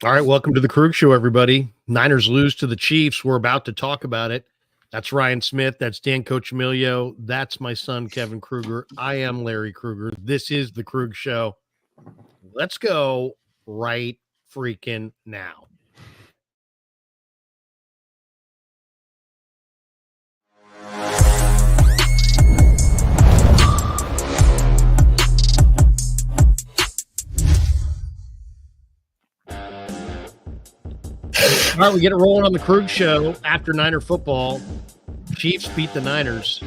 All right, welcome to the Krug Show, everybody. Niners lose to the Chiefs. We're about to talk about it. That's Ryan Smith. That's Dan Cochimilio. That's my son, Kevin Kruger. I am Larry Kruger. This is the Krug Show. Let's go right freaking now. All right, we get it rolling on the Krug Show after Niner football. Chiefs beat the Niners.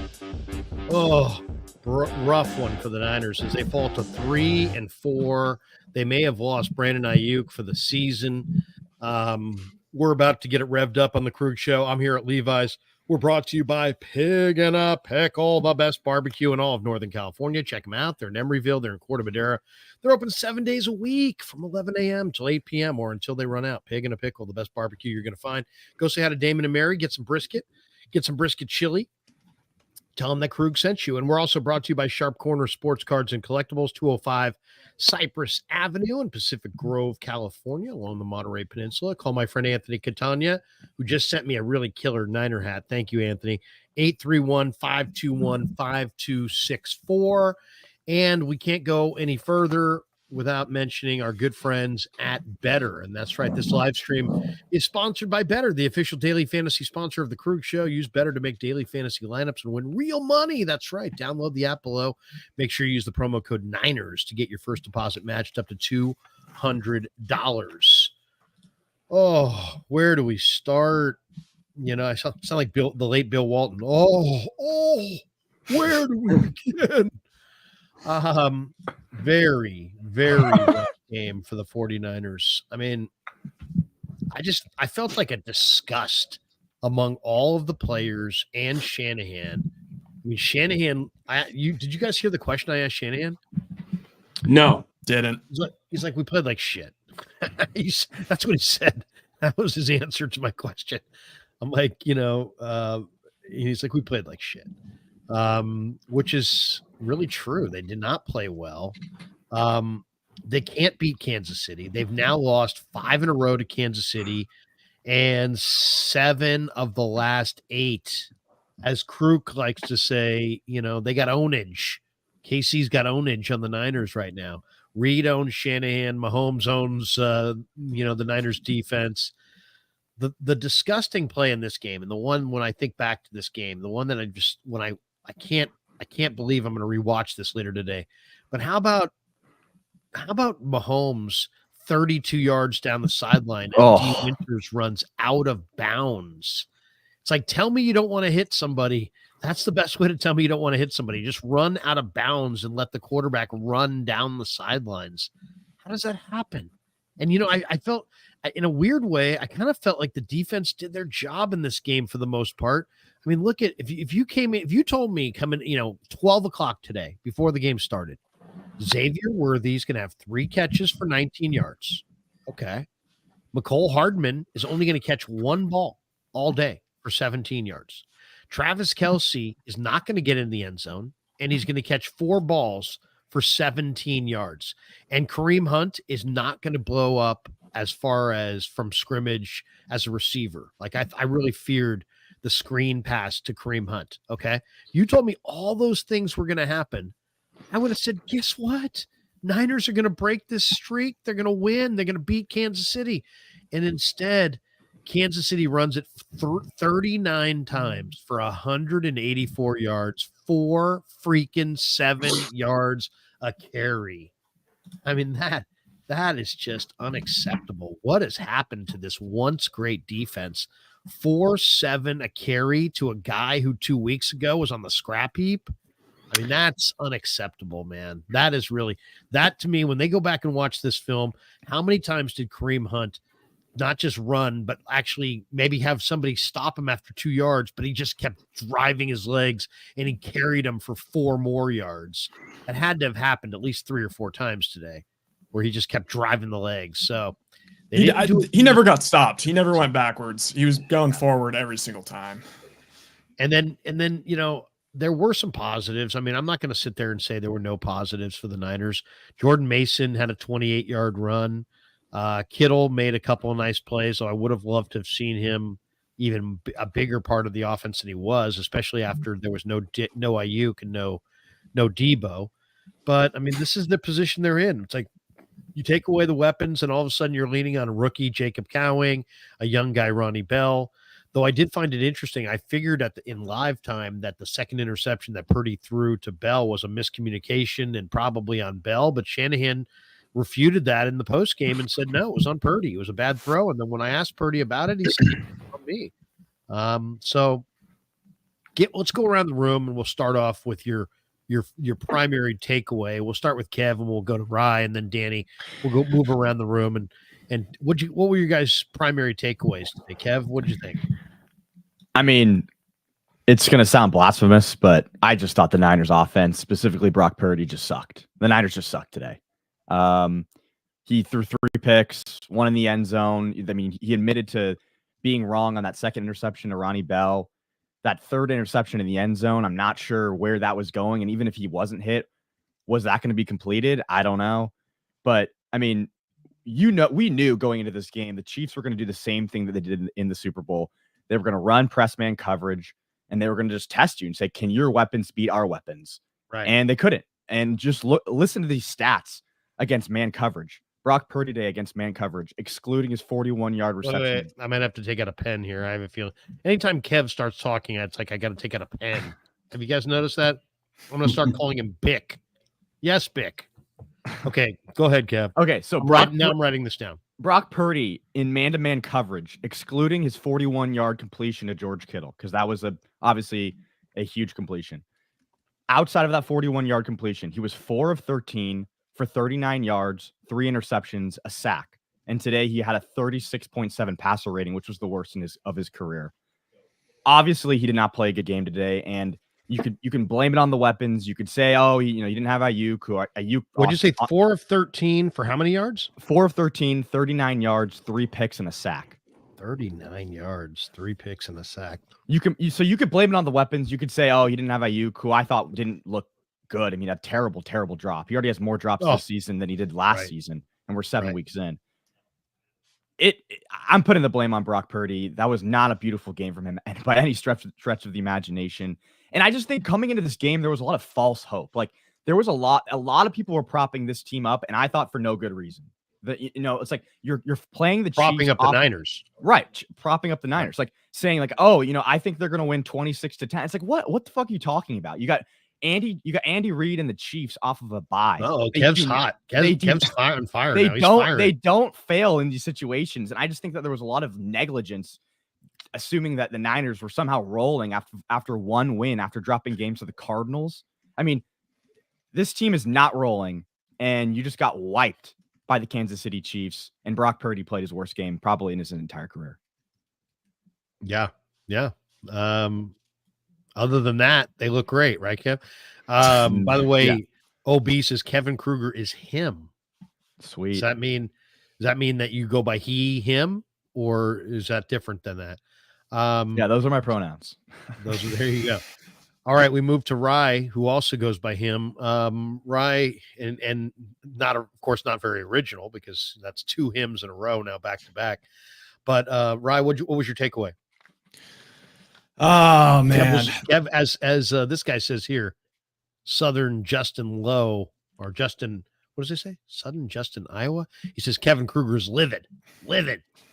Oh, rough one for the Niners as they fall to 3-4. They may have lost Brandon Ayuk for the season. We're about to get it revved up on the Krug Show. I'm here at Levi's. We're brought to you by Pig and a Pickle, the best barbecue in all of Northern California. Check them out. They're in Emeryville. They're in Corte Madera. They're open 7 days a week from 11 a.m. till 8 p.m. or until they run out. Pig and a Pickle, the best barbecue you're going to find. Go say hi to Damon and Mary. Get some brisket. Get some brisket chili. Tell them that Krug sent you. And we're also brought to you by Sharp Corner Sports Cards and Collectibles, 205 Cypress Avenue in Pacific Grove, California, along the Monterey Peninsula. Call my friend Anthony Catania, who just sent me a really killer Niner hat. Thank you, Anthony. 831-521-5264. And we can't go any further without mentioning our good friends at Better. And that's right, this live stream is sponsored by Better, the official daily fantasy sponsor of the Krug Show. Use Better to make daily fantasy lineups and win real money. That's right. Download the app below. Make sure you use the promo code Niners to get your first deposit matched up to $200. Oh, where do we start? You know, I sound like the late Bill Walton. Where do we begin? Very, very rough game for the 49ers. I mean, I felt like a disgust among all of the players and Shanahan. I mean, Shanahan, did you guys hear the question I asked Shanahan? No, didn't. He's like, we played like shit. That's what he said. That was his answer to my question. I'm like, he's like, we played like shit. Which is really true. They did not play well. They can't beat Kansas City. They've now lost 5 in a row to Kansas City and 7 of the last 8. As Krug likes to say, they got ownage. KC's got ownage on the Niners right now. Reed owns Shanahan. Mahomes owns, the Niners defense. The disgusting play in this game, and the one when I think back to this game, the one that I can't believe I'm going to rewatch this later today. But how about Mahomes 32 yards down the sideline and D. Winters runs out of bounds? It's like, tell me you don't want to hit somebody. That's the best way to tell me you don't want to hit somebody. Just run out of bounds and let the quarterback run down the sidelines. How does that happen? And, I felt, in a weird way, I kind of felt like the defense did their job in this game for the most part. I mean, look at, if you told me coming, 12 o'clock today before the game started, Xavier Worthy's going to have 3 catches for 19 yards. Okay. Mecole Hardman is only going to catch 1 ball all day for 17 yards. Travis Kelce is not going to get in the end zone, and he's going to catch 4 balls for 17 yards. And Kareem Hunt is not going to blow up as far as from scrimmage as a receiver. Like I really feared the screen pass to Kareem Hunt. Okay. You told me all those things were going to happen. I would have said, guess what? Niners are going to break this streak. They're going to win. They're going to beat Kansas City. And instead, Kansas City runs it 39 times for 184 yards, 4 freaking 7 yards a carry. I mean, that is just unacceptable. What has happened to this once great defense? 4-7 a carry to a guy who 2 weeks ago was on the scrap heap. I mean, that's unacceptable, man. That is really, that to me, when they go back and watch this film, how many times did Kareem Hunt not just run, but actually maybe have somebody stop him after 2 yards, but he just kept driving his legs and he carried him for 4 more yards? It had to have happened at least 3 or 4 times today where he just kept driving the legs. So he never got stopped. He never went backwards. He was going forward every single time. And then, there were some positives. I mean, I'm not going to sit there and say there were no positives for the Niners. Jordan Mason had a 28-yard run. Kittle made a couple of nice plays, so I would have loved to have seen him even a bigger part of the offense than he was, especially after there was no Ayuk and no Debo. But I mean, this is the position they're in. It's like you take away the weapons, and all of a sudden you're leaning on a rookie Jacob Cowing, a young guy Ronnie Bell. Though I did find it interesting. I figured in live time that the second interception that Purdy threw to Bell was a miscommunication and probably on Bell, but Shanahan refuted that in the post game and said, no, it was on Purdy. It was a bad throw. And then when I asked Purdy about it, he said, it's on me. So let's go around the room and we'll start off with your primary takeaway. We'll start with Kev and we'll go to Rye and then Danny. We'll go move around the room and what were your guys' primary takeaways today? Kev, what did you think? I mean, it's going to sound blasphemous, but I just thought the Niners offense, specifically Brock Purdy, just sucked. The Niners just sucked today. He threw 3 picks, 1 in the end zone. I mean, he admitted to being wrong on that second interception to Ronnie Bell. That third interception in the end zone, I'm not sure where that was going. And even if he wasn't hit, was that going to be completed? I don't know. But, I mean, we knew going into this game, the Chiefs were going to do the same thing that they did in the Super Bowl. They were going to run press man coverage, and they were going to just test you and say, can your weapons beat our weapons? Right. And they couldn't. And just listen to these stats against man coverage. Brock Purdy today against man coverage, excluding his 41-yard reception. Wait. I might have to take out a pen here. I have a feeling. Anytime Kev starts talking, it's like I got to take out a pen. Have you guys noticed that? I'm going to start calling him Bick. Yes, Bick. Okay, go ahead, Kev. Okay, so I'm writing this down. Brock Purdy in man-to-man coverage, excluding his 41-yard completion to George Kittle, because that was obviously a huge completion. Outside of that 41-yard completion, he was 4 of 13 for 39 yards, 3 interceptions, a sack. And today he had a 36.7 passer rating, which was the worst of his career. Obviously, he did not play a good game today, and you can blame it on the weapons. You could say, oh, he didn't have Ayuk. What'd you say? 4 of 13 for how many yards? 4 of 13, 39 yards, 3 picks, and a sack. 39 yards, 3 picks, and a sack. You could blame it on the weapons. You could say, oh, he didn't have Ayuk, who I thought didn't look good. I mean, a terrible, terrible drop. He already has more drops this season than he did last season, and we're 7 weeks in. I'm putting the blame on Brock Purdy. That was not a beautiful game from him by any stretch of the imagination. And I just think coming into this game, there was a lot of false hope. Like there was a lot of people were propping this team up, and I thought for no good reason. It's like you're playing the propping Chiefs up the Niners, right? Propping up the Niners, like saying like, oh, I think they're going to win 26-10. It's like what the fuck are you talking about? You got Andy Reid and the Chiefs off of a bye. Oh, Kev's hot. Kev's on fire. They don't fail in these situations, and I just think that there was a lot of negligence, assuming that the Niners were somehow rolling after one win after dropping games to the Cardinals. I mean, this team is not rolling, and you just got wiped by the Kansas City Chiefs, and Brock Purdy played his worst game probably in his entire career. Yeah. Other than that, they look great, right, Kev? By the way, OB says Kevin Kruger is him. Sweet. Does that mean that you go by he, him, or is that different than that? Yeah, those are my pronouns. There you go. All right, we move to Rye, who also goes by him. Rye, and not, of course, not very original because that's 2 hymns in a row now, back to back. But Rye, what was your takeaway? Oh man, Kev, as this guy says here, Southern Justin Lowe or Justin. What does he say? Southern Justin, Iowa. He says Kevin Kruger's livid.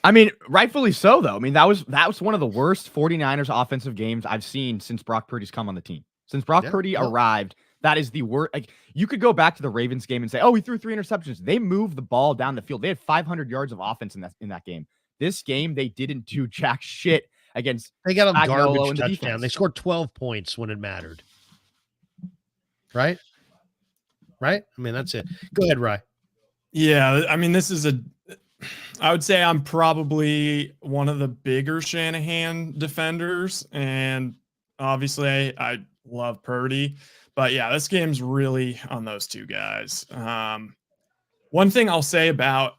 I mean, rightfully so, though. I mean, that was one of the worst 49ers offensive games I've seen since Brock Purdy's come on the team. Since Brock Purdy arrived, that is the worst. Like, you could go back to the Ravens game and say, oh, he threw 3 interceptions. They moved the ball down the field. They had 500 yards of offense in that game. This game, they didn't do jack shit against. They got a garbage touchdown. They scored 12 points when it mattered. Right? I mean, that's it. Go ahead, Rye. Yeah, I mean, I would say I'm probably one of the bigger Shanahan defenders, and obviously I love Purdy, but yeah, this game's really on those 2 guys. One thing I'll say about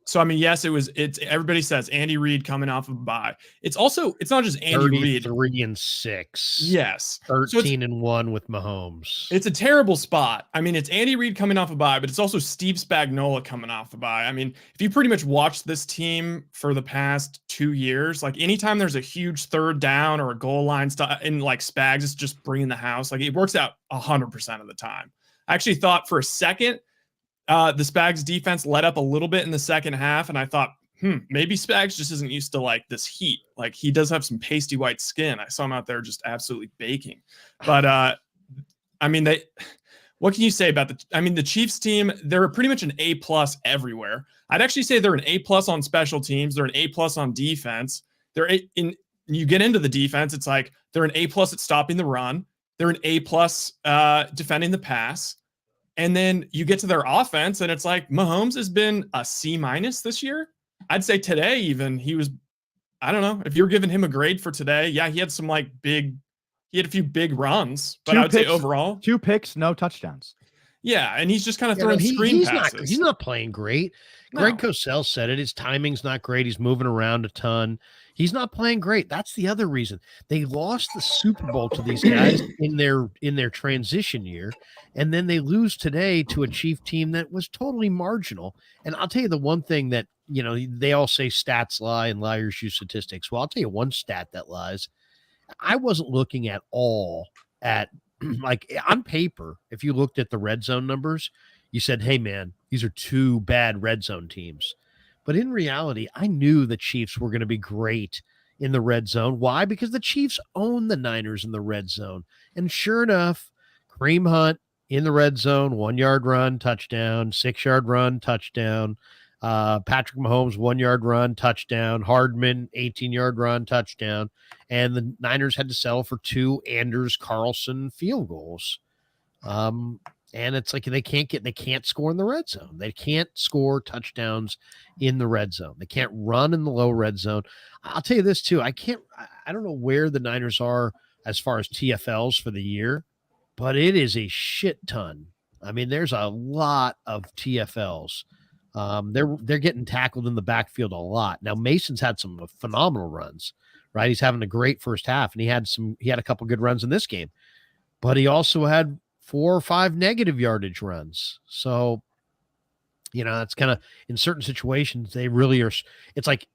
So I mean, yes, it's everybody says Andy Reid coming off of a bye. It's not just Andy Reid. 33-6. Yes. 13-1 with Mahomes. It's a terrible spot. I mean, it's Andy Reid coming off a bye, but it's also Steve Spagnuolo coming off a bye. I mean, if you pretty much watched this team for the past 2 years, like anytime there's a huge third down or a goal line stuff, and like Spags is just bringing the house, like it works out 100% of the time. I actually thought for a second, the Spags defense let up a little bit in the second half, and I thought, maybe Spags just isn't used to like this heat. Like he does have some pasty white skin. I saw him out there just absolutely baking. But I mean, what can you say about the Chiefs team? They're pretty much an A+ everywhere. I'd actually say they're an A+ on special teams. They're an A+ on defense. You get into the defense, it's like they're an A+ at stopping the run. They're an A+ defending the pass. And then you get to their offense, and it's like Mahomes has been a C- this year. I'd say today even he was, I don't know, if you're giving him a grade for today, yeah, he had some he had a few big runs, but I would say overall 2 picks, no touchdowns. Yeah, and he's just kind of throwing screen passes. He's not playing great. Greg Cosell said it. His timing's not great. He's moving around a ton. He's not playing great. That's the other reason. They lost the Super Bowl to these guys in their transition year, and then they lose today to a Chief team that was totally marginal. And I'll tell you the one thing that, they all say stats lie and liars use statistics. Well, I'll tell you one stat that lies. I wasn't looking at all at like on paper. If you looked at the red zone numbers, you said, hey man, these are 2 bad red zone teams. But in reality, I knew the Chiefs were going to be great in the red zone. Why? Because the Chiefs own the Niners in the red zone. And sure enough, Kareem Hunt in the red zone, 1-yard run, touchdown, 6-yard run, touchdown. Patrick Mahomes, 1-yard run, touchdown. Hardman, 18-yard run, touchdown. And the Niners had to settle for 2 Anders Carlson field goals. And it's like they can't score in the red zone. They can't score touchdowns in the red zone. They can't run in the low red zone. I'll tell you this too. I don't know where the Niners are as far as TFLs for the year, but it is a shit ton. I mean, there's a lot of TFLs. They're getting tackled in the backfield a lot. Now Mason's had some phenomenal runs, right? He's having a great first half, and he had a couple good runs in this game, but he also had 4 or 5 negative yardage runs. So, that's kind of in certain situations, they really are. It's like,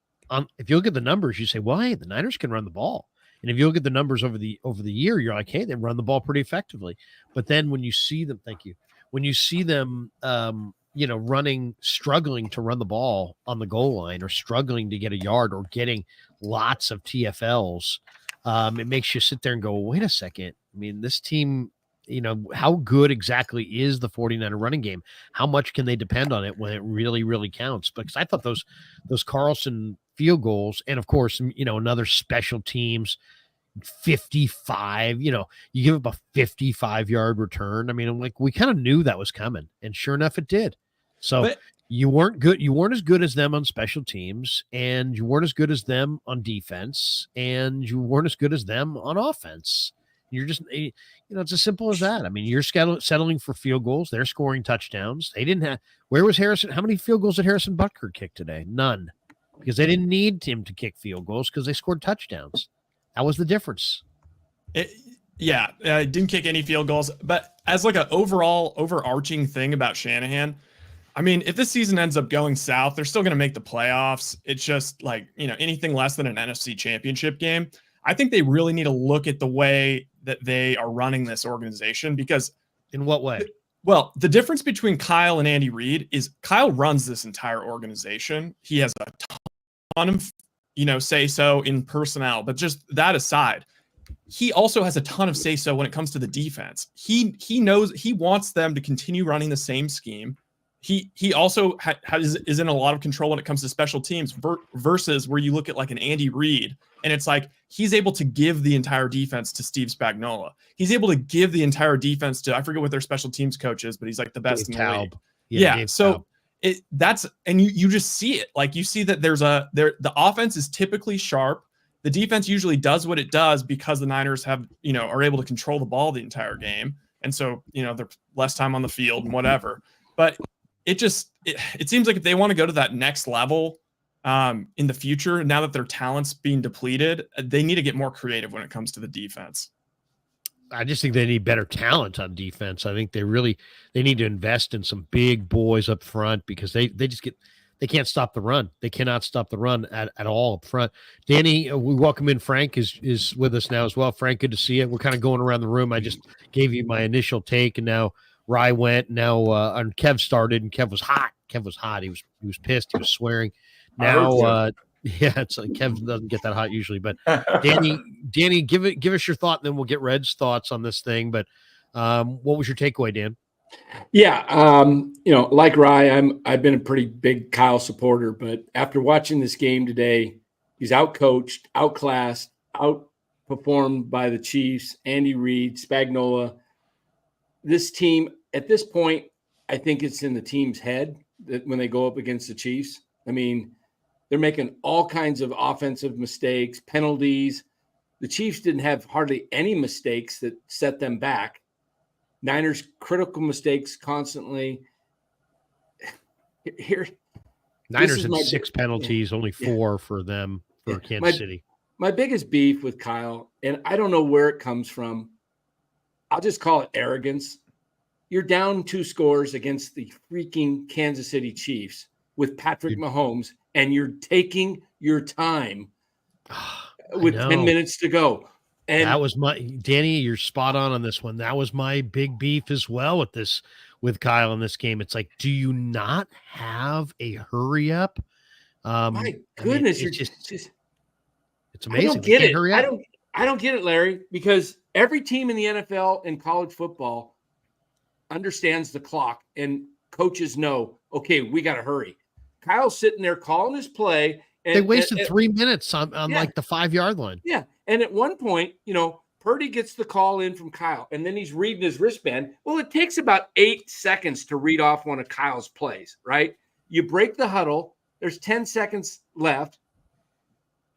if you look at the numbers, you say, well, hey, the Niners can run the ball. And if you look at the numbers over the year, you're like, hey, they run the ball pretty effectively. But then when you see them, struggling to run the ball on the goal line or struggling to get a yard or getting lots of TFLs, it makes you sit there and go, wait a second. I mean, this team, how good exactly is the 49er running game? How much can they depend on it when it really, really counts? Because I thought those Carlson field goals, and of course, another special teams 55, you give up a 55-yard return. I mean, we kind of knew that was coming, and sure enough, it did. So you weren't good. You weren't as good as them on special teams, and you weren't as good as them on defense, and you weren't as good as them on offense. You're just, it's as simple as that. I mean, you're settling for field goals. They're scoring touchdowns. They didn't have, where was Harrison? How many field goals did Harrison Butker kick today? None, because they didn't need him to kick field goals because they scored touchdowns. That was the difference. Didn't kick any field goals. But as like an overall overarching thing about Shanahan, I mean, if this season ends up going south, they're still going to make the playoffs. It's just like, anything less than an NFC championship game. I think they really need to look at the way that they are running this organization, because in what way? Well, the difference between Kyle and Andy Reid is Kyle runs this entire organization. He has a ton of, say so in personnel, but just that aside, he also has a ton of say so when it comes to the defense. He knows he wants them to continue running the same scheme. He also is in a lot of control when it comes to special teams versus where you look at like an Andy Reid, and it's like he's able to give the entire defense to Steve Spagnuolo. He's able to give the entire defense to, I forget what their special teams coach is, but he's like the best in the league. Yeah. So you just see it. Like you see that the offense is typically sharp. The defense usually does what it does because the Niners are able to control the ball the entire game. And so, they're less time on the field and whatever. But it seems like if they want to go to that next level in the future, now that their talent's being depleted, they need to get more creative when it comes to the defense. I just think they need better talent on defense. I think they need to invest in some big boys up front because they can't stop the run. They cannot stop the run at all up front. Danny, we welcome in Frank is with us now as well. Frank, good to see you. We're kind of going around the room. I just gave you my initial take, and now Rye went. Now and Kev started, and Kev was hot. He was pissed. He was swearing. Now, yeah, it's like Kev doesn't get that hot usually, but Danny, give us your thought, and then we'll get Red's thoughts on this thing. But what was your takeaway, Dan? Yeah, like Rye, I've been a pretty big Kyle supporter, but after watching this game today, he's outcoached, outclassed, outperformed by the Chiefs, Andy Reid, Spagnuolo. This team, at this point, I think it's in the team's head that when they go up against the Chiefs. I mean, they're making all kinds of offensive mistakes, penalties. The Chiefs didn't have hardly any mistakes that set them back. Niners critical mistakes constantly. Niners had 6 penalties, only 4 for them for Kansas City. My biggest beef with Kyle, and I don't know where it comes from, I'll just call it arrogance. You're down 2 scores against the freaking Kansas City Chiefs with Patrick Mahomes, and you're taking your time with 10 minutes to go. And that was Danny, you're spot on this one. That was my big beef as well with Kyle in this game. It's like, do you not have a hurry up? My goodness, it's amazing. I don't get it. I don't get it, Larry, because every team in the NFL and college football understands the clock, and coaches know, okay, we got to hurry. Kyle's sitting there calling his play. And they wasted 3 minutes on like the 5-yard line. Yeah. And at one point, Purdy gets the call in from Kyle, and then he's reading his wristband. Well, it takes about 8 seconds to read off one of Kyle's plays, right? You break the huddle. There's 10 seconds left.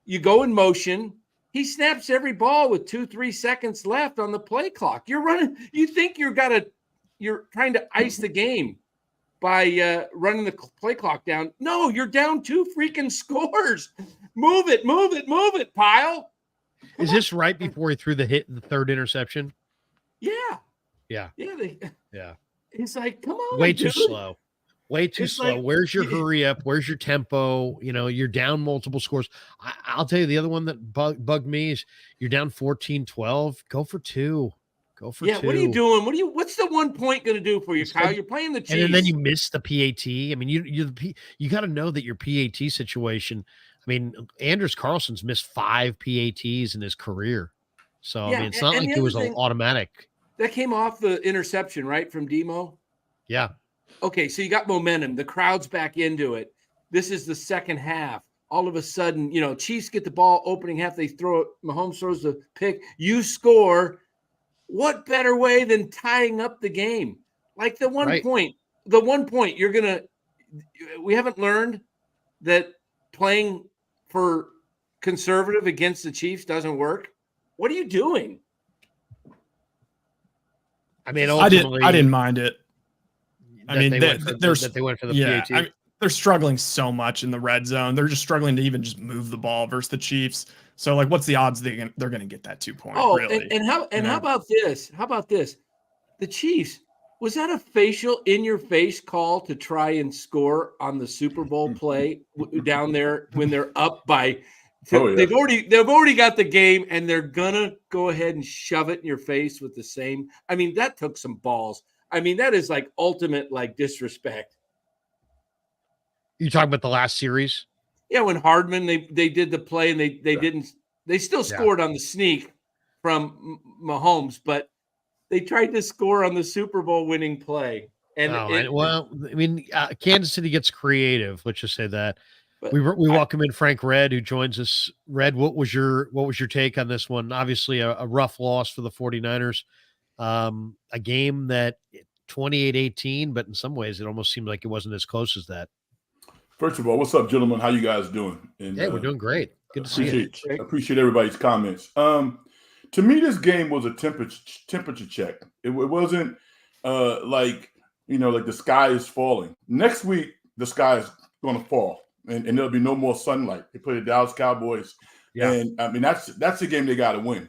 You go in motion. He snaps every ball with 2-3 seconds left on the play clock. You're running. You think you're trying to ice the game by running the play clock down. No, you're down 2 freaking scores. Move it, Pyle. Is this right before he threw the 3rd interception? Yeah. Yeah. It's like, come on. Way too slow. Like, where's your hurry up? Where's your tempo? You're down multiple scores. I'll tell you the other one that bugged me is you're down 14-12. Go for 2. Yeah, what are you doing? What's the 1 point going to do for you, Kyle? You're playing the Chiefs. And then you miss the PAT. I mean, you got to know that your PAT situation. I mean, Anders Carlson's missed 5 PATs in his career. So, I mean, it's not like it was an automatic. That came off the interception, right, from Demo? Yeah. Okay, so you got momentum. The crowd's back into it. This is the second half. All of a sudden, Chiefs get the ball opening half. They throw it. Mahomes throws the pick. You score. What better way than tying up the game? Like the 1 point. The 1 point, we haven't learned that playing for conservative against the Chiefs doesn't work. What are you doing? I mean, I didn't mind it. I mean, they went for the PAT. I mean, they're struggling so much in the red zone. They're just struggling to even just move the ball versus the Chiefs. So, like, what's the odds they're going to get that 2 point? Oh, really? How about this? How about this? The Chiefs, was that a facial in-your-face call to try and score on the Super Bowl play down there when they're up by? They've already got the game, and they're gonna go ahead and shove it in your face with the same. I mean, that took some balls. I mean, that is like ultimate disrespect. You talking about the last series? Yeah, when Hardman they did the play and they still scored on the sneak from Mahomes, but they tried to score on the Super Bowl winning play. Kansas City gets creative. Let's just say that. We welcome in Frank Red, who joins us. Red, what was your take on this one? Obviously, a rough loss for the 49ers. A game that 28-18, but in some ways it almost seemed like it wasn't as close as that. First of all, what's up, gentlemen? How you guys doing? And, we're doing great. Good to see you. Appreciate everybody's comments. To me, this game was a temperature check. It wasn't like like the sky is falling. Next week, the sky is going to fall, and there'll be no more sunlight. They play the Dallas Cowboys, and I mean that's the game they got to win.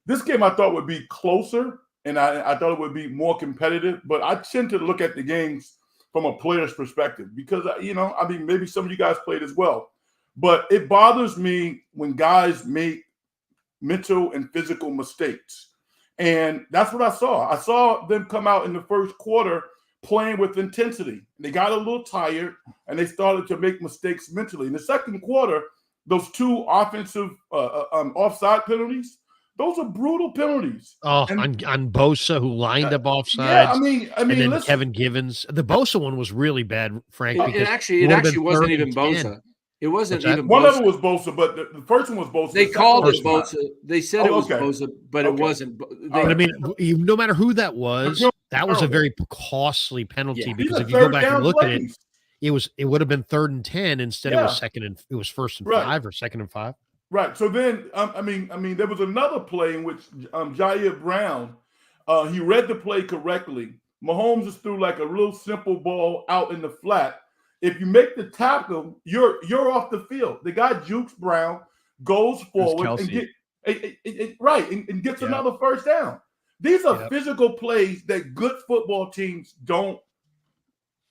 This game I thought would be closer, and I thought it would be more competitive. But I tend to look at the games from a player's perspective because I mean maybe some of you guys played as well, but it bothers me when guys make mental and physical mistakes. And that's what I saw. I saw them come out in the first quarter playing with intensity. They got a little tired, and they started to make mistakes mentally. In the second quarter, those 2 offensive offside penalties, those are brutal penalties. Oh, on Bosa, who lined up offsides. Yeah, I mean, and then listen, Kevin Givens. The Bosa one was really bad, Frank. It actually wasn't even Bosa. It wasn't even one Bosa. of them was Bosa, but the first one was Bosa. They called it Bosa. They said it was Bosa, but it wasn't. But I mean, no matter who that was a very costly penalty because if you go back and look at it, it would have been 3rd and 10 instead. It was 1st and 5 or 2nd and 5. Right. So then, I mean, there was another play in which Jair Brown, he read the play correctly. Mahomes just threw like a real simple ball out in the flat. If you make the tackle, you're off the field. The guy jukes Brown, goes forward and gets another first down. These are physical plays that good football teams don't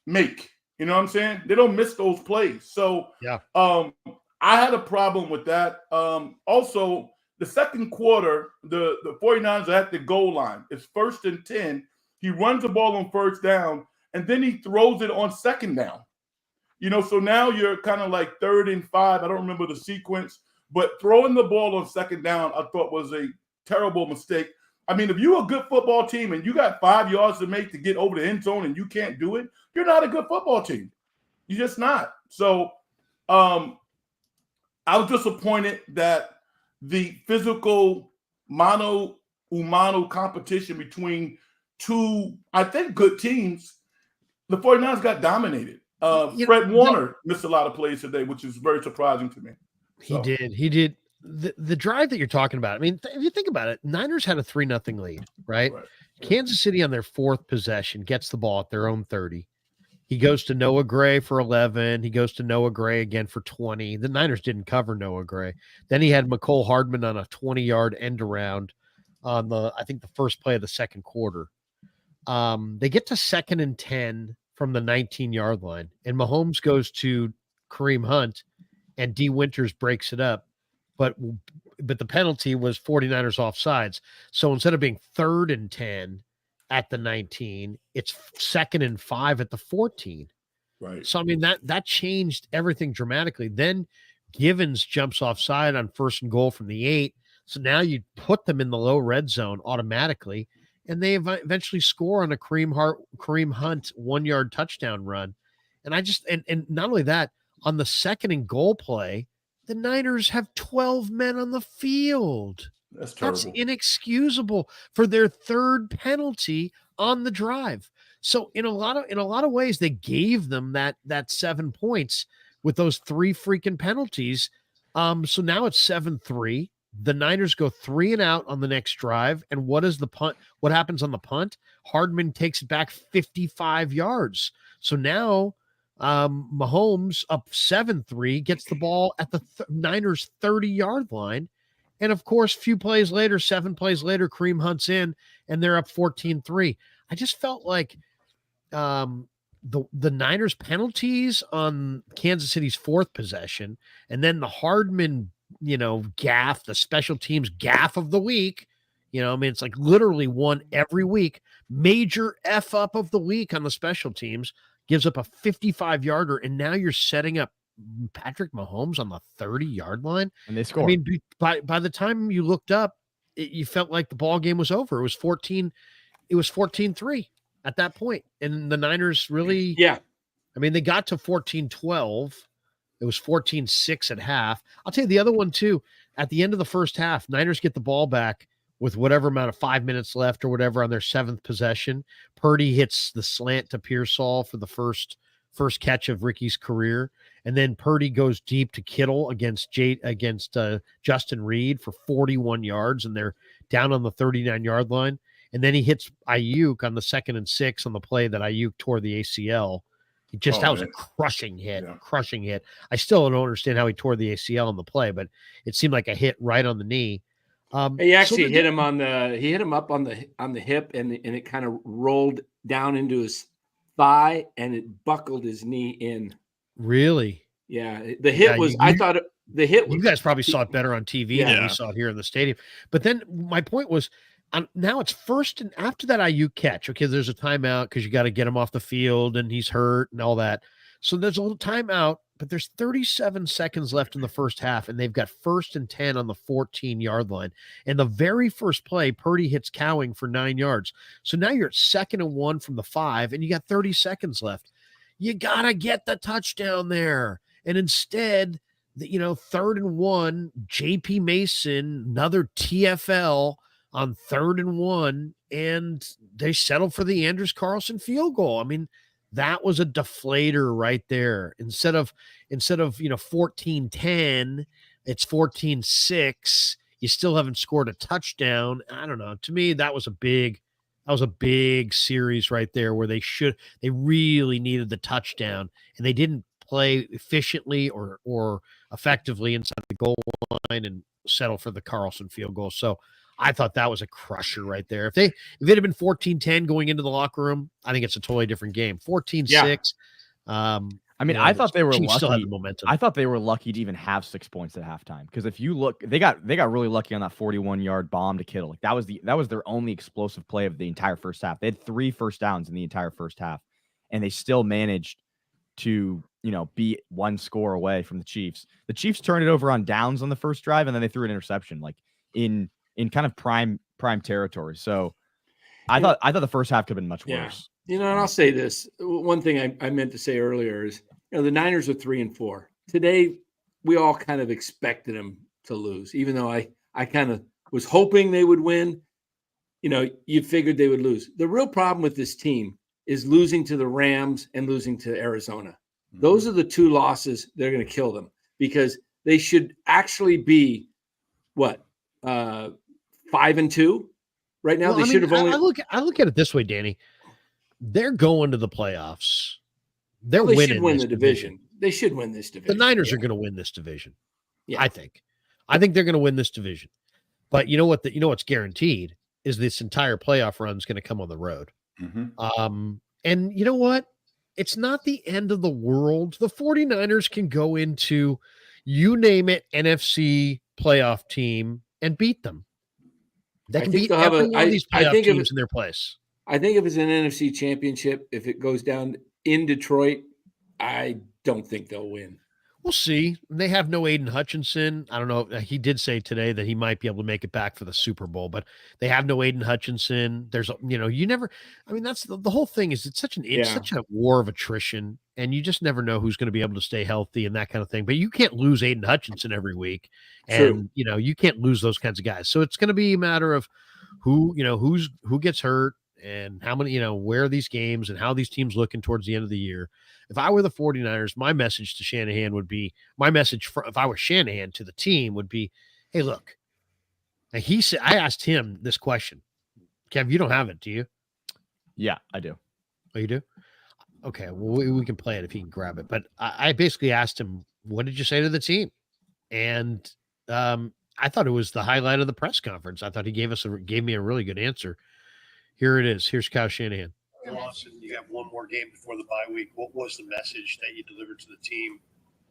make. You know what I'm saying? They don't miss those plays. So I had a problem with that. Also, the second quarter, the 49ers are at the goal line. It's 1st and 10. He runs the ball on 1st down, and then he throws it on 2nd down. So now you're kind of like 3rd and 5. I don't remember the sequence, but throwing the ball on 2nd down, I thought was a terrible mistake. I mean, if you're a good football team and you got 5 yards to make to get over the end zone and you can't do it, you're not a good football team. You're just not. So I was disappointed that the physical mano-a-mano competition between 2, I think, good teams, the 49ers got dominated. Fred Warner missed a lot of plays today, which is very surprising to me. He did. The drive that you're talking about, I mean, if you think about it, Niners had a 3-0 lead, right? Kansas City on their 4th possession gets the ball at their own 30. He goes to Noah Gray for 11. He goes to Noah Gray again for 20. The Niners didn't cover Noah Gray. Then he had McCole Hardman on a 20-yard end around on I think the first play of the second quarter. They get to 2nd and 10 from the 19-yard line, and Mahomes goes to Kareem Hunt, and D. Winters breaks it up. But the penalty was 49ers offsides. So instead of being 3rd and 10 at the 19, it's 2nd and 5 at the 14. Right. So, I mean, that changed everything dramatically. Then Givens jumps offside on 1st and goal from the 8. So now you put them in the low red zone automatically, and they eventually score on a Kareem Hunt 1-yard touchdown run. And and not only that, on the 2nd and goal play, the Niners have 12 men on the field. That's terrible. That's inexcusable for their 3rd penalty on the drive. So in a lot of ways, they gave them that 7 points with those 3 freaking penalties. So now it's 7-3. The Niners go 3 and out on the next drive. And what is the punt? What happens on the punt? Hardman takes it back 55 yards. So now Mahomes up 7-3 gets the ball at the Niners 30-yard line. And of course, 7 plays later, Kareem Hunt's in and they're up 14-3. I just felt like the Niners penalties on Kansas City's 4th possession, and then the Hardman, gaff, the special teams gaff of the week. I mean, it's like literally one every week. Major F up of the week on the special teams, gives up a 55-yarder, and now you're setting up Patrick Mahomes on the 30-yard line. And they score. I mean, by the time you looked up, you felt like the ball game was over. It was 14-3 at that point. And the Niners really, I mean, they got to 14-12. It was 14-6 at half. I'll tell you the other one too. At the end of the first half, Niners get the ball back with whatever amount of 5 minutes left or whatever on their 7th possession. Purdy hits the slant to Pearsall for the first catch of Ricky's career. And then Purdy goes deep to Kittle against Justin Reed for 41 yards, and they're down on the 39-yard line. and then he hits Ayuk on the 2nd and 6 on the play that Ayuk tore the ACL. That was a crushing hit, crushing hit. I still don't understand how he tore the ACL on the play, but it seemed like a hit right on the knee. He actually hit him up on the hip, and it kind of rolled down into his thigh, and it buckled his knee in. Really? Yeah. The hit was. I thought the hit. You guys probably saw it better on TV than we saw it here in the stadium. But then my point was, now it's first and after that Ayuk catch. Okay, there's a timeout because you got to get him off the field, and he's hurt and all that. So there's a little timeout. But there's 37 seconds left in the first half, and they've got 1st and 10 on the 14-yard line. And the very first play, Purdy hits Cowing for 9 yards. So now you're at 2nd and 1 from the 5, and you got 30 seconds left. You got to get the touchdown there. And instead, 3rd and 1, J.P. Mason, another TFL on 3rd and 1, and they settle for the Anders Carlson field goal. I mean, that was a deflator right there. Instead of 14-10, it's 14-6. You still haven't scored a touchdown. I don't know. To me, that was a big series right there where they really needed the touchdown, and they didn't play efficiently or effectively inside the goal line and settle for the Carlson field goal. So I thought that was a crusher right there. If it had been 14-10 going into the locker room, I think it's a totally different game. 14-6. I mean, I thought they were lucky. Still had the momentum. I thought they were lucky to even have 6 points at halftime. Because if you look, they got really lucky on that 41-yard bomb to Kittle. Like that was their only explosive play of the entire first half. They had 3 first downs in the entire first half, and they still managed to be 1 score away from the Chiefs. The Chiefs turned it over on downs on the first drive, and then they threw an interception, like in kind of prime territory. So I thought the first half could have been much worse. And I'll say this. One thing I meant to say earlier is, the Niners are 3-4. Today, we all kind of expected them to lose, even though I kind of was hoping they would win. You figured they would lose. The real problem with this team is losing to the Rams and losing to Arizona. Those are the 2 losses that are going to kill them, because they should actually be 5-2 right now. Should have only. I look at it this way, Danny. They're going to the playoffs. They should win the division. They should win this division. The Niners are going to win this division. Yeah. I think they're going to win this division. But you know what? What's guaranteed is this entire playoff run is going to come on the road. Mm-hmm. And you know what? It's not the end of the world. The 49ers can go into, you name it, NFC playoff team and beat them. They can beat every one of these playoff teams in their place. I think if it's an NFC championship, if it goes down in Detroit, I don't think they'll win. We'll see. They have no Aiden Hutchinson. I don't know. He did say today that he might be able to make it back for the Super Bowl, but they have no Aiden Hutchinson. There's, you never. I mean, that's the whole thing. Is it's such a war of attrition, and you just never know who's going to be able to stay healthy and that kind of thing. But you can't lose Aiden Hutchinson every week, and you can't lose those kinds of guys. So it's going to be a matter of who gets hurt and how many, where are these games and how these teams looking towards the end of the year. If I were the 49ers, my message to Shanahan would be, if I was Shanahan to the team would be, hey, look. And he said, I asked him this question. Kev, you don't have it, do you? Yeah, I do. Oh, you do? Okay, well, we can play it if he can grab it. But I basically asked him, what did you say to the team? And I thought it was the highlight of the press conference. I thought he gave me a really good answer. Here it is. Here's Kyle Shanahan. Lost, and you have one more game before the bye week. What was the message that you delivered to the team?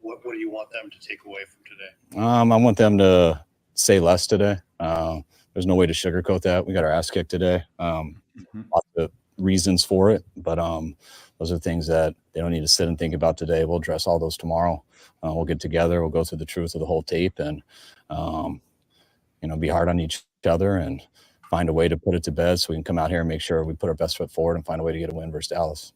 What do you want them to take away from today? I want them to say less today. There's no way to sugarcoat that. We got our ass kicked today. Lots of reasons for it, but those are things that they don't need to sit and think about today. We'll address all those tomorrow. We'll get together. We'll go through the truth of the whole tape and be hard on each other and find a way to put it to bed so we can come out here and make sure we put our best foot forward and find a way to get a win versus Dallas.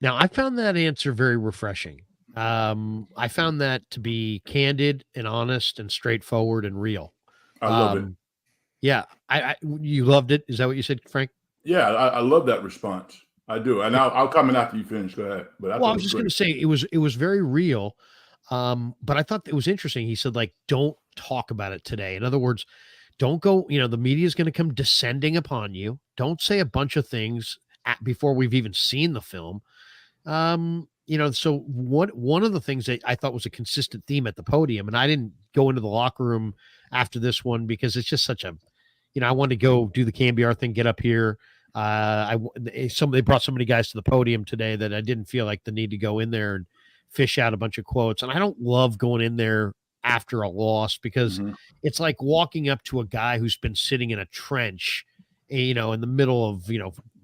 Now, I found that answer very refreshing. I found that to be candid and honest and straightforward and real. I love it. Yeah. You loved it. Is that what you said, Frank? Yeah, I love that response. I do. And I'll comment after you finish. Go ahead. But I was just going to say it was very real. But I thought it was interesting. He said, don't talk about it today. In other words, Don't go, the media is going to come descending upon you. Don't say a bunch of things before we've even seen the film. So one of the things that I thought was a consistent theme at the podium, and I didn't go into the locker room after this one because it's just such a, I wanted to go do the KNBR thing, get up here. They brought so many guys to the podium today that I didn't feel like the need to go in there and fish out a bunch of quotes. And I don't love going in there after a loss because it's like walking up to a guy who's been sitting in a trench, in the middle of,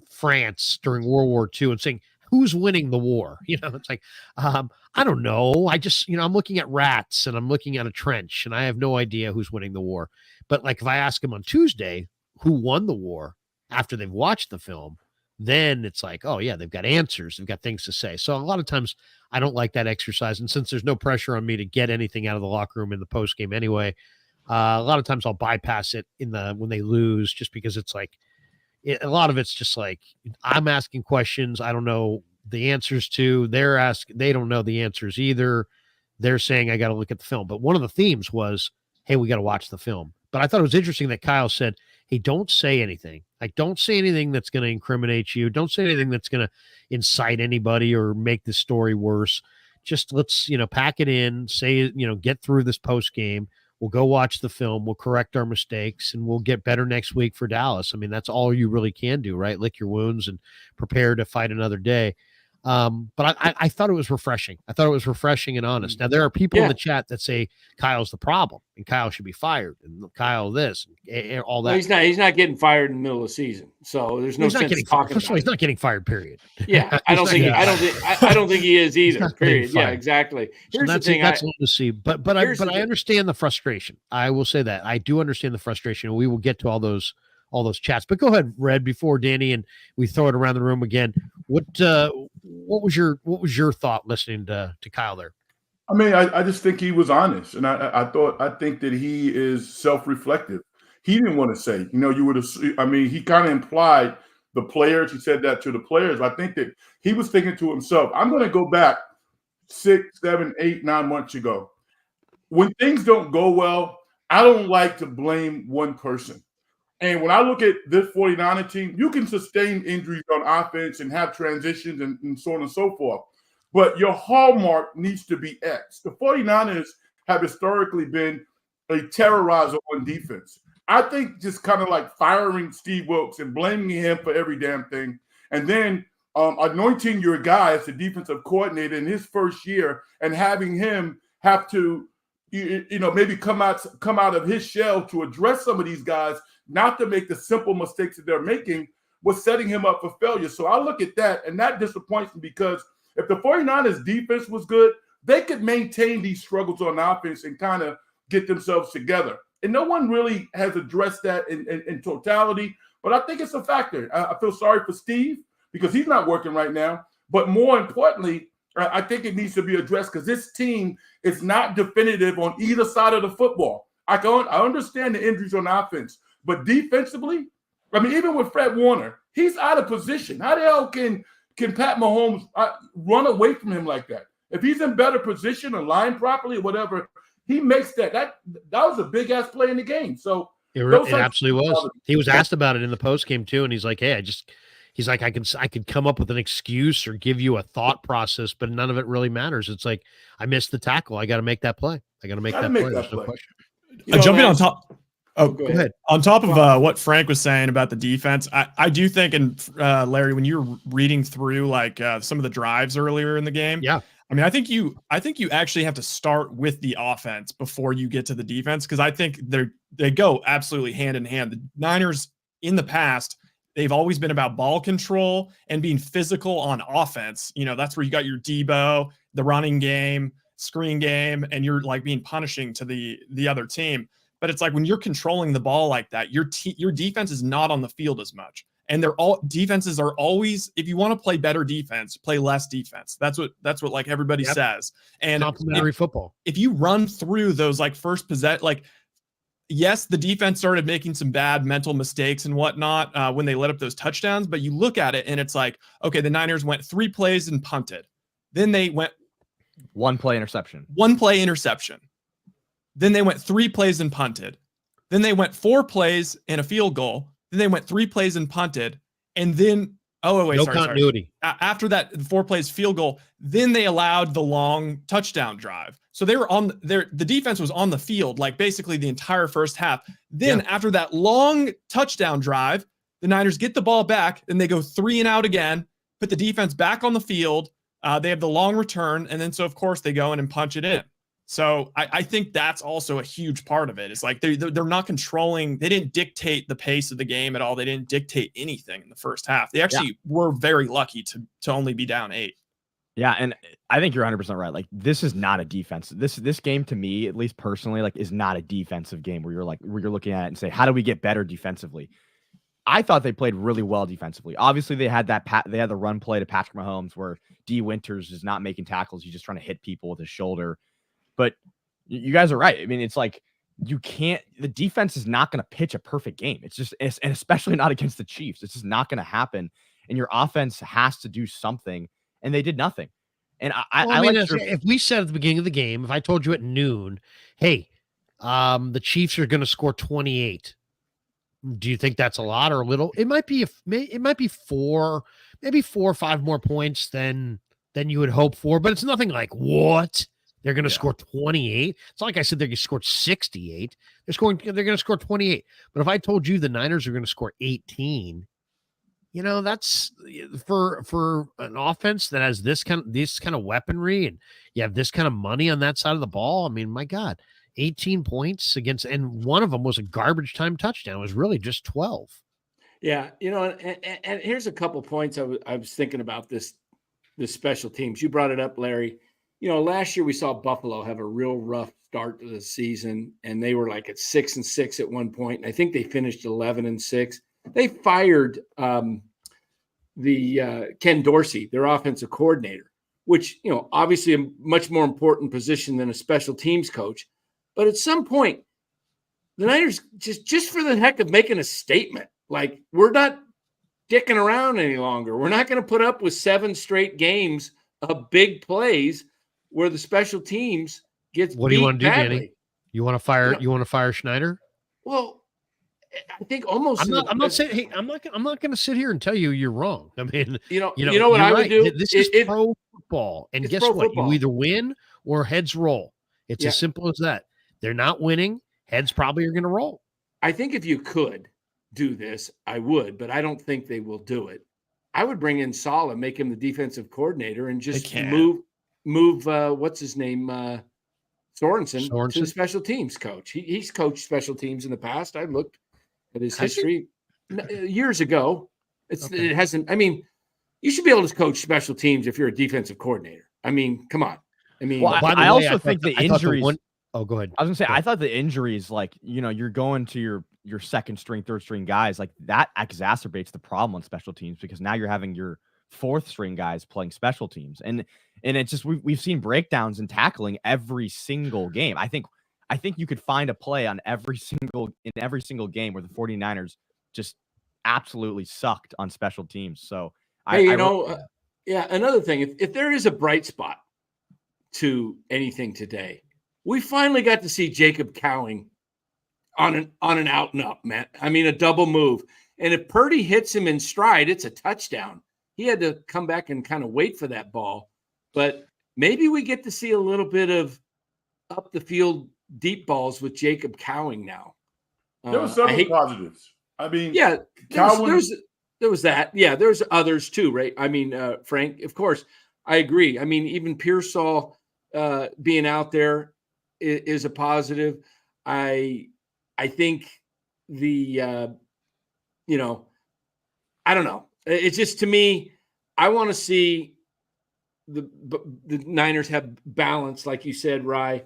France during World War II and saying, who's winning the war? It's like, I don't know. I just, I'm looking at rats and I'm looking at a trench and I have no idea who's winning the war. But like, if I ask him on Tuesday, who won the war after they've watched the film, then it's like, oh yeah, they've got answers. They've got things to say. So a lot of times I don't like that exercise. And since there's no pressure on me to get anything out of the locker room in the post game anyway, a lot of times I'll bypass it when they lose, just because it's like, a lot of it's just like, I'm asking questions I don't know the answers to. They don't know the answers either. They're saying I got to look at the film. But one of the themes was, hey, we got to watch the film. But I thought it was interesting that Kyle said, hey, don't say anything. Like, don't say anything that's going to incriminate you. Don't say anything that's going to incite anybody or make the story worse. Just let's, pack it in, say, get through this post game. We'll go watch the film. We'll correct our mistakes and we'll get better next week for Dallas. I mean, that's all you really can do, right? Lick your wounds and prepare to fight another day. But I thought it was refreshing. I thought it was refreshing and honest. Now, there are people in the chat that say Kyle's the problem and Kyle should be fired and Kyle this and all that. Well, he's not getting fired in the middle of the season, so there's no sense talking. First of all, he's not getting fired. Period. Yeah, I don't think he is either. Period. Yeah, exactly. Here's the thing. That's to see, but I understand the frustration. I will say that I do understand the frustration. We will get to all those chats. But go ahead, Red, before Danny and we throw it around the room again. What was your thought listening to Kyle there? I mean, I just think he was honest, and I think that he is self-reflective. He didn't want to say, you would have. I mean, he kind of implied the players. He said that to the players. I think that he was thinking to himself, I'm going to go back 6, 7, 8, 9 months ago. When things don't go well, I don't like to blame one person. And when I look at this 49er team, you can sustain injuries on offense and have transitions and so on and so forth. But your hallmark needs to be X. The 49ers have historically been a terrorizer on defense. I think just kind of like firing Steve Wilks and blaming him for every damn thing. And then anointing your guy as the defensive coordinator in his first year and having him have to, maybe come out of his shell to address some of these guys, not to make the simple mistakes that they're making, was setting him up for failure. So I look at that, and that disappoints me because if the 49ers defense was good, they could maintain these struggles on offense and kind of get themselves together. And no one really has addressed that in totality, but I think it's a factor. I feel sorry for Steve because he's not working right now. But more importantly, I think it needs to be addressed because this team is not definitive on either side of the football. I understand the injuries on offense, but defensively, I mean, even with Fred Warner, he's out of position. How the hell can Pat Mahomes run away from him like that? If he's in better position, aligned properly, or whatever, he makes that was a big ass play in the game. So it absolutely was. He was asked about it in the post game too, and he's like, "Hey, he's like, I could come up with an excuse or give you a thought process, but none of it really matters. It's like I missed the tackle. I got to make that play. I got to make that play. There's no question." Jumping on top. Oh, go ahead. On top of what Frank was saying about the defense, I do think, and Larry, when you're reading through like some of the drives earlier in the game, yeah, I mean, I think you actually have to start with the offense before you get to the defense because I think they go absolutely hand in hand. The Niners in the past, they've always been about ball control and being physical on offense. That's where you got your Debo, the running game, screen game, and you're like being punishing to the other team. But it's like when you're controlling the ball like that, your defense is not on the field as much. And defenses are always, if you want to play better defense, play less defense. That's what like everybody says. And complementary football. If you run through those like first possession, like, yes, the defense started making some bad mental mistakes and whatnot when they let up those touchdowns. But you look at it and it's like, okay, the Niners went 3 plays and punted. Then they went 1 play interception. Then they went 3 plays and punted. Then they went 4 plays and a field goal. Then they went 3 plays and punted. And then, No continuity. After that 4 plays field goal, then they allowed the long touchdown drive. So they were on the defense was on the field like basically the entire first half. Then after that long touchdown drive, the Niners get the ball back and they go 3 and out again, put the defense back on the field. They have the long return. And then, so of course they go in and punch it in. So I think that's also a huge part of it. It's like they're not controlling. They didn't dictate the pace of the game at all. They didn't dictate anything in the first half. They actually were very lucky to only be down 8. Yeah, and I think you're 100% right. Like, this is not a defense. This game, to me, at least personally, like, is not a defensive game where you're looking at it and say, how do we get better defensively? I thought they played really well defensively. Obviously, they had the run play to Patrick Mahomes where D. Winters is not making tackles. He's just trying to hit people with his shoulder. But you guys are right. I mean, it's like the defense is not going to pitch a perfect game. And especially not against the Chiefs. It's just not going to happen. And your offense has to do something. And they did nothing. And if we said at the beginning of the game, if I told you at noon, hey, the Chiefs are going to score 28. Do you think that's a lot or a little? It might be 4, maybe 4 or 5 more points than you would hope for, but it's nothing like what? They're going to score 28. It's not like I said they're going to score 68. They're going to score 28. But if I told you the Niners are going to score 18, that's for an offense that has this kind of weaponry and you have this kind of money on that side of the ball. I mean, my God, 18 points against, and one of them was a garbage time touchdown. It was really just 12. Yeah. And here's a couple points I was thinking about this special teams. You brought it up, Larry. Last year we saw Buffalo have a real rough start to the season, and they were like at 6-6 at one point, and I think they finished 11-6. They fired Ken Dorsey, their offensive coordinator, which obviously a much more important position than a special teams coach. But at some point, the Niners just for the heck of making a statement, like we're not dicking around any longer. We're not going to put up with 7 straight games of big plays where the special teams gets what do you want to do, badly. Danny? You want to fire? You want to fire Schneider? Well, I think almost. I'm not saying. Hey, I'm not going to sit here and tell you you're wrong. I mean, you know what I would do. This is pro football, and guess what? Football. You either win or heads roll. It's as simple as that. They're not winning. Heads probably are going to roll. I think if you could do this, I would, but I don't think they will do it. I would bring in Saleh, make him the defensive coordinator, and just move what's his name, Sorensen to the special teams coach. He's coached special teams in the past. I looked at his history years ago. It hasn't. I mean, you should be able to coach special teams if you're a defensive coordinator. I mean, come on. I mean, I also think the injuries. Oh, go ahead. I was gonna say, I thought the injuries, like, you're going to your second string, third string guys, like that exacerbates the problem on special teams because now you're having your fourth string guys playing special teams. And it's just, we've seen breakdowns in tackling every single game. I think you could find a play in every single game where the 49ers just absolutely sucked on special teams. So another thing, if there is a bright spot to anything today, we finally got to see Jacob Cowing on an out and up, man. I mean, a double move. And if Purdy hits him in stride, it's a touchdown. He had to come back and kind of wait for that ball. But maybe we get to see a little bit of up the field deep balls with Jacob Cowing now. There were several positives. I mean, yeah, there was that. Yeah, there's others too, right? I mean, Frank, of course, I agree. I mean, even Pearsall being out there is a positive. I think I don't know. It's just, to me, I want to see the Niners have balance, like you said, Rye.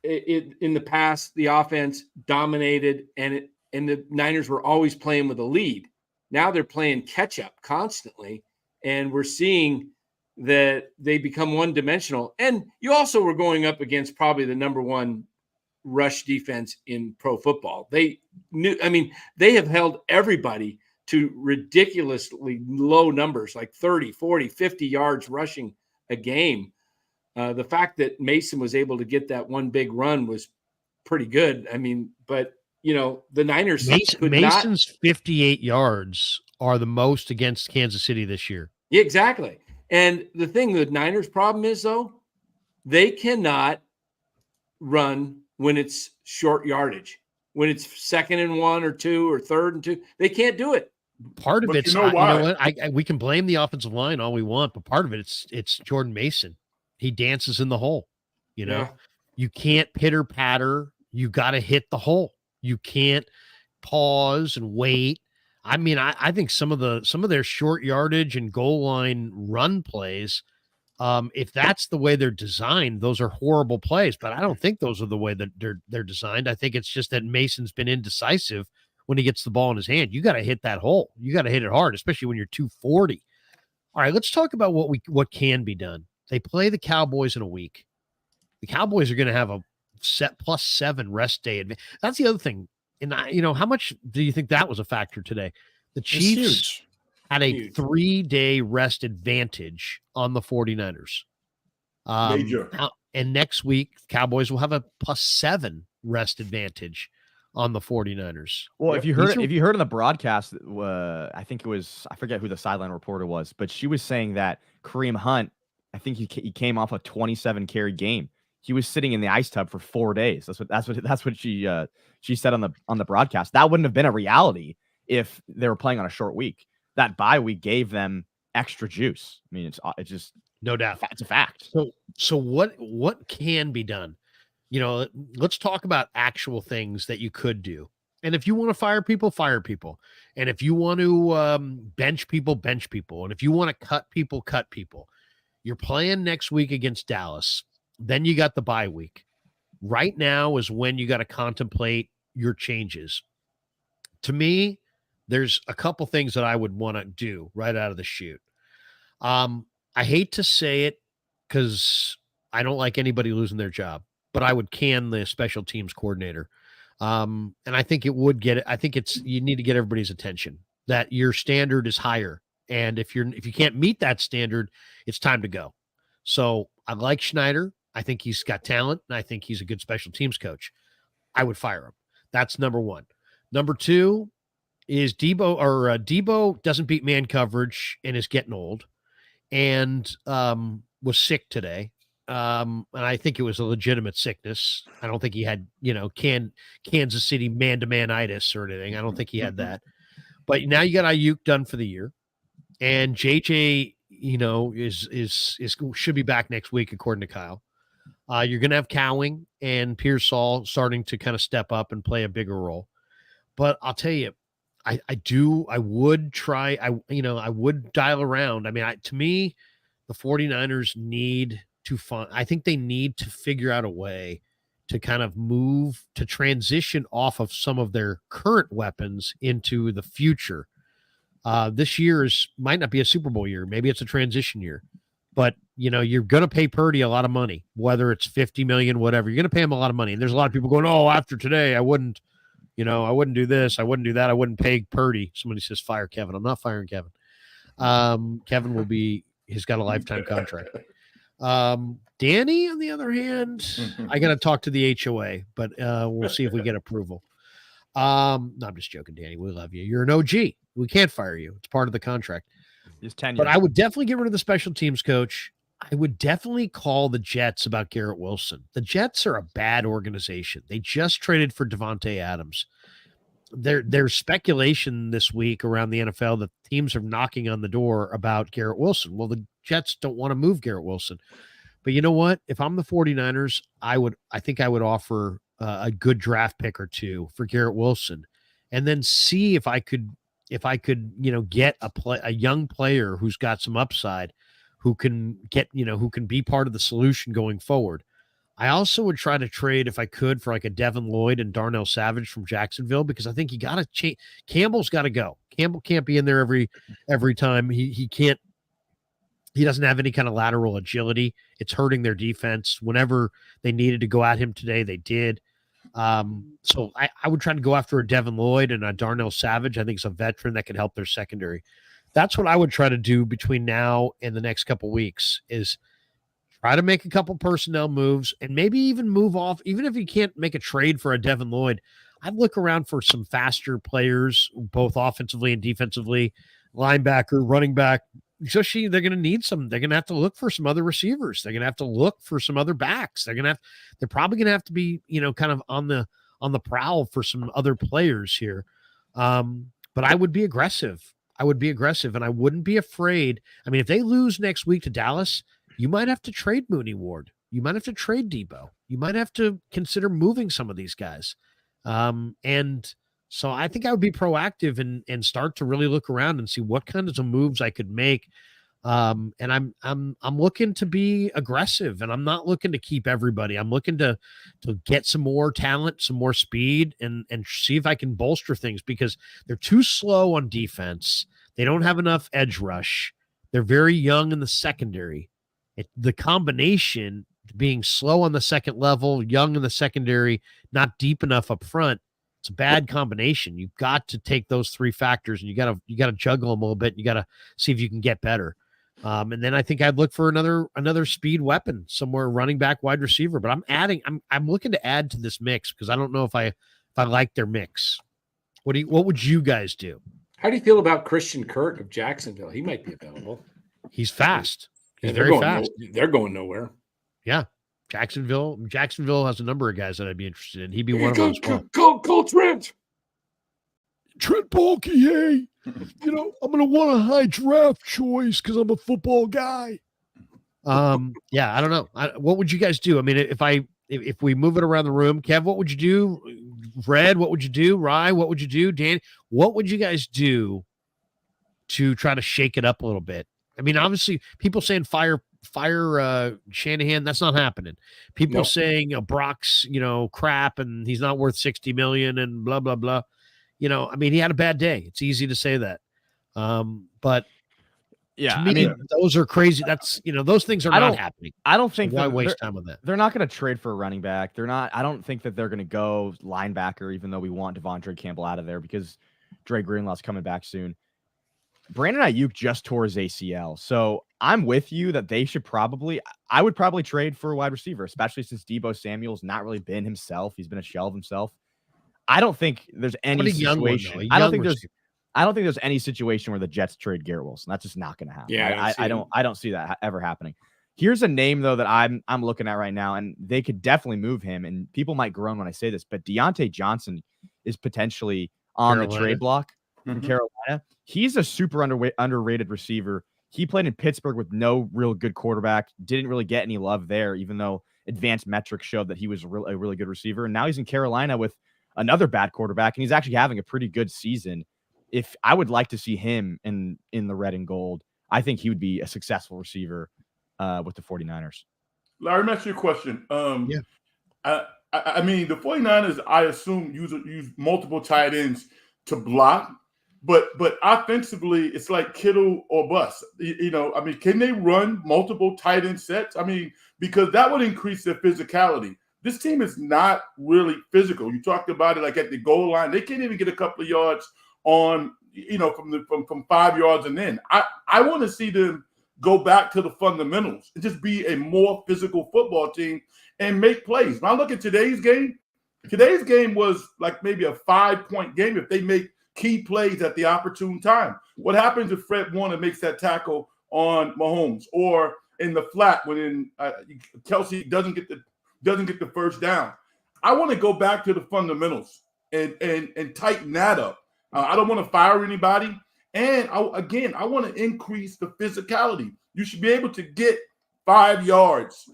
In the past, the offense dominated, and the Niners were always playing with a lead. Now they're playing catch up constantly, and we're seeing that they become one-dimensional. And you also were going up against probably the number one rush defense in pro football. They have held everybody to ridiculously low numbers, like 30, 40, 50 yards rushing a game. The fact that Mason was able to get that one big run was pretty good. I mean, but the Niners Mason's 58 yards are the most against Kansas City this year. Yeah, exactly. And the Niners' problem is, though, they cannot run when it's short yardage. When it's 2nd and 1 or 2 or 3rd and 2, they can't do it. Part of But it's you know why? what? We can blame the offensive line all we want, but part of it's Jordan Mason. He dances in the hole. Yeah. You can't pitter patter. You got to hit the hole. You can't pause and wait. I mean, I think some of their short yardage and goal line run plays, if that's the way they're designed, those are horrible plays. But I don't think those are the way that they're designed. I think it's just that Mason's been indecisive when he gets the ball in his hand. You got to hit that hole. You got to hit it hard, especially when you're 240. All right, let's talk about what can be done. They play the Cowboys in a week. The Cowboys are going to have a +7 rest day. That's the other thing. And how much do you think that was a factor today? The Chiefs had a 3-day rest advantage on the 49ers. Major. And next week, Cowboys will have a +7 rest advantage on the 49ers. Well, if you heard on the broadcast, I think it was, I forget who the sideline reporter was, but she was saying that Kareem Hunt, I think he came off a 27 carry game. He was sitting in the ice tub for 4 days. That's what she said on the broadcast. That wouldn't have been a reality if they were playing on a short week. That bye week gave them extra juice. I mean, it's just no doubt. It's a fact. So what can be done? Let's talk about actual things that you could do. And if you want to fire people, fire people. And if you want to bench people, bench people. And if you want to cut people, cut people. You're playing next week against Dallas. Then you got the bye week. Right now is when you got to contemplate your changes. To me, there's a couple things that I would want to do right out of the chute. I hate to say it because I don't like anybody losing their job, but I would can the special teams coordinator. And I think it would get it. I think you need to get everybody's attention that your standard is higher. And if you can't meet that standard, it's time to go. So I like Schneider. I think he's got talent, and I think he's a good special teams coach. I would fire him. That's number one. Number two is Debo doesn't beat man coverage and is getting old and was sick today. And I think it was a legitimate sickness. I don't think he had, Kansas City man-to-man-itis or anything. I don't think he had that. But now you got Ayuk done for the year. And JJ, should be back next week, according to Kyle. You're going to have Cowing and Pearsall starting to kind of step up and play a bigger role. But I'll tell you, I would dial around. I mean, to me, the 49ers need to I think they need to figure out a way to kind of move to transition off of some of their current weapons into the future. This year might not be a Super Bowl year. Maybe it's a transition year, but you're going to pay Purdy a lot of money, whether it's 50 million, whatever. You're going to pay him a lot of money. And there's a lot of people going, "Oh, after today, I wouldn't do this. I wouldn't do that. I wouldn't pay Purdy." Somebody says, "Fire Kevin." I'm not firing Kevin. Kevin he's got a lifetime contract. Danny, on the other hand, I got to talk to the HOA, but we'll see if we get approval. No, I'm just joking, Danny. We love you. You're an OG. We can't fire you. It's part of the contract. It's 10 years. But I would definitely get rid of the special teams coach. I would definitely call the Jets about Garrett Wilson. The Jets are a bad organization. They just traded for Devontae Adams. There's speculation this week around the NFL that teams are knocking on the door about Garrett Wilson. Well, the Jets don't want to move Garrett Wilson. But you know what? If I'm the 49ers, I think I would offer a good draft pick or two for Garrett Wilson, and then see if I could get a young player who's got some upside, who can be part of the solution going forward. I also would try to trade, if I could, for like a Devin Lloyd and Darnell Savage from Jacksonville, because I think you got to change. Campbell's got to go. Campbell can't be in there every time. He can't. He doesn't have any kind of lateral agility. It's hurting their defense. Whenever they needed to go at him today, they did. So I would try to go after a Devin Lloyd and a Darnell Savage. I think it's a veteran that could help their secondary. That's what I would try to do between now and the next couple weeks, is try to make a couple personnel moves and maybe even move off. Even if you can't make a trade for a Devin Lloyd, I'd look around for some faster players, both offensively and defensively, linebacker, running back. Especially, they're going to need some. They're going to have to look for some other receivers. They're going to have to look for some other backs. They're probably going to have to be, kind of on the prowl for some other players here. But I would be aggressive. And I wouldn't be afraid. I mean, if they lose next week to Dallas, you might have to trade Mooney Ward. You might have to trade Debo. You might have to consider moving some of these guys. And so I think I would be proactive and start to really look around and see what kinds of moves I could make. And I'm looking to be aggressive, and I'm not looking to keep everybody. I'm looking to get some more talent, some more speed, and see if I can bolster things, because they're too slow on defense. They don't have enough edge rush. They're very young in the secondary. The combination being slow on the second level, young in the secondary, not deep enough up front, it's a bad combination. You've got to take those three factors, and you got to juggle them a little bit. You got to see if you can get better. And then I think I'd look for another speed weapon somewhere, running back, wide receiver. But I'm looking to add to this mix, because I don't know if I like their mix. What would you guys do? How do you feel about Christian Kirk of Jacksonville? He might be available. He's fast. He's Yeah, very fast. They're going nowhere. Yeah. Jacksonville has a number of guys that I'd be interested in. He'd be one of them as well. Cole Trent. Trent Baalke, hey, I'm going to want a high draft choice because I'm a football guy. Yeah, I don't know. What would you guys do? I mean, if we move it around the room, Kev, what would you do? Fred, what would you do? Rye, what would you do? Dan, what would you guys do to try to shake it up a little bit? I mean, obviously, people saying fire Shanahan, that's not happening. People saying Brock's, crap, and he's not worth $60 million and blah, blah, blah. I mean, he had a bad day. It's easy to say that. But yeah, to me, those are crazy. That's, those things are not happening. I don't think why waste time on that? They're not going to trade for a running back. I don't think that they're going to go linebacker, even though we want Devondre Campbell out of there, because Dre Greenlaw's coming back soon. Brandon Ayuk just tore his ACL. So I'm with you that I would probably trade for a wide receiver, especially since Deebo Samuel's not really been himself. He's been a shell of himself. I don't think there's any situation. I don't think there's any situation where the Jets trade Garrett Wilson. That's just not going to happen. Yeah, I don't see that ever happening. Here's a name though that I'm looking at right now, and they could definitely move him. And people might groan when I say this, but Deontay Johnson is potentially on the trade block from Carolina. He's a super underrated receiver. He played in Pittsburgh with no real good quarterback. Didn't really get any love there, even though advanced metrics showed that he was a really good receiver. And now he's in Carolina with another bad quarterback, and he's actually having a pretty good season. If I would like to see him in the red and gold, I think he would be a successful receiver with the 49ers. Larry, let me ask you a question. I mean, the 49ers, I assume, use multiple tight ends to block, but offensively, it's like Kittle or bust. I mean, can they run multiple tight end sets? I mean, because that would increase their physicality. This team is not really physical. You talked about it like at the goal line. They can't even get a couple of yards on, from 5 yards and in. I want to see them go back to the fundamentals and just be a more physical football team and make plays. When I look at today's game was like maybe a 5-point game if they make key plays at the opportune time. What happens if Fred Warner makes that tackle on Mahomes, or in the flat when Kelsey doesn't get the first down? I want to go back to the fundamentals and tighten that up. I don't want to fire anybody. And I want to increase the physicality. You should be able to get 5 yards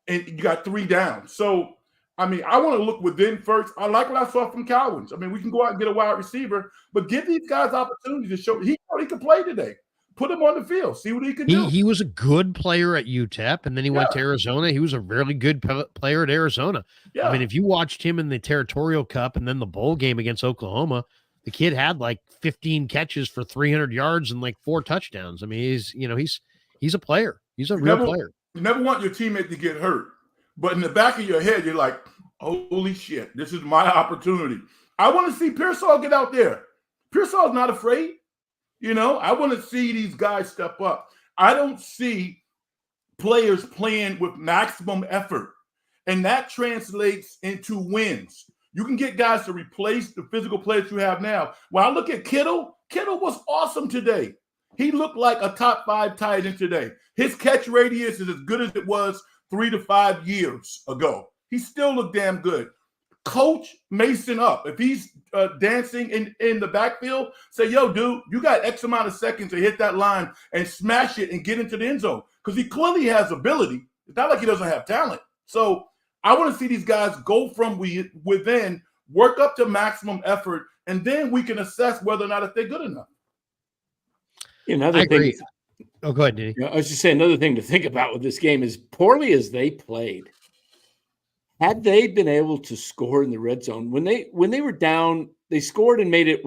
and you got 3 down. So, I mean, I want to look within first. I like what I saw from Cowens. I mean, we can go out and get a wide receiver, but give these guys opportunities to show he could play today. Put him on the field. See what he can do. He was a good player at UTEP, and then he went to Arizona. He was a really good player at Arizona. Yeah. I mean, if you watched him in the Territorial Cup and then the bowl game against Oklahoma, the kid had like 15 catches for 300 yards and like 4 touchdowns. I mean, he's a player. He's a real player. You never want your teammate to get hurt, but in the back of your head, you're like, holy shit, this is my opportunity. I want to see Pearsall get out there. Pearsall's not afraid. I want to see these guys step up. I don't see players playing with maximum effort, and that translates into wins. You can get guys to replace the physical players you have now. When I look at Kittle was awesome today. He looked like a top 5 tight end today. His catch radius is as good as it was 3 to 5 years ago. He still looked damn good. Coach Mason up. If he's dancing in the backfield, say, yo, dude, you got X amount of seconds to hit that line and smash it and get into the end zone. Because he clearly has ability. It's not like he doesn't have talent. So I want to see these guys go from within, work up to maximum effort, and then we can assess whether or not if they're good enough. Another thing. Oh, go ahead, Diddy. I was just saying, another thing to think about with this game is poorly as they played. Had they been able to score in the red zone when they were down, they scored and made it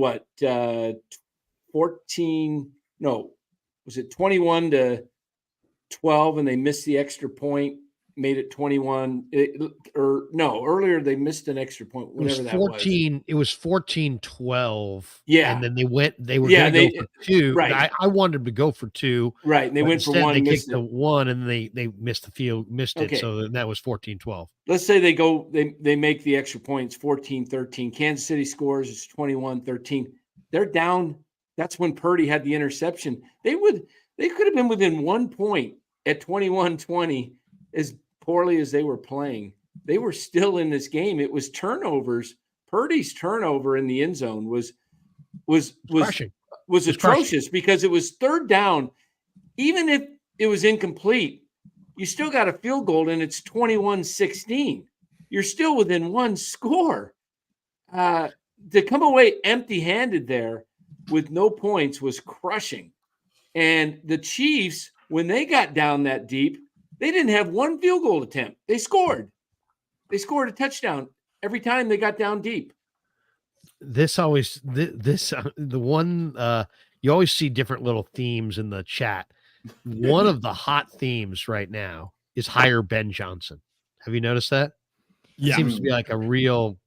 14? No, was it 21-12? And they missed the extra point, made it 21. Earlier they missed an extra point. Whatever that was. It was 14-12. Yeah, and then they were going to go for 2. Right. I wanted them to go for 2. Right, and they went for 1. They kicked the 1, and they missed it. Okay. So that was 14-12. Let's say they make the extra points, 14-13. Kansas City scores, it's 21-13. They're down. That's when Purdy had the interception. They could have been within 1 point at 21-20. As poorly as they were playing, they were still in this game. It was turnovers. Purdy's turnover in the end zone was atrocious because it was 3rd down. Even if it was incomplete, you still got a field goal and it's 21-16. You're still within 1 score. To come away empty-handed there with no points was crushing. And the Chiefs, when they got down that deep, they didn't have 1 field goal attempt. They scored. They scored a touchdown every time they got down deep. You always see different little themes in the chat. One of the hot themes right now is hire Ben Johnson. Have you noticed that? Yeah. It seems to be like a real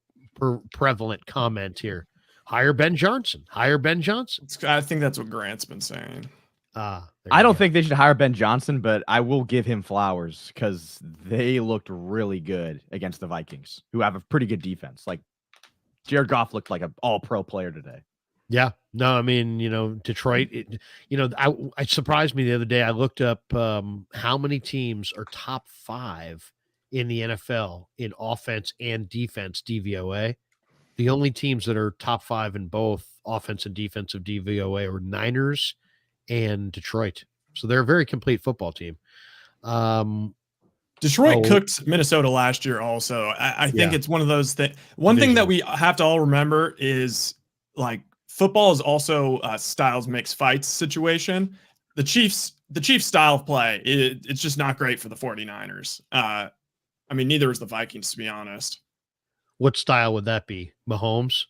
prevalent comment here. Hire Ben Johnson. Hire Ben Johnson. I think that's what Grant's been saying. I don't think they should hire Ben Johnson, but I will give him flowers because they looked really good against the Vikings, who have a pretty good defense. Like Jared Goff looked like an all-pro player today. Yeah. No, I mean, Detroit, it surprised me the other day. I looked up how many teams are top 5 in the NFL in offense and defense DVOA. The only teams that are top 5 in both offense and defensive DVOA are Niners and Detroit. So they're a very complete football team. Detroit cooked Minnesota last year also. I think it's one of those things. One thing that we have to all remember is like football is also a styles makes fights situation. The Chiefs style of play, it's just not great for the 49ers. I mean, neither is the Vikings, to be honest. What style would that be? Mahomes?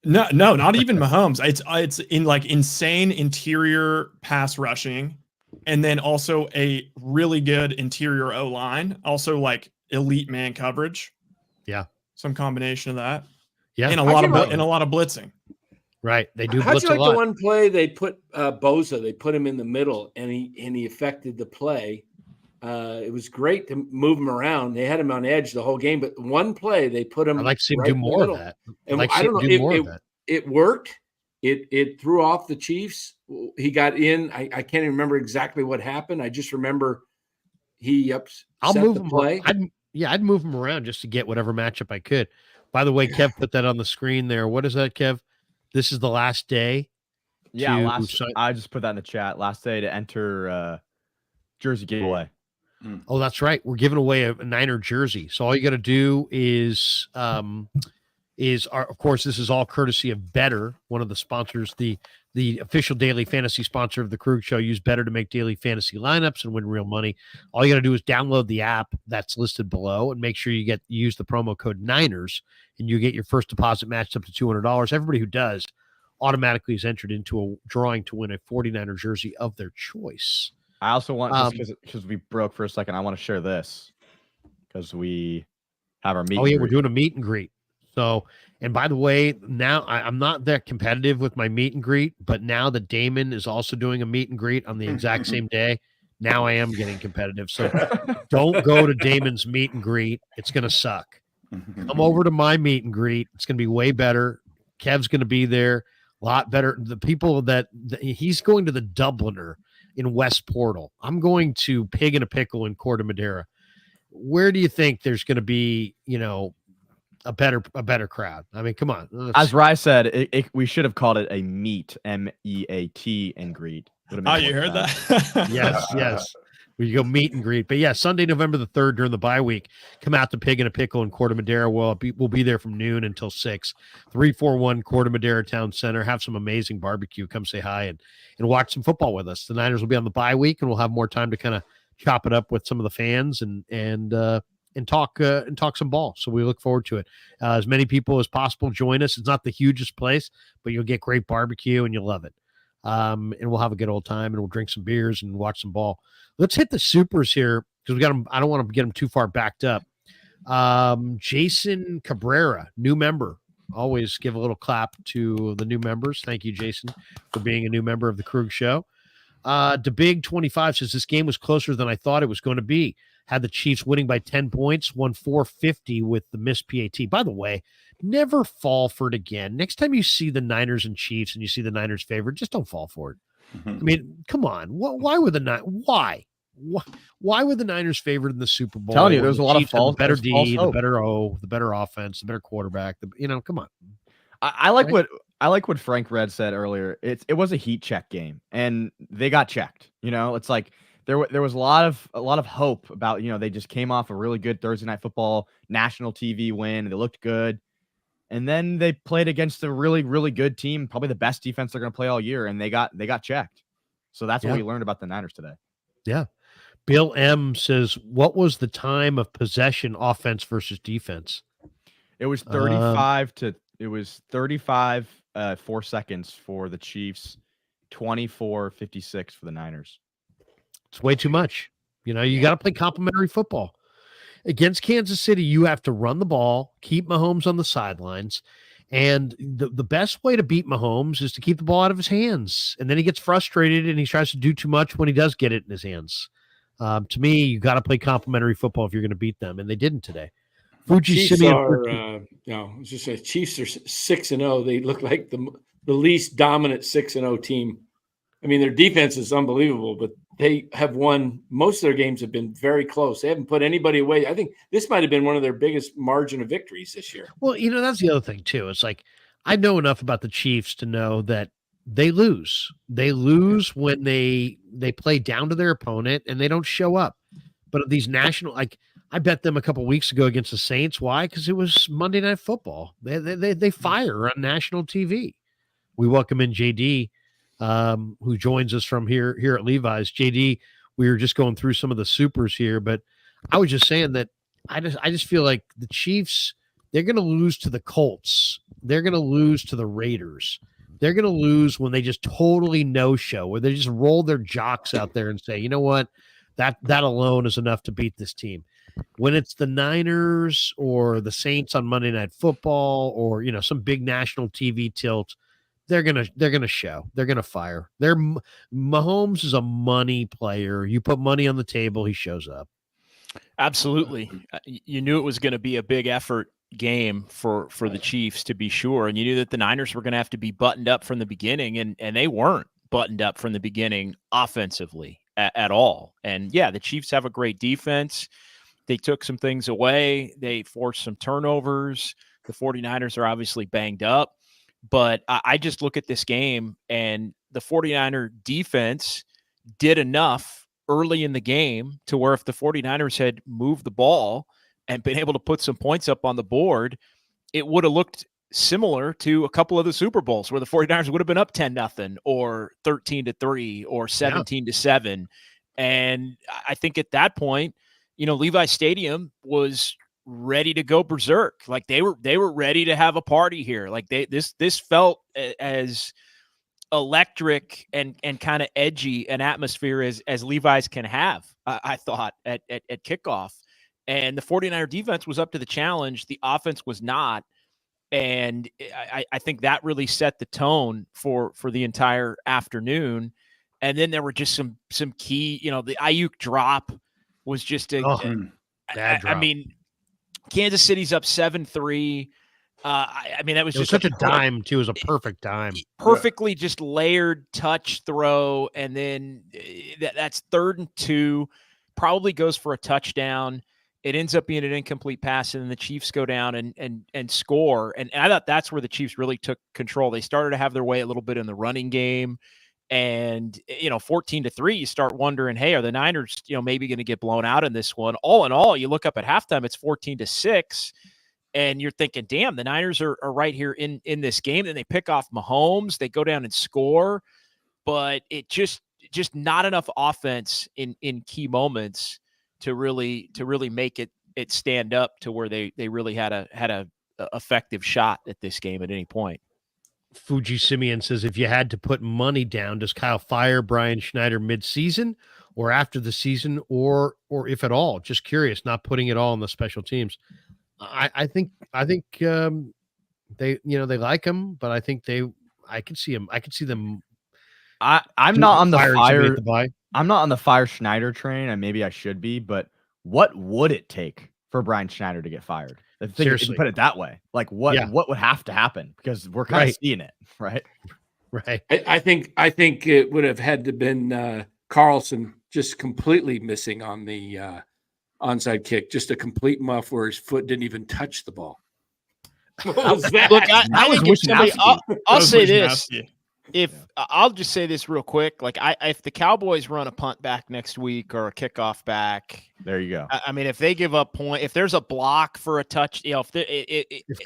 No, not even Mahomes. It's in like insane interior pass rushing, and then also a really good interior O-line, also like elite man coverage. Yeah, some combination of that. Yeah, and a lot of blitzing. Right, they do. How'd blitz you like a lot. the one play they put Bosa? They put him in the middle, and he affected the play. It was great to move him around. They had him on edge the whole game, but one play they put him. I'd like to see him right do in the more of middle. that. And I'd like to I see don't him know. do more of that. It worked. It threw off the Chiefs. He got in. I can't even remember exactly what happened. I just remember I'll move him. play. I'd move him around just to get whatever matchup I could. By the way, Kev put that on the screen there. What is that, Kev? This is the last day. Yeah, I just put that in the chat. Last day to enter jersey giveaway. Oh, that's right. We're giving away a Niner jersey. So all you got to do is of course, this is all courtesy of Better, one of the sponsors, the official daily fantasy sponsor of the Krug Show. Use Better to make daily fantasy lineups and win real money. All you got to do is download the app that's listed below and make sure you use the promo code Niners, and you get your first deposit matched up to $200. Everybody who does automatically is entered into a drawing to win a 49er jersey of their choice. I also want, because we broke for a second, I want to share this because we have our meet. Oh, yeah, we're doing a meet and greet. So, and by the way, now I'm not that competitive with my meet and greet, but now that Damon is also doing a meet and greet on the exact same day, now I am getting competitive. So don't go to Damon's meet and greet. It's going to suck. Come over to my meet and greet. It's going to be way better. Kev's going to be there. A lot better. The people that he's going to the Dubliner in West Portal. I'm going to Pig and a Pickle in Corte Madera. Where do you think there's going to be, a better crowd? I mean, come on. As Rye said, we should have called it a meet, MEAT and greet. Oh, you heard that? Yes. We go meet and greet. But yeah, Sunday, November the 3rd during the bye week, come out to Pig and a Pickle in Corte Madera. We'll be there from noon until 6. 341 Corte Madera Town Center. Have some amazing barbecue. Come say hi and watch some football with us. The Niners will be on the bye week, and we'll have more time to kind of chop it up with some of the fans and talk some ball. So we look forward to it. As many people as possible join us. It's not the hugest place, but you'll get great barbecue and you'll love it. And we'll have a good old time, and we'll drink some beers and watch some ball. Let's hit the supers here because we got them. I don't want to get them too far backed up. Jason Cabrera, new member. Always give a little clap to the new members. Thank you, Jason, for being a new member of the Krug Show. DeBig25 says this game was closer than I thought it was going to be. Had the Chiefs winning by 10 points, won 450 with the missed PAT. By the way, never fall for it again. Next time you see the Niners and Chiefs and you see the Niners favored, just don't fall for it. I mean, come on. Why were the Why were the Niners favored in the Super Bowl? Telling you, there's a lot of false, better D, the better O, the better offense, the better quarterback. Come on. I like what Frank Red said earlier. It was a heat check game, and they got checked. It's like there was a lot of hope about. They just came off a really good Thursday Night Football national TV win. They looked good. And then they played against a really, really good team, probably the best defense they're going to play all year, and they got checked. So that's what we learned about the Niners today. Yeah. Bill M says, what was the time of possession offense versus defense? It was 35 4 seconds for the Chiefs, 24-56 for the Niners. It's way too much. You got to play complementary football. Against Kansas City, you have to run the ball, keep Mahomes on the sidelines, and the best way to beat Mahomes is to keep the ball out of his hands. And then he gets frustrated and he tries to do too much when he does get it in his hands. To me, you got to play complementary football if you're going to beat them, and they didn't today. Chiefs are, I was just saying, Chiefs are 6-0. They look like the least dominant 6-0 team. I mean, their defense is unbelievable, but they have won. Most of their games have been very close. They haven't put anybody away. I think this might have been one of their biggest margin of victories this year. Well, that's the other thing too. It's like, I know enough about the Chiefs to know that they lose. They lose when they play down to their opponent and they don't show up. But these national, I bet them a couple weeks ago against the Saints. Why? Because it was Monday Night Football. They fire on national TV. We welcome in JD, who joins us from here at Levi's. JD, we were just going through some of the supers here, but I was just saying that I just feel like the Chiefs, they're going to lose to the Colts. They're going to lose to the Raiders. They're going to lose when they just totally no-show, where they just roll their jocks out there and say, you know what, that alone is enough to beat this team. When it's the Niners or the Saints on Monday Night Football or, some big national TV tilt, they're gonna show. They're gonna fire. Mahomes is a money player. You put money on the table, he shows up. Absolutely. You knew it was going to be a big effort game for the Chiefs, to be sure, and you knew that the Niners were going to have to be buttoned up from the beginning, and they weren't buttoned up from the beginning offensively at all. And yeah, the Chiefs have a great defense. They took some things away. They forced some turnovers. The 49ers are obviously banged up. But I just look at this game, and the 49er defense did enough early in the game to where if the 49ers had moved the ball and been able to put some points up on the board, it would have looked similar to a couple of the Super Bowls where the 49ers would have been up 10-0 or 13-3 or 17-7. And I think at that point, Levi Stadium was ready to go berserk. Like they were ready to have a party here. Like this felt as electric and kind of edgy an atmosphere as Levi's can have, I thought at kickoff. And the 49er defense was up to the challenge. The offense was not. And I think that really set the tone for the entire afternoon. And then there were just some key, the Ayuk drop was just bad drop. I mean, Kansas City's up 7-3. I mean, that was It was just such a dime too. It was a perfect dime. perfectly just layered touch throw, and then that's 3rd and 2. Probably goes for a touchdown. It ends up being an incomplete pass, and then the Chiefs go down and score. And I thought that's where the Chiefs really took control. They started to have their way a little bit in the running game. And, 14-3, you start wondering, hey, are the Niners, maybe going to get blown out in this one? All in all, you look up at halftime, it's 14-6. And you're thinking, damn, the Niners are right here in this game. Then they pick off Mahomes. They go down and score. But it just not enough offense in key moments to really make it stand up to where they really had a effective shot at this game at any point. Fuji Simeon says, if you had to put money down, does Kyle fire Brian Schneider mid-season or after the season, or if at all? Just curious, not putting it all on the special teams. I think they like him, but I think I could see him. I could see them. I'm not on the fire. The I'm not on the fire Schneider train, and maybe I should be. But what would it take for Brian Schneider to get fired? Seriously, put it that way. Like what would have to happen? Because we're kind of seeing it, right? Right. I think it would have had to been Carlson just completely missing on the onside kick, just a complete muff where his foot didn't even touch the ball. Look, I was wishing. I'll say this. I'll just say this real quick. Like if the Cowboys run a punt back next week or a kickoff back, there you go. I mean, if they give up if there's a block for a touch, if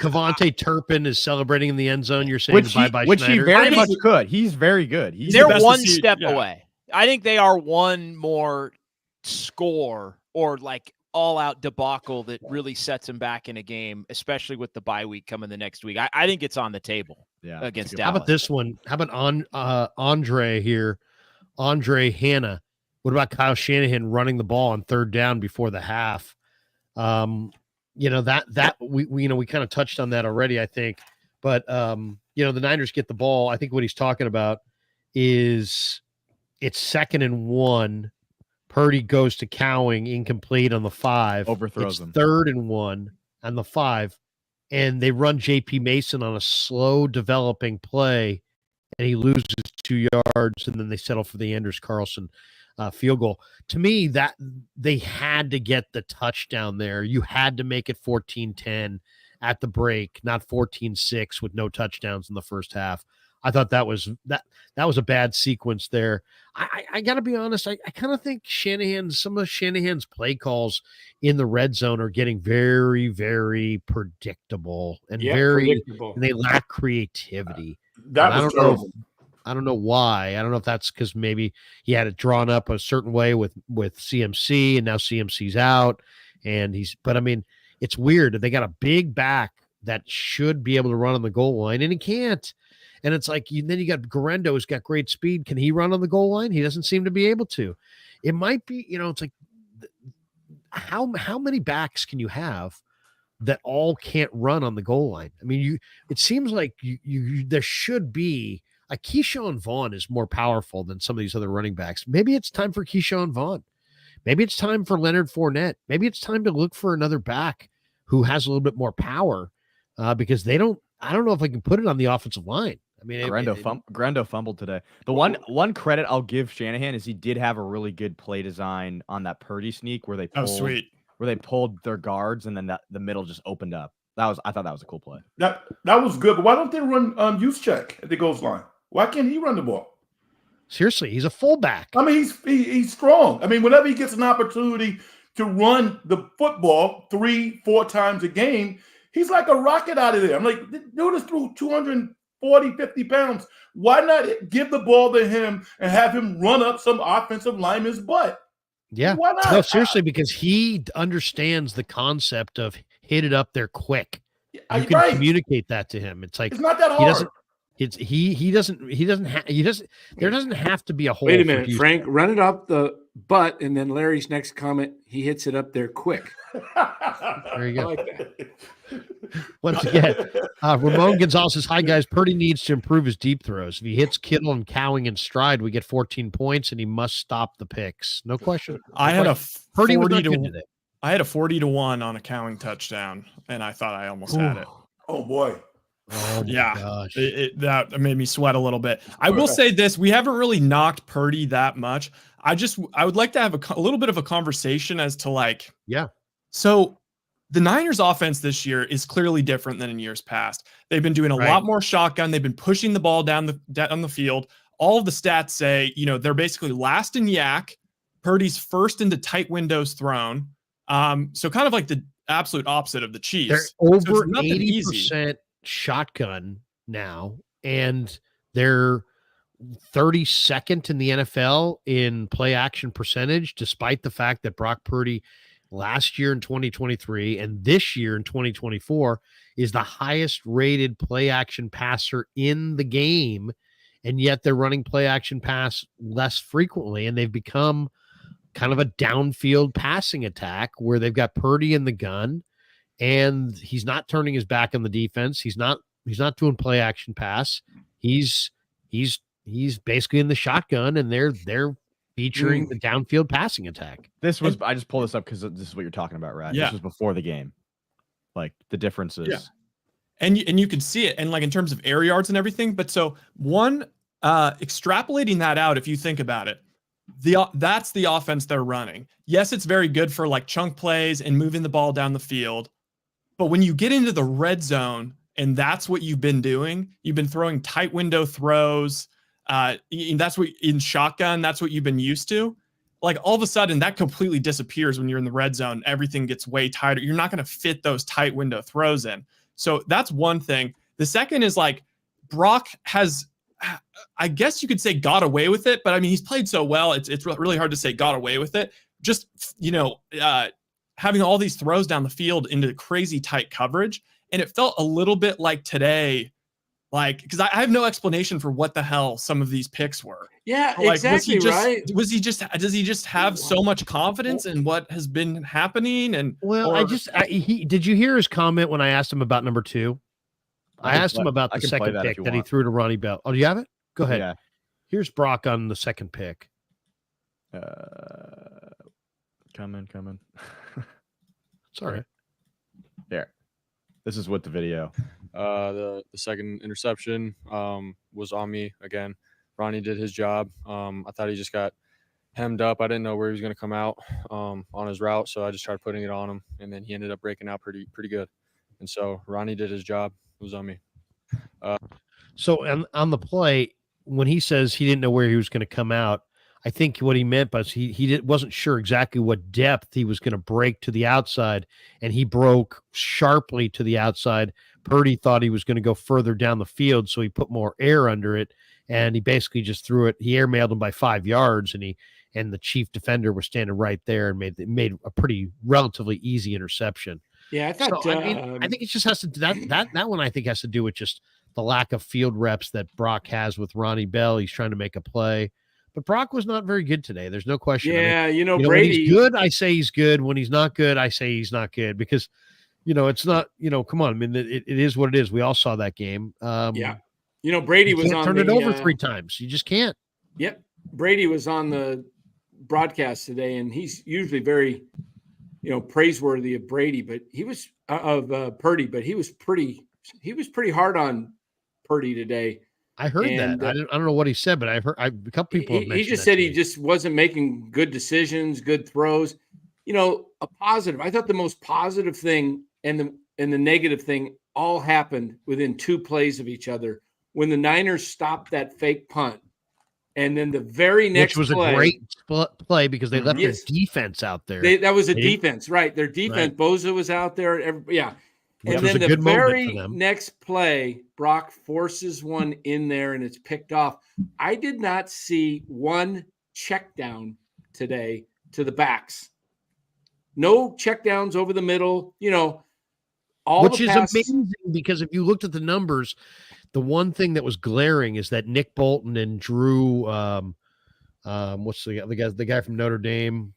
Kevontae Turpin is celebrating in the end zone, you're saying bye-bye which Schneider? He very much could. He's very good. They're one step away. I think they are one more score or like all-out debacle that really sets him back in a game, especially with the bye week coming the next week. I think it's on the table against Dallas. How about this one? How about Andre here? Andre Hanna. What about Kyle Shanahan running the ball on 3rd down before the half? We kind of touched on that already, I think. But the Niners get the ball. I think what he's talking about is it's 2nd and 1. Purdy goes to Cowing, incomplete on the 5. Overthrows him. 3rd and 1 on the 5. And they run J.P. Mason on a slow developing play, and he loses 2 yards, and then they settle for the Anders Carlson field goal. To me, that they had to get the touchdown there. You had to make it 14-10 at the break, not 14-6 with no touchdowns in the first half. I thought that was a bad sequence there. I got to be honest. I kind of think some of Shanahan's play calls in the red zone are getting very, very predictable and predictable. And they lack creativity. That was terrible. I don't know why. I don't know if that's because maybe he had it drawn up a certain way with CMC, and now CMC's out, but I mean, it's weird. They got a big back that should be able to run on the goal line, and he can't. And it's like, then you got Garendo, who's got great speed. Can he run on the goal line? He doesn't seem to be able to. It might be, it's like, how many backs can you have that all can't run on the goal line? I mean, it seems like there should be Keyshawn Vaughn is more powerful than some of these other running backs. Maybe it's time for Keyshawn Vaughn. Maybe it's time for Leonard Fournette. Maybe it's time to look for another back who has a little bit more power because I don't know if I can put it on the offensive line. I mean, Grando fumbled today. The one credit I'll give Shanahan is he did have a really good play design on that Purdy sneak where they pulled their guards and then the middle just opened up. I thought that was a cool play. That was good. But why don't they run Juszczyk at the goal line? Why can't he run the ball? Seriously, he's a fullback. I mean, he's strong. I mean, whenever he gets an opportunity to run the football 3-4 times a game, he's like a rocket out of there. I'm like, dude is through 240, 50 pounds. Why not give the ball to him and have him run up some offensive lineman's butt? Yeah. Why not? No, seriously, because he understands the concept of hit it up there quick. You can communicate that to him. It's like it's not that hard. There doesn't have to be a hole. Wait a minute, Frank, run it up the butt, and then Larry's next comment, he hits it up there quick. There you go. I like that. Once again, Ramon Gonzalez says, hi guys, Purdy needs to improve his deep throws. If he hits Kittle and Cowing in stride, we get 14 points and he must stop the picks. No question. I had a Purdy 40 to I had a 40-1 on a Cowing touchdown, and I thought I almost had it. Oh boy. Oh my Yeah, gosh. that made me sweat a little bit. I will say this: we haven't really knocked Purdy that much. I would like to have a little bit of a conversation as to like, Yeah. So the Niners offense this year is clearly different than in years past. They've been doing a Right. lot more shotgun. They've been pushing the ball down the field. All of the stats say, they're basically last in yak. Purdy's first into tight windows thrown. So kind of like the absolute opposite of the Chiefs. They're So over it's nothing 80% shotgun now, and they're 32nd in the NFL in play action percentage, despite the fact that Brock Purdy last year in 2023 and this year in 2024 is the highest rated play action passer in the game. And yet they're running play action pass less frequently, and they've become kind of a downfield passing attack where they've got Purdy in the gun, and he's not turning his back on the defense. He's not doing play action pass. He's basically in the shotgun, and they're featuring the downfield passing attack. I just pulled this up because this is what you're talking about, right? Yeah. This was before the game. Like the differences. Yeah. And you could see it, and like in terms of air yards and everything. But so extrapolating that out, if you think about it, that's the offense they're running. Yes, it's very good for like chunk plays and moving the ball down the field. But when you get into the red zone, and that's what you've been doing, you've been throwing tight window throws. That's what in shotgun, that's what you've been used to. Like all of a sudden that completely disappears when you're in the red zone. Everything gets way tighter. You're not going to fit those tight window throws in. So that's one thing. The second is like Brock has, I guess you could say, got away with it, but I mean, he's played so well. It's really hard to say got away with it. Just, having all these throws down the field into crazy tight coverage. And it felt a little bit like today, like, because I have no explanation for what the hell some of these picks were. Yeah, Like, exactly right. does he just have so much confidence in what has been happening? And Did you hear his comment when I asked him about number 2? I asked him about the second pick that he threw to Ronnie Bell. Oh, do you have it? Go ahead. Yeah. Here's Brock on the second pick. Coming. Sorry. There. This is with the video. The second interception was on me again. Ronnie did his job. I thought he just got hemmed up. I didn't know where he was going to come out on his route, so I just tried putting it on him, and then he ended up breaking out pretty good. And so Ronnie did his job. It was on me. So on the play, when he says he didn't know where he was going to come out, I think what he meant was he wasn't sure exactly what depth he was going to break to the outside, and he broke sharply to the outside. Purdy thought he was going to go further down the field, so he put more air under it, and he basically just threw it. He airmailed him by 5 yards, and the chief defender was standing right there and made a pretty relatively easy interception. Yeah, I thought. So, I think it just has to that one. I think has to do with just the lack of field reps that Brock has with Ronnie Bell. He's trying to make a play, but Brock was not very good today. There's no question. Yeah, Brady. When he's good, I say he's good. When he's not good, I say he's not good because, it's not. Come on. I mean, it is what it is. We all saw that game. Yeah, Brady was on. Turn it over 3 times. You just can't. Yep, Brady was on the broadcast today, and he's usually very, praiseworthy of Brady, but he was Purdy, but he was pretty hard on Purdy today. I heard that. I don't know what he said, but I've heard a couple people. He just said he just wasn't making good decisions, good throws. A positive. I thought the most positive thing and the negative thing all happened within 2 plays of each other when the Niners stopped that fake punt. And then the very next which was play, a great play because they left their defense out there. That was a defense, right? Their defense, right. Bosa was out there. And then the very next play, Brock forces one in there and it's picked off. I did not see one check down today to the backs. No check downs over the middle, which is amazing because if you looked at the numbers, the one thing that was glaring is that Nick Bolton and Drew, what's the guy from Notre Dame,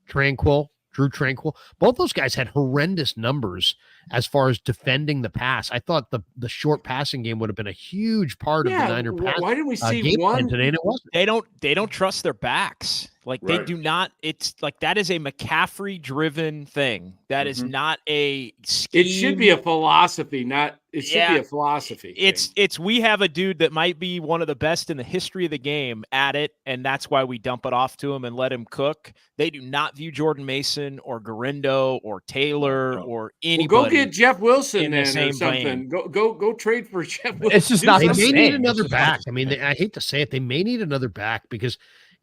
Drew Tranquil, both those guys had horrendous numbers as far as defending the pass. I thought the short passing game would have been a huge part of the Niner pass. Why didn't we see one today? And it wasn't. They don't trust their backs. Like they Right. do not. It's like that is a McCaffrey-driven thing. That is not a scheme. It should be a philosophy, not. It should be a philosophy. It's we have a dude that might be one of the best in the history of the game at it, and that's why we dump it off to him and let him cook. They do not view Jordan Mason or Garindo or Taylor or anybody. Well, go get Jeff Wilson in the then or same something. vein. Go trade for Jeff Wilson. It's just not They the may same. need another It's just not back. the I mean, I hate to say it, they may need another back because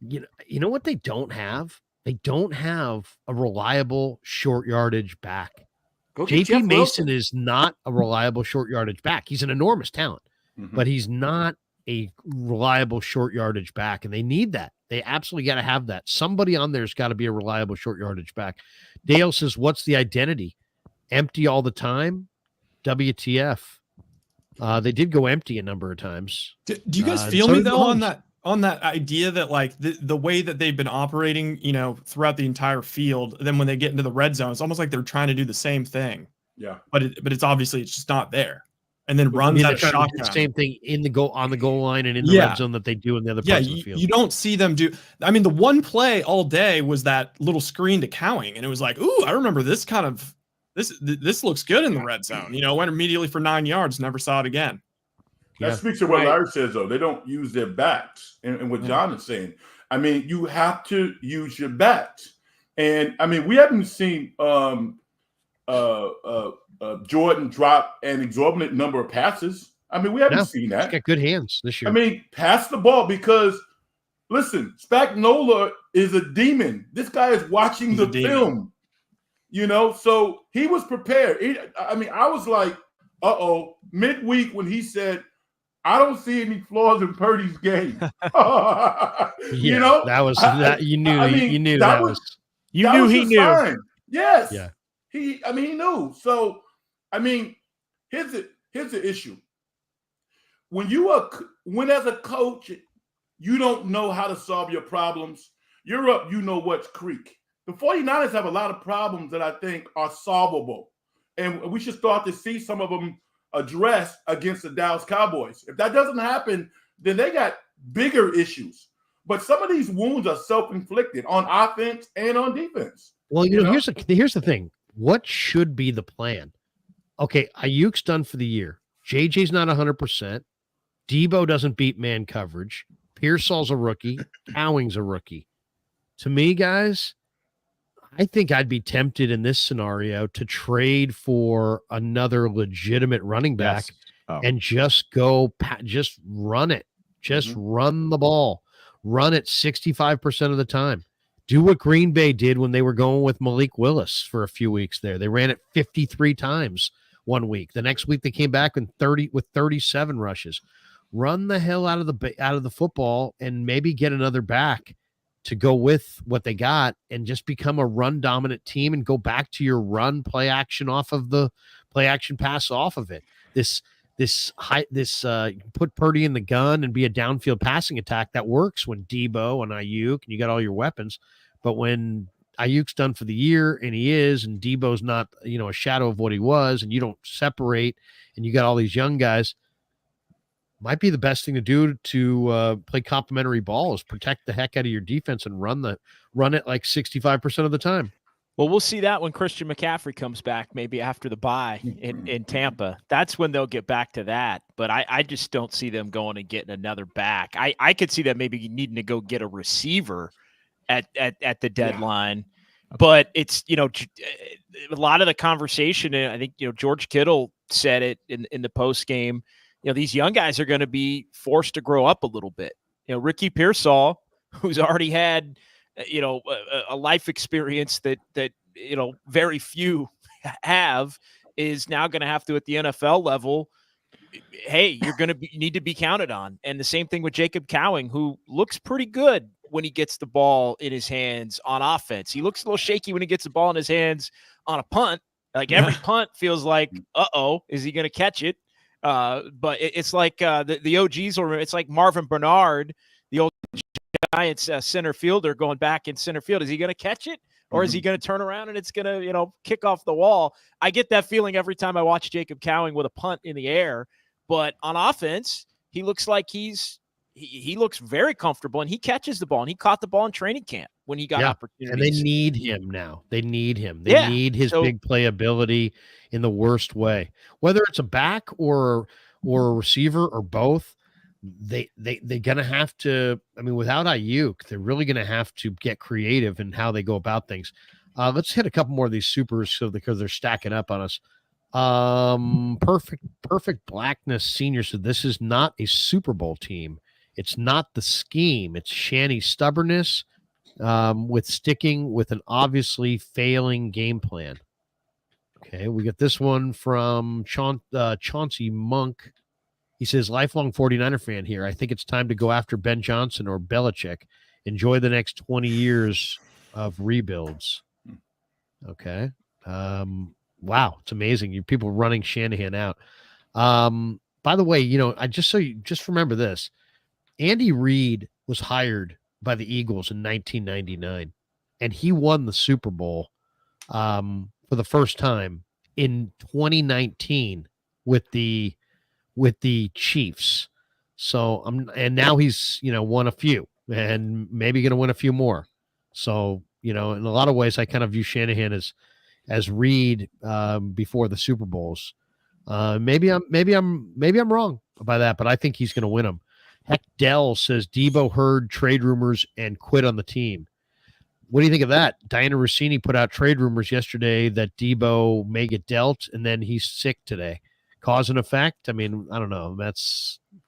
you know what they don't have? They don't have a reliable short yardage back. Go get JP Jeff Mason Wilson. is not a reliable short yardage back. He's an enormous talent, Mhm. but he's not a reliable short yardage back, and they need that. They absolutely got to have that. Somebody on there's got to be a reliable short yardage back. Dale says, "What's the identity? Empty all the time? WTF?" They did go empty a number of times. Do you guys and feel so me did though Mahomes. on that idea that like the way that they've been operating, throughout the entire field, then when they get into the red zone, it's almost like they're trying to do the same thing, Yeah. but it's obviously it's just not there, and then I runs mean, out they're of trying to do the shotgun. same thing on the goal line and in the Yeah. red zone that they do in the other Yeah, parts of the field. you don't see them do. I mean, the one play all day was that little screen to Cowing, and it was like, ooh, I remember this kind of this looks good in the red zone. Went immediately for 9 yards, never saw it again. That Yeah. speaks to what Right. Larry says, though. They don't use their backs. And what John is saying. I mean, you have to use your backs. And, I mean, we haven't seen Jordan drop an exorbitant number of passes. I mean, we haven't No, seen He's that. got good hands this year. I mean, pass the ball because, listen, Spagnuolo is a demon. This guy is watching He's a the demon. film, so he was prepared. I was like, midweek when he said, I don't see any flaws in Purdy's game. that was that you knew you knew that was You that knew was he his knew. sign. Yes. Yeah. He knew. So, I mean, here's the issue. When as a coach, you don't know how to solve your problems, you're up, what's creek. The 49ers have a lot of problems that I think are solvable. And we should start to see some of them addressed against the Dallas Cowboys. If that doesn't happen, then they got bigger issues. But some of these wounds are self-inflicted on offense and on defense. Well, You know? here's the thing. What should be the plan? Okay, Ayuk's done for the year. JJ's not 100%. Debo doesn't beat man coverage. Pearsall's a rookie. Cowing's a rookie. To me, guys, I think I'd be tempted in this scenario to trade for another legitimate running back Yes. Oh. and just just run it. Just Mm-hmm. run the ball. Run it 65% of the time. Do what Green Bay did when they were going with Malik Willis for a few weeks there. They ran it 53 times one week. The next week they came back with 37 rushes. Run the hell out of the football and maybe get another back to go with what they got and just become a run dominant team and go back to your run play action off of the play action pass off of it. Put Purdy in the gun and be a downfield passing attack that works when Debo and Ayuk and you got all your weapons. But when Ayuk's done for the year and and Debo's not, a shadow of what he was, and you don't separate and you got all these young guys, might be the best thing to do to play complementary ball is protect the heck out of your defense and run it like 65% of the time. Well, we'll see that when Christian McCaffrey comes back, maybe after the bye in Tampa. That's when they'll get back to that. But I just don't see them going and getting another back. I could see them maybe needing to go get a receiver at the deadline. Yeah. But it's, a lot of the conversation, and I think, George Kittle said it in the post game, these young guys are going to be forced to grow up a little bit. Ricky Pearsall, who's already had a life experience that very few have, is now going to have to, at the NFL level, hey, you're going to need to be counted on. And the same thing with Jacob Cowing, who looks pretty good when he gets the ball in his hands on offense. He looks a little shaky when he gets the ball in his hands on a punt. Like every punt feels like, is he going to catch it? But it's like the OGs, or it's like Marvin Bernard, the old Giants center fielder, going back in center field. Is he going to catch it, or is he going to turn around and it's going to, kick off the wall? I get that feeling every time I watch Jacob Cowing with a punt in the air. But on offense, he looks like he's he looks very comfortable, and he catches the ball, and he caught the ball in training camp when he got opportunities. And they need him now. They need him. They Yeah, need his big playability in the worst way, whether it's a back or a receiver or both. They're gonna have to. I mean, without Ayuk, they're really gonna have to get creative in how they go about things. Let's hit a couple more of these supers because they're stacking up on us. Perfect Blackness Senior said this is not a Super Bowl team. It's not the scheme. It's Shanny's stubbornness with sticking with an obviously failing game plan. Okay, we got this one from Chauncey Monk. He says, lifelong 49er fan here. I think it's time to go after Ben Johnson or Belichick. Enjoy the next 20 years of rebuilds. Okay. Wow, it's amazing. You people running Shanahan out. By the way, I just remember this. Andy Reid was hired by the Eagles in 1999, and he won the Super Bowl for the first time in 2019 with the Chiefs. So and now he's won a few and maybe going to win a few more. So in a lot of ways, I kind of view Shanahan as Reid before the Super Bowls. Maybe I'm wrong by that, but I think he's going to win them. Heck Dell says Debo heard trade rumors and quit on the team. What do you think of that? Diana Rossini put out trade rumors yesterday that Debo may get dealt, and then he's sick today. Cause and effect? I mean, I don't know.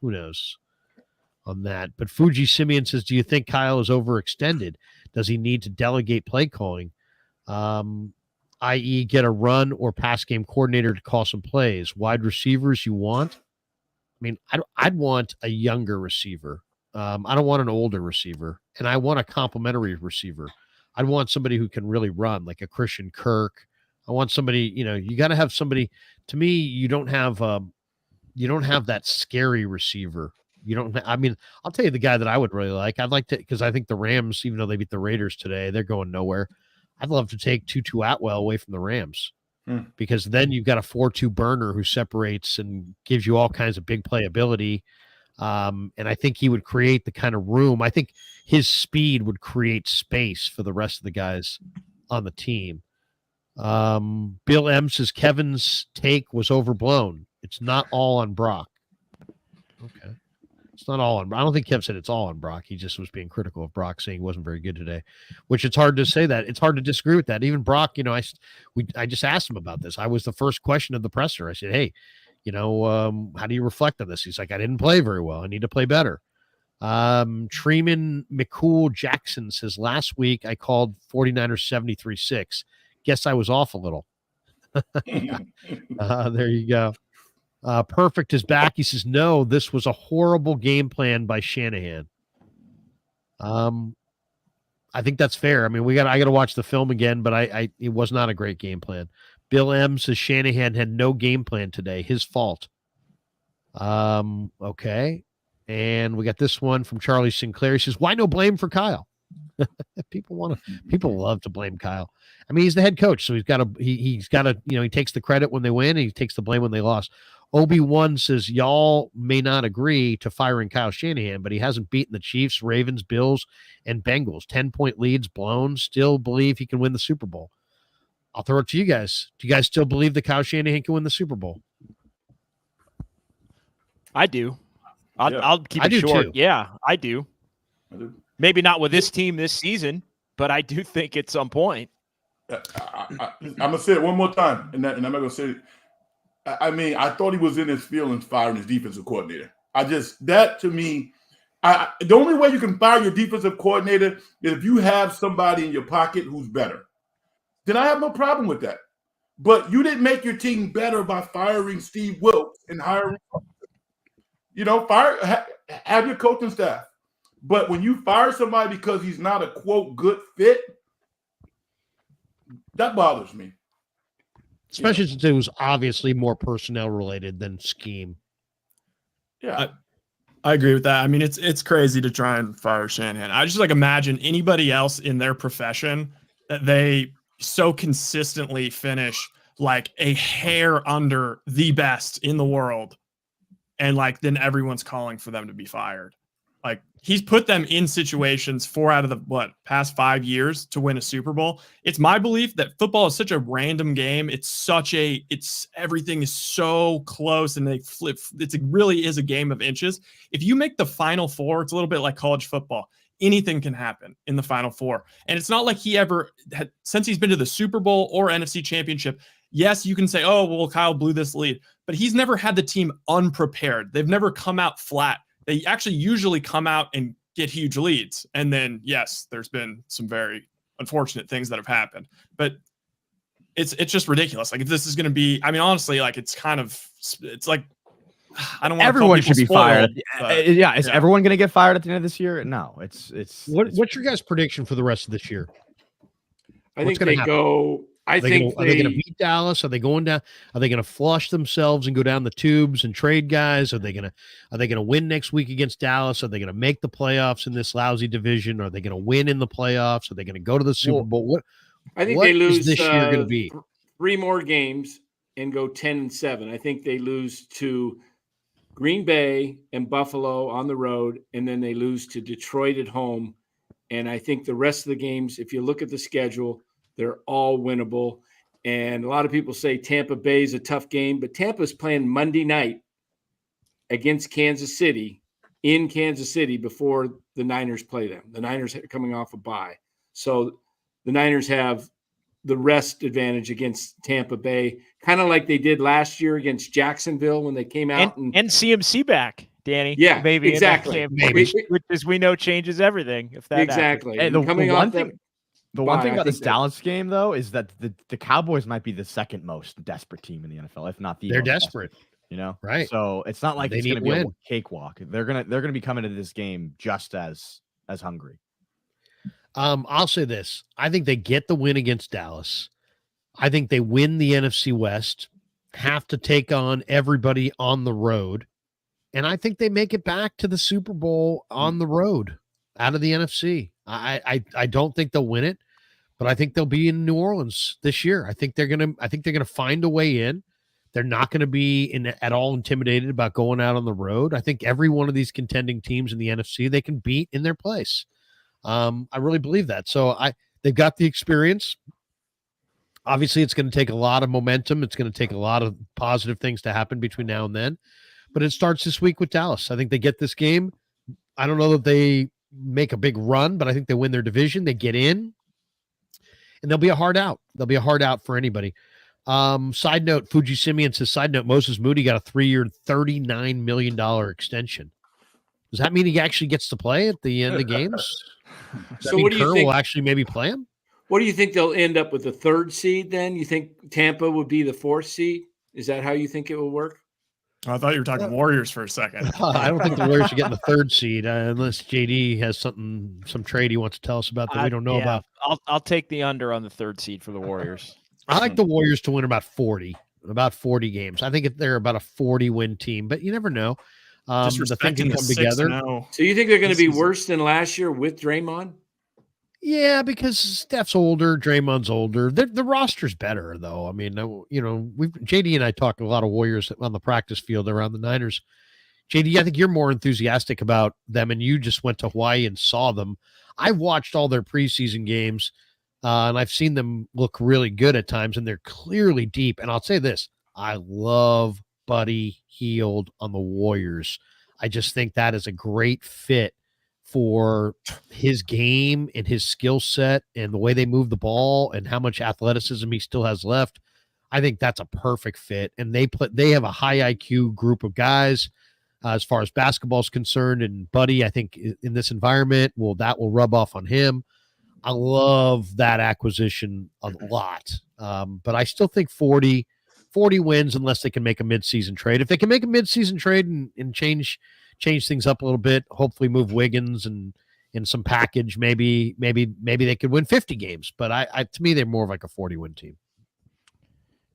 Who knows on that. But Fuji Simeon says, do you think Kyle is overextended? Does he need to delegate play calling? I.e. get a run or pass game coordinator to call some plays. Wide receivers you want? I mean, I'd want a younger receiver. I don't want an older receiver, and I want a complimentary receiver. I'd want somebody who can really run, like a Christian Kirk. I want somebody, you got to have somebody. To me, you don't have that scary receiver. I'll tell you the guy that I would really like. I'd like to, because I think the Rams, even though they beat the Raiders today, they're going nowhere. I'd love to take Tutu Atwell away from the Rams because then you've got a 4-2 burner who separates and gives you all kinds of big playability. And I think he would create the kind of room. I think his speed would create space for the rest of the guys on the team. Bill M says Kevin's take was overblown. It's not all on Brock. Okay. It's not all on. I don't think Kev said it's all on Brock. He just was being critical of Brock, saying he wasn't very good today, which it's hard to say that. It's hard to disagree with that. Even Brock, I just asked him about this. I was the first question of the presser. I said, hey, how do you reflect on this? He's like, I didn't play very well. I need to play better. Treeman McCool Jackson says, last week I called 49ers 73-6. Guess I was off a little. There you go. Perfect is back. He says, no, this was a horrible game plan by Shanahan. I think that's fair. I mean, I got to watch the film again, but it was not a great game plan. Bill M says Shanahan had no game plan today. His fault. Okay. And we got this one from Charlie Sinclair. He says, why no blame for Kyle? People love to blame Kyle. I mean, he's the head coach, so he's got to, he takes the credit when they win, and he takes the blame when they lost. Obi-Wan says, y'all may not agree to firing Kyle Shanahan, but he hasn't beaten the Chiefs, Ravens, Bills, and Bengals. 10-point leads blown. Still believe he can win the Super Bowl. I'll throw it to you guys. Do you guys still believe that Kyle Shanahan can win the Super Bowl? I do. I'll keep it short. Too. Yeah, I do. Maybe not with this team this season, but I do think at some point. I'm going to say it one more time, and I'm not going to say it. I mean, I thought he was in his feelings firing his defensive coordinator. The only way you can fire your defensive coordinator is if you have somebody in your pocket who's better. Then I have no problem with that. But you didn't make your team better by firing Steve Wilks and hiring, have your coaching staff. But when you fire somebody because he's not a, quote, good fit, that bothers me. Especially since it was obviously more personnel related than scheme. Yeah. I agree with that. I mean, it's crazy to try and fire Shanahan. I just imagine anybody else in their profession that they so consistently finish a hair under the best in the world. And then everyone's calling for them to be fired. Like, he's put them in situations 4 out of the past 5 years to win a Super Bowl. It's my belief that football is such a random game. Everything is so close, and they flip. It really is a game of inches. If you make the Final Four, it's a little bit like college football. Anything can happen in the Final Four. And it's not like he ever had, since he's been to the Super Bowl or NFC Championship. Yes, you can say, oh, well, Kyle blew this lead, but he's never had the team unprepared. They've never come out flat. They actually usually come out and get huge leads. And then, yes, there's been some very unfortunate things that have happened, but it's just ridiculous. Like, if this is going to be, I mean, honestly, like, it's like, I don't want everyone should be fired. But, is everyone going to get fired at the end of this year? No, What's your guys' prediction for the rest of this year? I What's think they happen? go. I think are they going to beat Dallas? Are they going down? Are they going to flush themselves and go down the tubes and trade guys? Are they going to win next week against Dallas? Are they going to make the playoffs in this lousy division? Are they going to win in the playoffs? Are they going to go to the Super Bowl? I think what they lose is this year going to be 3 more games and go 10-7. I think they lose to Green Bay and Buffalo on the road, and then they lose to Detroit at home. And I think the rest of the games, if you look at the schedule, they're all winnable. And a lot of people say Tampa Bay is a tough game, but Tampa's playing Monday night against Kansas City in Kansas City before the Niners play them. The Niners are coming off a bye. So the Niners have the rest advantage against Tampa Bay, kind of like they did last year against Jacksonville when they came out. And CMC back, Danny. Yeah, maybe exactly. Which, as we know, changes everything. If that exactly. Hey, the one thing about this that Dallas game, though, is that the Cowboys might be the second most desperate team in the NFL, if not the They're most desperate. You know, right? So it's not like They it's going to need be to a win. cakewalk. They're gonna be coming into this game just as hungry. I'll say this: I think they get the win against Dallas. I think they win the NFC West. Have to take on everybody on the road, and I think they make it back to the Super Bowl on the road out of the NFC. I don't think they'll win it, but I think they'll be in New Orleans this year. I think they're gonna find a way in. They're not going to be at all intimidated about going out on the road. I think every one of these contending teams in the NFC they can beat in their place. I really believe that. So they've got the experience. Obviously, it's going to take a lot of momentum. It's going to take a lot of positive things to happen between now and then. But it starts this week with Dallas. I think they get this game. I don't know that they make a big run, but I think they win their division. They get in, and they'll be a hard out. They'll be a hard out for anybody. Side note, Fuji Simeon says, side note, Moses Moody got a 3-year, $39 million extension. Does that mean he actually gets to play at the end of games? So what do you Kerr think? will actually maybe play him? What do you think they'll end up with, the 3rd seed then? You think Tampa would be the 4th seed? Is that how you think it will work? I thought you were talking Warriors for a second. I don't think the Warriors should get in the 3rd seed unless JD has some trade he wants to tell us about that we don't know about. I'll take the under on the 3rd seed for the Warriors. I like the Warriors to win about 40 games. I think they're about a 40-win team, but you never know. The thing can come together. So you think they're going to be worse than last year with Draymond? Yeah, because Steph's older, Draymond's older. The roster's better, though. I mean, JD and I talk a lot of Warriors on the practice field around the Niners. JD, I think you're more enthusiastic about them, and you just went to Hawaii and saw them. I've watched all their preseason games, and I've seen them look really good at times, and they're clearly deep. And I'll say this: I love Buddy Hield on the Warriors. I just think that is a great fit for his game and his skill set and the way they move the ball and how much athleticism he still has left. I think that's a perfect fit. And they have a high IQ group of guys as far as basketball is concerned. And Buddy, I think in this environment, that will rub off on him. I love that acquisition a lot. But I still think 40 wins unless they can make a midseason trade. If they can make a midseason trade and change things up a little bit, hopefully move Wiggins and in some package, maybe they could win 50 games. But to me, they're more of like a 40-win team.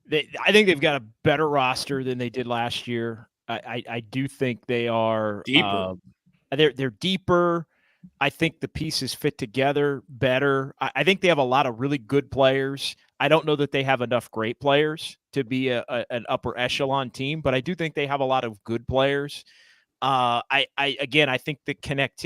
I think they've got a better roster than they did last year. I do think they are deeper. They're deeper. I think the pieces fit together better. I think they have a lot of really good players. I don't know that they have enough great players to be an upper echelon team, but I do think they have a lot of good players. I think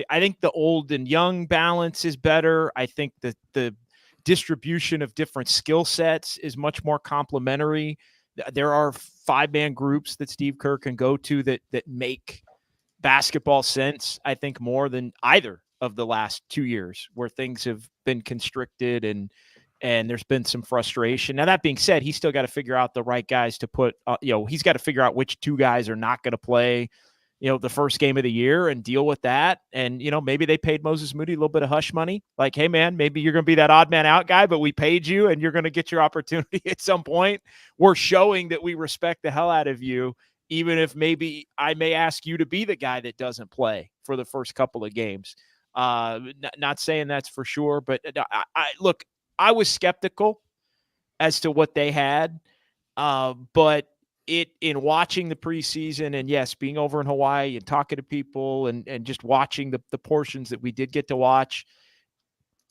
I think the old and young balance is better. I think that the distribution of different skill sets is much more complementary. There are 5-man groups that Steve Kerr can go to that make basketball sense, I think, more than either of the last 2 years where things have been constricted and there's been some frustration. Now, that being said, he's still got to figure out the right guys to put, he's got to figure out which 2 guys are not going to play, the first game of the year and deal with that. And, maybe they paid Moses Moody a little bit of hush money. Like, hey, man, maybe you're going to be that odd man out guy, but we paid you and you're going to get your opportunity at some point. We're showing that we respect the hell out of you, even if maybe I may ask you to be the guy that doesn't play for the first couple of games. Not saying that's for sure, but look, I was skeptical as to what they had, but in watching the preseason and yes, being over in Hawaii and talking to people and just watching the portions that we did get to watch,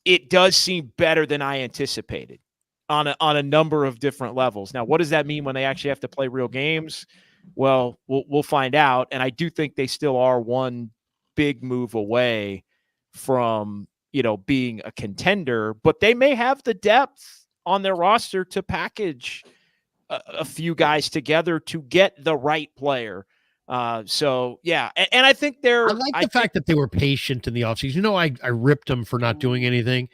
it does seem better than I anticipated on a number of different levels. Now, what does that mean when they actually have to play real games? Well, we'll find out. And I do think they still are one big move away from, being a contender, but they may have the depth on their roster to package a few guys together to get the right player. So yeah. And I think I like the fact that they were patient in the offseason. I ripped them for not doing anything.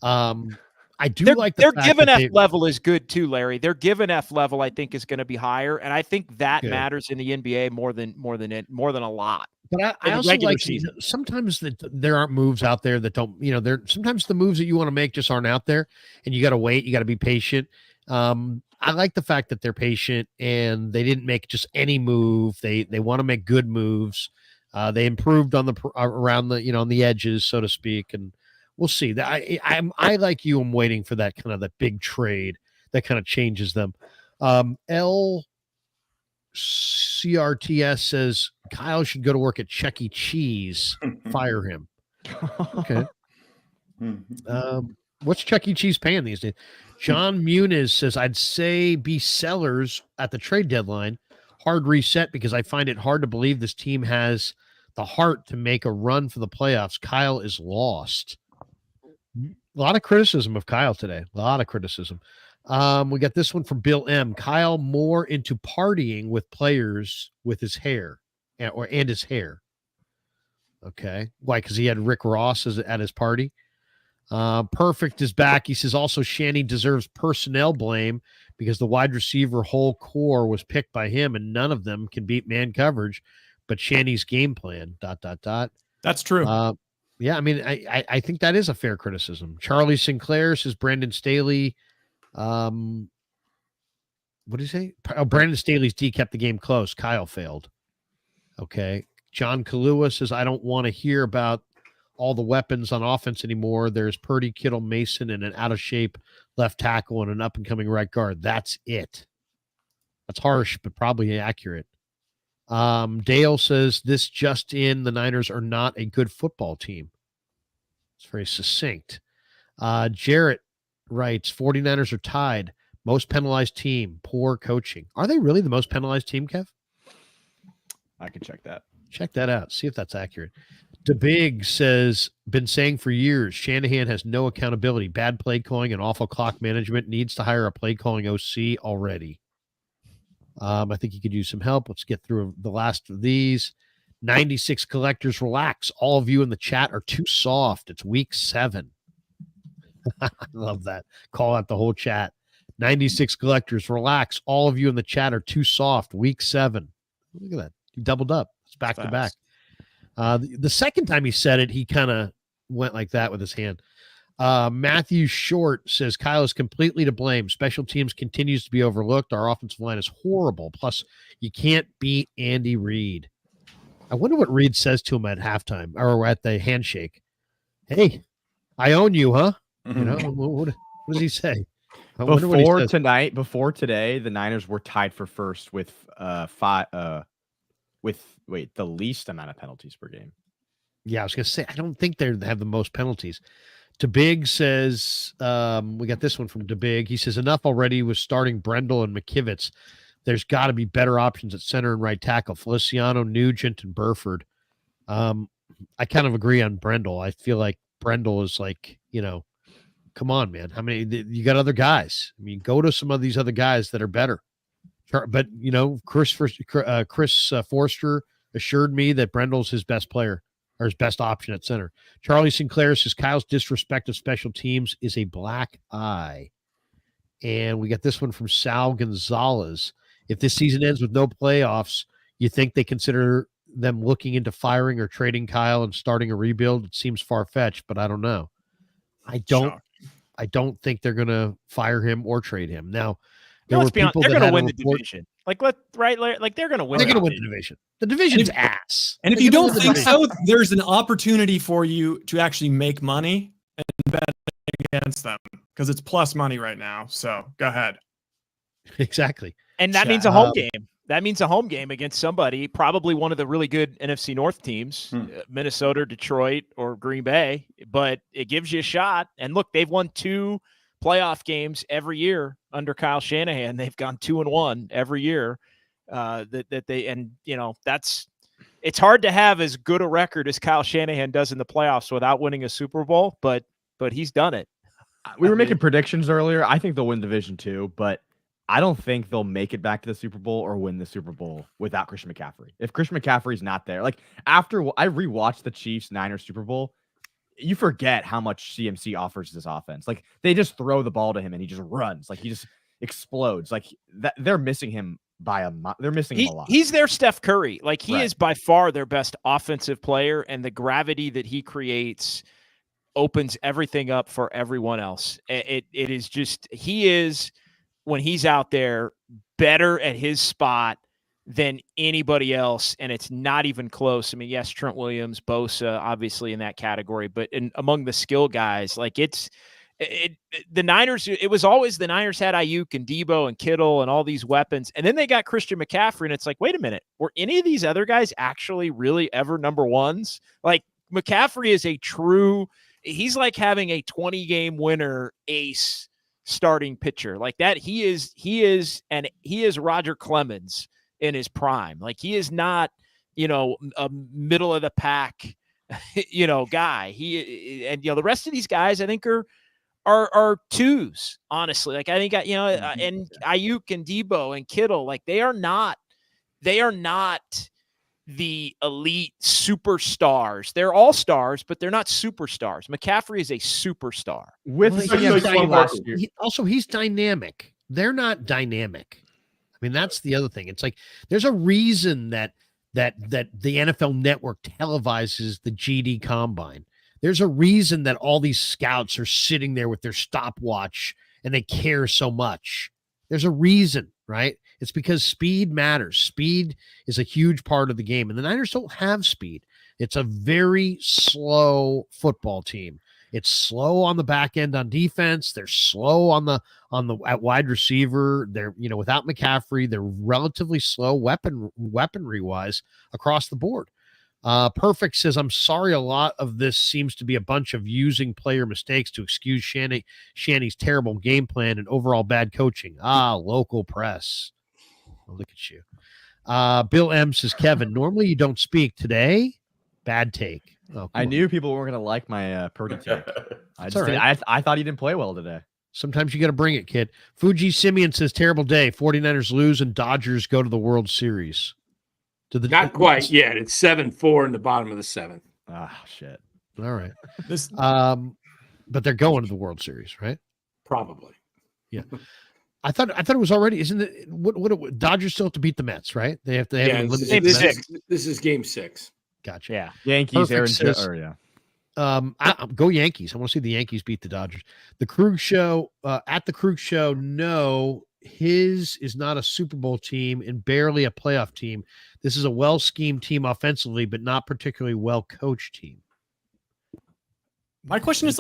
I do like their given F level is good too, Larry. Their given F level, I think, is going to be higher, and I think that matters in the NBA more than a lot. But I also like sometimes that there aren't moves out there that don't. Sometimes the moves that you want to make just aren't out there, and you got to wait. You got to be patient. I like the fact that they're patient and they didn't make just any move. They want to make good moves. They improved on around the on the edges, so to speak, and we'll see. That I like you. I'm waiting for that kind of that big trade that kind of changes them. LCRTS says Kyle should go to work at Chuck E. Cheese. Fire him. Okay. What's Chuck E. Cheese paying these days? John Muniz says, I'd say be sellers at the trade deadline. Hard reset because I find it hard to believe this team has the heart to make a run for the playoffs. Kyle is lost. A lot of criticism of Kyle today. A lot of criticism. We got this one from Bill M. Kyle more into partying with players with his hair and his hair. Okay. Why? Because he had Rick Ross at his party. Perfect is back. He says also Shanny deserves personnel blame because the wide receiver whole core was picked by him and none of them can beat man coverage, but Shanny's game plan, ... That's true. Yeah. I mean, I think that is a fair criticism. Charlie Sinclair says Brandon Staley. What did he say? Oh, Brandon Staley's D kept the game close. Kyle failed. Okay. John Kalua says, I don't want to hear about all the weapons on offense anymore. There's Purdy, Kittle, Mason, and an out-of-shape left tackle and an up-and-coming right guard. That's it. That's harsh, but probably accurate. Dale says, this just in, the Niners are not a good football team. It's very succinct. Jarrett writes, 49ers are tied. Most penalized team, poor coaching. Are they really the most penalized team, Kev? I can check that. Check that out. See if that's accurate. DeBig says, been saying for years, Shanahan has no accountability, bad play calling, and awful clock management. Needs to hire a play calling OC already. I think he could use some help. Let's get through the last of these. 96 collectors, relax. All of you in the chat are too soft. It's week 7. I love that. Call out the whole chat. 96 collectors, relax. All of you in the chat are too soft. Week 7. Look at that. He doubled up. It's back to back. The second time he said it, he kind of went like that with his hand. Matthew Short says, Kyle is completely to blame. Special teams continues to be overlooked. Our offensive line is horrible. Plus, you can't beat Andy Reid. I wonder what Reid says to him at halftime or at the handshake. Hey, I own you, huh? You know, what does he say? Before today, the Niners were tied for first with the least amount of penalties per game. Yeah, I was going to say, I don't think they have the most penalties. DeBig says, we got this one from DeBig. He says, enough already with starting Brendel and McKivitz. there's got to be better options at center and right tackle. Feliciano, Nugent, and Burford. I kind of agree on Brendel. I feel like Brendel is like, come on, man. How many? You got other guys. I mean, go to some of these other guys that are better. But, Chris Forster assured me that Brendel's his best player or his best option at center. Charlie Sinclair says Kyle's disrespect of special teams is a black eye. And we got this one from Sal Gonzalez. If this season ends with no playoffs, you think they consider them looking into firing or trading Kyle and starting a rebuild? It seems far-fetched, but I don't know. I don't think they're going to fire him or trade him. Now, let's be honest, they're going to win the division. Like they're going to win. They're going to win the division. The division's ass. And if you don't think so, there's an opportunity for you to actually make money and bet against them because it's plus money right now. So go ahead. Exactly. And that means a home game. That means a home game against somebody, probably one of the really good NFC North teams, Minnesota, Detroit, or Green Bay. But it gives you a shot. And look, they've won 2 playoff games every year under Kyle Shanahan. They've gone 2-1 every year. It's hard to have as good a record as Kyle Shanahan does in the playoffs without winning a Super Bowl, but he's done it. We were making predictions earlier. I think they'll win division 2, but I don't think they'll make it back to the Super Bowl or win the Super Bowl without Christian McCaffrey. If Christian McCaffrey's not there, like after I rewatched the Chiefs-Niners Super Bowl, you forget how much CMC offers this offense. Like they just throw the ball to him and he just runs. Like he just explodes. Like that, they're missing him they're missing him a lot. He's their Steph Curry. Like he is by far their best offensive player, and the gravity that he creates opens everything up for everyone else. It is just, he is, when he's out there, better at his spot than anybody else, and it's not even close. I mean, yes, Trent Williams, Bosa, obviously in that category, but among the skill guys, like the Niners, it was always the Niners had Ayuk and Debo and Kittle and all these weapons, and then they got Christian McCaffrey, and it's like, wait a minute, were any of these other guys actually really ever number ones? Like McCaffrey is he's like having a 20-game winner ace starting pitcher like that. He is Roger Clemens in his prime. Like he is not, a middle of the pack, guy. The rest of these guys I think are twos, honestly. Like I think, and Ayuk and Debo and Kittle, like they are not the elite superstars. They're all stars, but they're not superstars. McCaffrey is a superstar. He's dynamic. They're not dynamic. I mean, that's the other thing. It's like there's a reason that the NFL Network televises the GD Combine. There's a reason that all these scouts are sitting there with their stopwatch and they care so much. There's a reason, right? It's because speed matters. Speed is a huge part of the game, and the Niners don't have speed. It's a very slow football team. It's slow on the back end on defense. They're slow at wide receiver. They're, without McCaffrey, they're relatively slow weaponry wise across the board. Perfect says, I'm sorry, a lot of this seems to be a bunch of using player mistakes to excuse Shanny's terrible game plan and overall bad coaching. Local press. Oh, look at you. Bill M says, Kevin, normally you don't speak. Today, bad take. Oh, I knew people weren't going to like my Purdy take. I thought he didn't play well today. Sometimes you got to bring it, kid. Fuji Simeon says, terrible day. 49ers lose and Dodgers go to the World Series. Not quite yet. It's 7-4 in the bottom of the 7th. Shit. All right. But they're going to the World Series, right? Probably. Yeah. I thought it was already. Isn't it? What Dodgers still have to beat the Mets, right? They have to. This is game 6. Gotcha. Yeah. Yankees. Go Yankees. I want to see the Yankees beat the Dodgers. The Krug Show at the Krug Show. No, his is not a Super Bowl team and barely a playoff team. This is a well-schemed team offensively, but not particularly well-coached team. My question is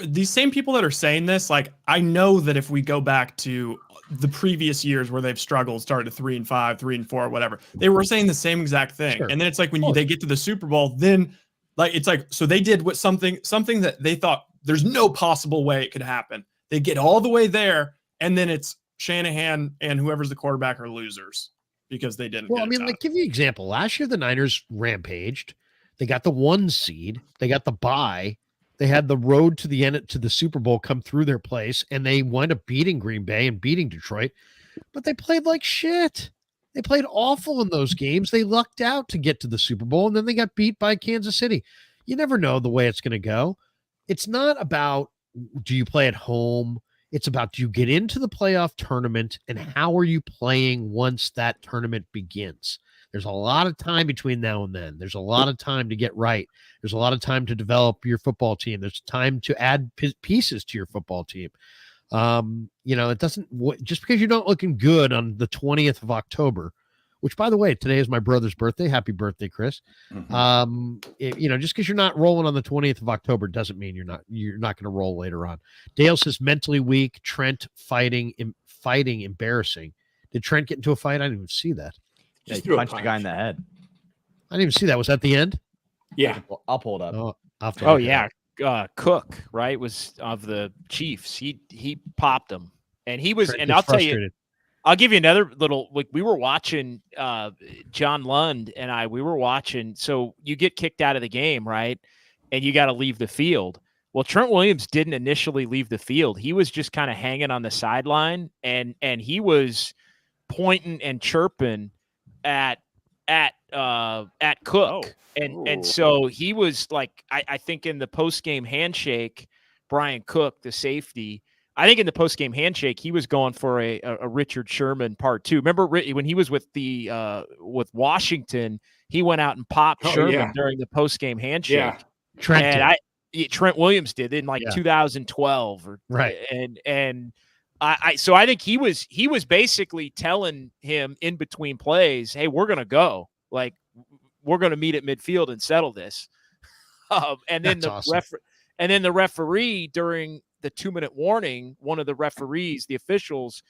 these same people that are saying this, I know that if we go back to the previous years where they've struggled, started 3-5, 3-4, whatever, they were saying the same exact thing. Sure. And then it's like when they get to the Super Bowl, then it's like, so they did something that they thought there's no possible way it could happen. They get all the way there, and then it's Shanahan and whoever's the quarterback are losers because they didn't. Well, get I it mean, done. like, give you an example. Last year, the Niners rampaged. They got the 1 seed. They got the bye. They had the road to the end to the Super Bowl come through their place, and they wound up beating Green Bay and beating Detroit. But they played like shit. They played awful in those games. They lucked out to get to the Super Bowl, and then they got beat by Kansas City. You never know the way it's going to go. It's not about do you play at home. It's about do you get into the playoff tournament, and how are you playing once that tournament begins? There's a lot of time between now and then. There's a lot of time to get right. There's a lot of time to develop your football team. There's time to add pieces to your football team. It doesn't just because you're not looking good on the 20th of October, which, by the way, today is my brother's birthday. Happy birthday, Chris. Just because you're not rolling on the 20th of October doesn't mean you're not going to roll later on. Dale says mentally weak. Trent fighting embarrassing. Did Trent get into a fight? I didn't even see that. Yeah, he punched a guy in the head. I didn't even see that. Was that the end? Yeah. I'll pull it up. Oh yeah. Cook, right, was of the Chiefs. He popped him. And he was, and I'll tell you, I'll give you another little, like, we were watching John Lund and we were watching. So you get kicked out of the game, right? And you got to leave the field. Well, Trent Williams didn't initially leave the field. He was just kind of hanging on the sideline, and he was pointing and chirping at Cook. And so he was like, I think in the post-game handshake, Brian Cook, the safety, I think in the post-game handshake, he was going for a Richard Sherman part 2. Remember when he was with with Washington, he went out and popped Sherman during the post-game handshake. Yeah. Trent Williams did in 2012 or right. And so I think he was basically telling him in between plays, hey, we're going to go. Like, we're going to meet at midfield and settle this. And then the referee during the 2-minute warning, one of the referees, the officials,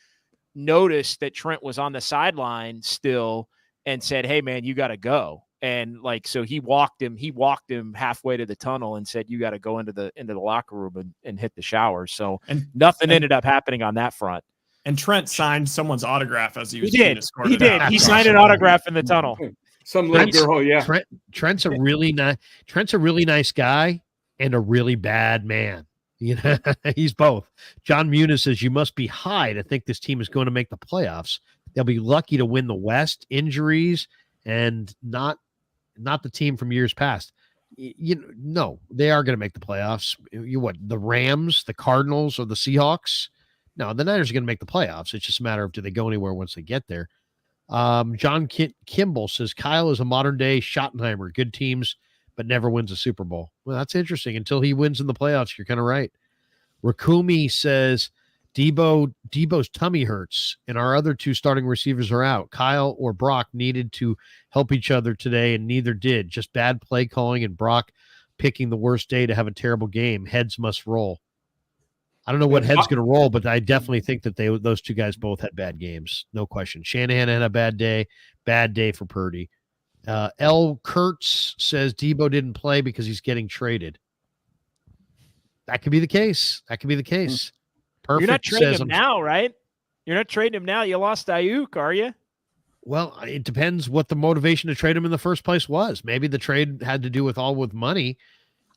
noticed that Trent was on the sideline still and said, hey man, you got to go. And so he walked him halfway to the tunnel and said, you got to go into the locker room and hit the shower. So nothing ended up happening on that front. And Trent signed someone's autograph as he was being escorted. He did. He signed an autograph in the tunnel. Some little girl, yeah. Trent's a really nice guy and a really bad man. He's both. John Muniz says you must be high to think this team is going to make the playoffs. They'll be lucky to win the West. Injuries and not the team from years past. No, they are going to make the playoffs. The Rams, the Cardinals, or the Seahawks? No, the Niners are going to make the playoffs. It's just a matter of do they go anywhere once they get there. John Kimball says Kyle is a modern day Schottenheimer. Good teams, but never wins a Super Bowl. Well, that's interesting. Until he wins in the playoffs, you're kind of right. Rakumi says Debo's tummy hurts, and our other 2 starting receivers are out. Kyle or Brock needed to help each other today, and neither did. Just bad play calling and Brock picking the worst day to have a terrible game. Heads must roll. I don't know what head's going to roll, but I definitely think that those 2 guys both had bad games. No question. Shanahan had a bad day for Purdy. L. Kurtz says Debo didn't play because he's getting traded. That could be the case. Perfect. You're not trading him now, right? You're not trading him now. You lost Ayuk, are you? Well, it depends what the motivation to trade him in the first place was. Maybe the trade had to do with money.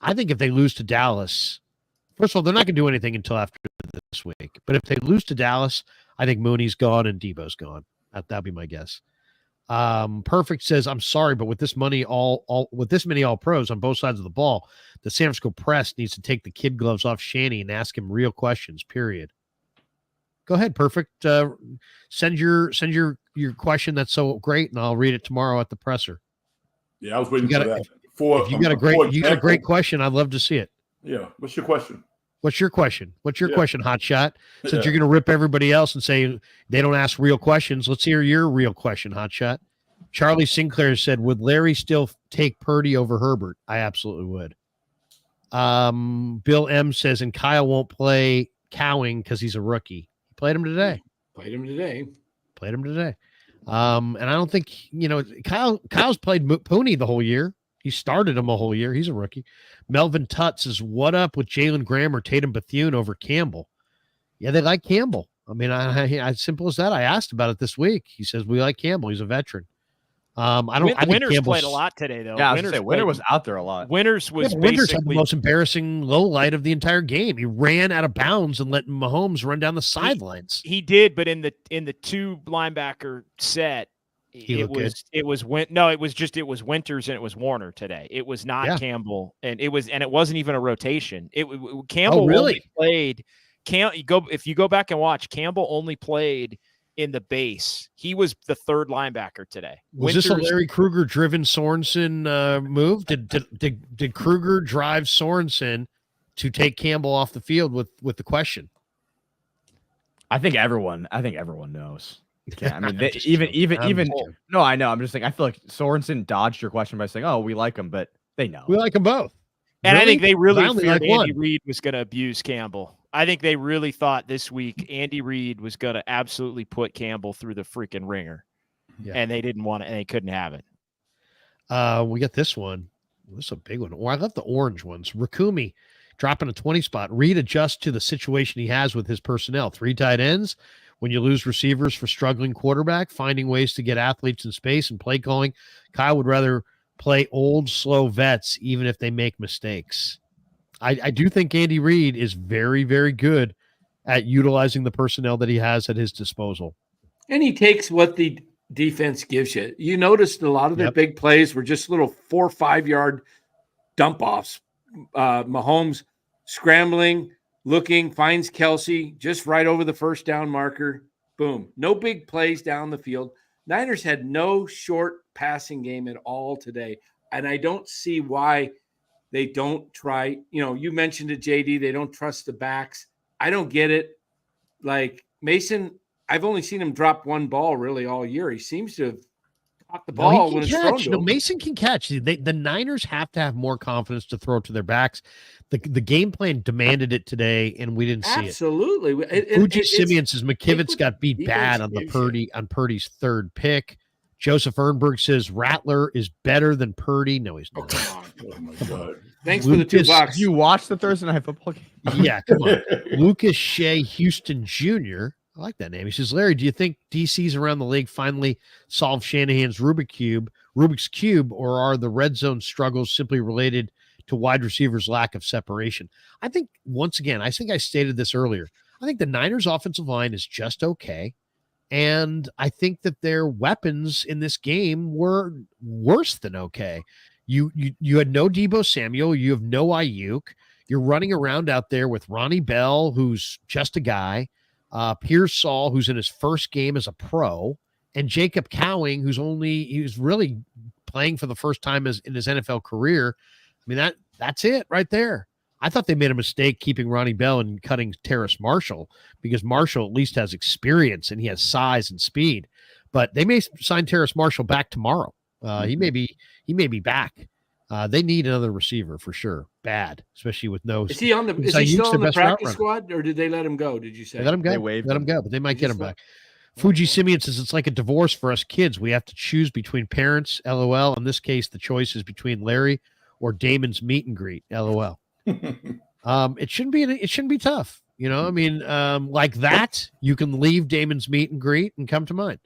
I think if they lose to Dallas, first of all, they're not going to do anything until after this week. But if they lose to Dallas, I think Mooney's gone and Debo's gone. That'd be my guess. Perfect says, I'm sorry, but with this money, with this many all pros on both sides of the ball, the San Francisco press needs to take the kid gloves off Shanny and ask him real questions, period. Go ahead. Perfect. Send your question. That's so great. And I'll read it tomorrow at the presser. Yeah. I was waiting for that. If you got a great question, I'd love to see it. Yeah. What's your question? What's your question, Hot Shot? Since you're going to rip everybody else and say they don't ask real questions, let's hear your real question, Hot Shot. Charlie Sinclair said, would Larry still take Purdy over Herbert? I absolutely would. Bill M says, and Kyle won't play Cowing because he's a rookie. He played him today. And I don't think, Kyle's played Pooney the whole year. He started him a whole year. He's a rookie. Melvin Tutts says, what up with Jalen Graham or Tatum Bethune over Campbell? Yeah, they like Campbell. I mean, as simple as that. I asked about it this week. He says we like Campbell. He's a veteran. I think Winters Campbell's played a lot today, though. Yeah, I was gonna say, Winter was out there a lot. Winters was Winters had the basically most embarrassing low light of the entire game. He ran out of bounds and let Mahomes run down the sidelines. He did, but in the two linebacker set, it was Winters and it was Warner today. It was not Campbell, and it wasn't even a rotation. Campbell really only played. If you go back and watch, Campbell only played in the base. He was the third linebacker today. Was this a Larry Krueger driven Sorensen move? Did Krueger drive Sorensen to take Campbell off the field with the question? I think everyone knows. Yeah, I mean, even no, I know. I'm just saying. I feel like Sorensen dodged your question by saying, "Oh, we like him," but they know we like them both. And really? I think they really feared Andy Reid was going to abuse Campbell. I think they really thought this week Andy Reid was going to absolutely put Campbell through the freaking ringer, and they didn't want it, and they couldn't have it. We got this one. This is a big one. I love the orange ones. Rakumi dropping a 20 spot. Reid adjusts to the situation he has with his personnel. 3 tight ends. When you lose receivers for struggling quarterback, finding ways to get athletes in space and play calling. Kyle would rather play old, slow vets, even if they make mistakes. I do think Andy Reid is very, very good at utilizing the personnel that he has at his disposal. And he takes what the defense gives you. You noticed a lot of their big plays were just little 4 or 5 yard dump offs. Mahomes scrambling, looking, finds Kelsey just right over the first down marker. Boom. No big plays down the field. Niners had no short passing game at all today. And I don't see why they don't try. You mentioned it, JD, they don't trust the backs. I don't get it. Like Mason, I've only seen him drop one ball really all year. He seems to have caught the ball when it's thrown to him. Mason can catch. The Niners have to have more confidence to throw to their backs. The game plan demanded it today, and we didn't see it. Absolutely. Fuji Simeon says McKivitz got beat bad on Purdy's third pick. Joseph Ernberg says Rattler is better than Purdy. No, he's not. Oh my God. Thanks for the $2. You watched the Thursday Night Football game? Yeah, come on. Lucas Shea Houston Jr. I like that name. He says, Larry, do you think DCs around the league finally solve Shanahan's Rubik's Cube, or are the red zone struggles simply related to wide receivers' lack of separation? I think, once again, I stated this earlier. I think the Niners' offensive line is just okay. And I think that their weapons in this game were worse than okay. You had no Deebo Samuel. You have no Ayuk. You're running around out there with Ronnie Bell, who's just a guy, Pierce Saul, who's in his first game as a pro, and Jacob Cowing, who's really playing for the first time in his NFL career. I mean, that's it right there. I thought they made a mistake keeping Ronnie Bell and cutting Terrace Marshall, because Marshall at least has experience and he has size and speed. But they may sign Terrace Marshall back tomorrow. He may be back. They need another receiver for sure. Bad, especially with no. Is he still on the practice squad, or did they let him go? Did you say? They let him go. Let him go, but they might get him back. Fuji Simeon says it's like a divorce for us kids. We have to choose between parents. LOL. In this case, the choice is between Larry or Damon's meet and greet. LOL. It shouldn't be tough. I mean, like that, you can leave Damon's meet and greet and come to mine.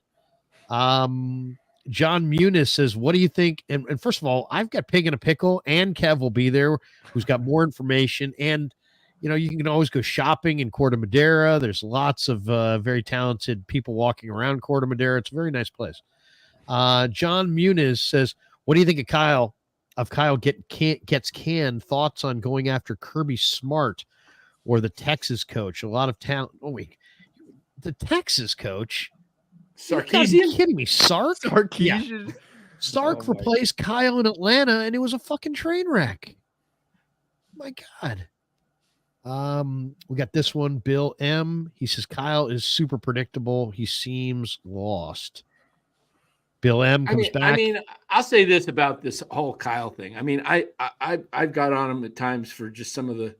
John Muniz says, what do you think? And first of all, I've got Pig in a Pickle, and Kev will be there, who's got more information. And, you can always go shopping in Corte Madera. There's lots of very talented people walking around Corte Madera. It's a very nice place. John Muniz says, what do you think of Kyle gets canned? Thoughts on going after Kirby Smart or the Texas coach? A lot of talent. Oh, wait. The Texas coach? Sarkisian? You kidding me? Sarkisian? Yeah. Sark replaced Kyle in Atlanta, and it was a fucking train wreck. My God. We got this one. Bill M. He says Kyle is super predictable. He seems lost. Bill M. comes back. I mean, I'll say this about this whole Kyle thing. I mean, I've got on him at times for just some of the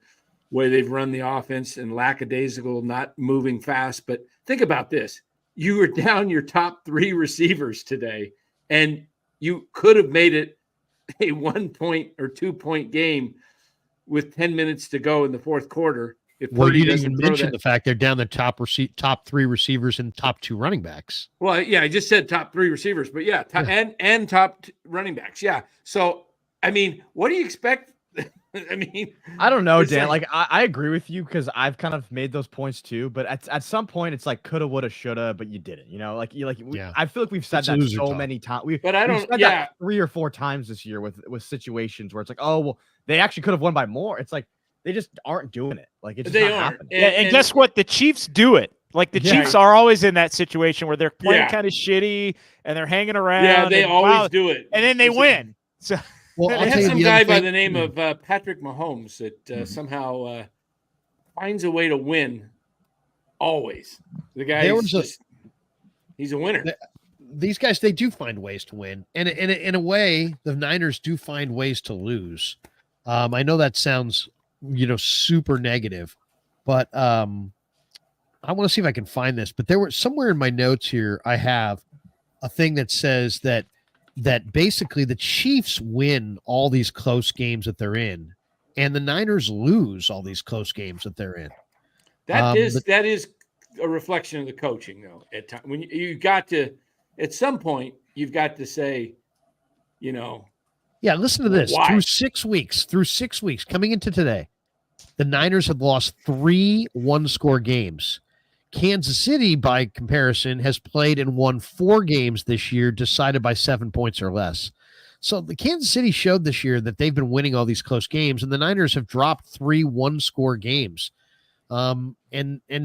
way they've run the offense and lackadaisical, not moving fast. But think about this. You were down your top 3 receivers today, and you could have made it a 1 point or 2 point game with 10 minutes to go in the fourth quarter. if Well, Purdy you didn't doesn't even throw mention that. the fact they're down the top 3 receivers and top 2 running backs. Well, yeah, I just said top 3 receivers, but yeah, and top running backs. Yeah. So, I mean, what do you expect? I mean, I don't know, it's Dan. Like I agree with you because I've kind of made those points too. But at some point, it's like coulda, woulda, shoulda, but you didn't. You know, Yeah. I feel like we've said It's that loser so talk. many times. But I we've don't- said yeah. that 3 or 4 times this year with situations where it's like, oh well, they actually could have won by more. It's like they just aren't doing it. Like it's just They not aren't. happening. Yeah, and guess what? The Chiefs do it. Like the Yeah. Chiefs are always in that situation where they're playing Yeah. kind of shitty and they're hanging around. Yeah, they and always do it. and then they It's- win. So Well, They I'll have tell you some the guy other by thing- the name of Patrick Mahomes that somehow finds a way to win. Always, the guy There is was a- just he's a winner. These guys, they do find ways to win, and in a way, the Niners do find ways to lose. I know that sounds, super negative, but I want to see if I can find this. But there were somewhere in my notes here, I have a thing that says that basically the Chiefs win all these close games that they're in, and the Niners lose all these close games that they're in. That is but- that is a reflection of the coaching, though. At time when you got to, at some point, you've got to say, Yeah, listen to this. Why? Through 6 weeks, coming into today, the Niners have lost 3 one-score games. Kansas City, by comparison, has played and won 4 games this year, decided by 7 points or less. So the Kansas City showed this year that they've been winning all these close games, and the Niners have dropped 3 one-score games. And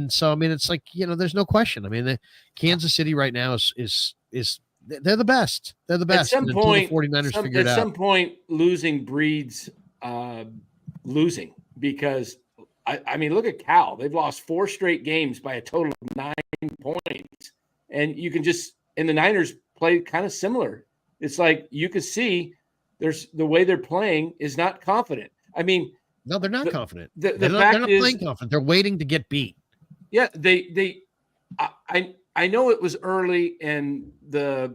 so I mean, it's like, there's no question. I mean, the Kansas City right now is they're the best. They're the best. At some until point, the 49ers figure it at out. some point, losing breeds losing, because I mean, look at Cal. They've lost 4 straight games by a total of 9 points, and you can just and the Niners play kind of similar. It's like you can see there's the way they're playing is not confident. I mean, No, they're not The- confident. the they're fact not is- playing confident. They're waiting to get beat. yeah, I know it was early and the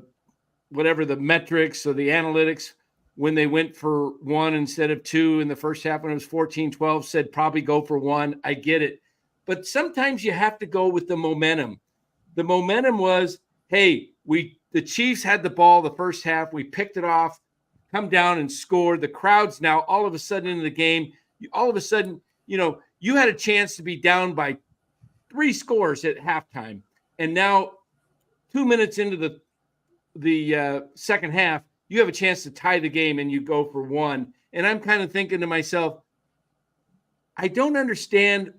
metrics or the analytics when they went for 1 instead of 2 in the first half when it was 14-12 said probably go for 1. I get it. But sometimes you have to go with the momentum. The momentum was, hey, the Chiefs had the ball the first half. We picked it off, come down and scored. The crowd's now all of a sudden in the game. All of a sudden, you had a chance to be down by 3 scores at halftime. And now 2 minutes into the second half, you have a chance to tie the game and you go for 1. And I'm kind of thinking to myself, I don't understand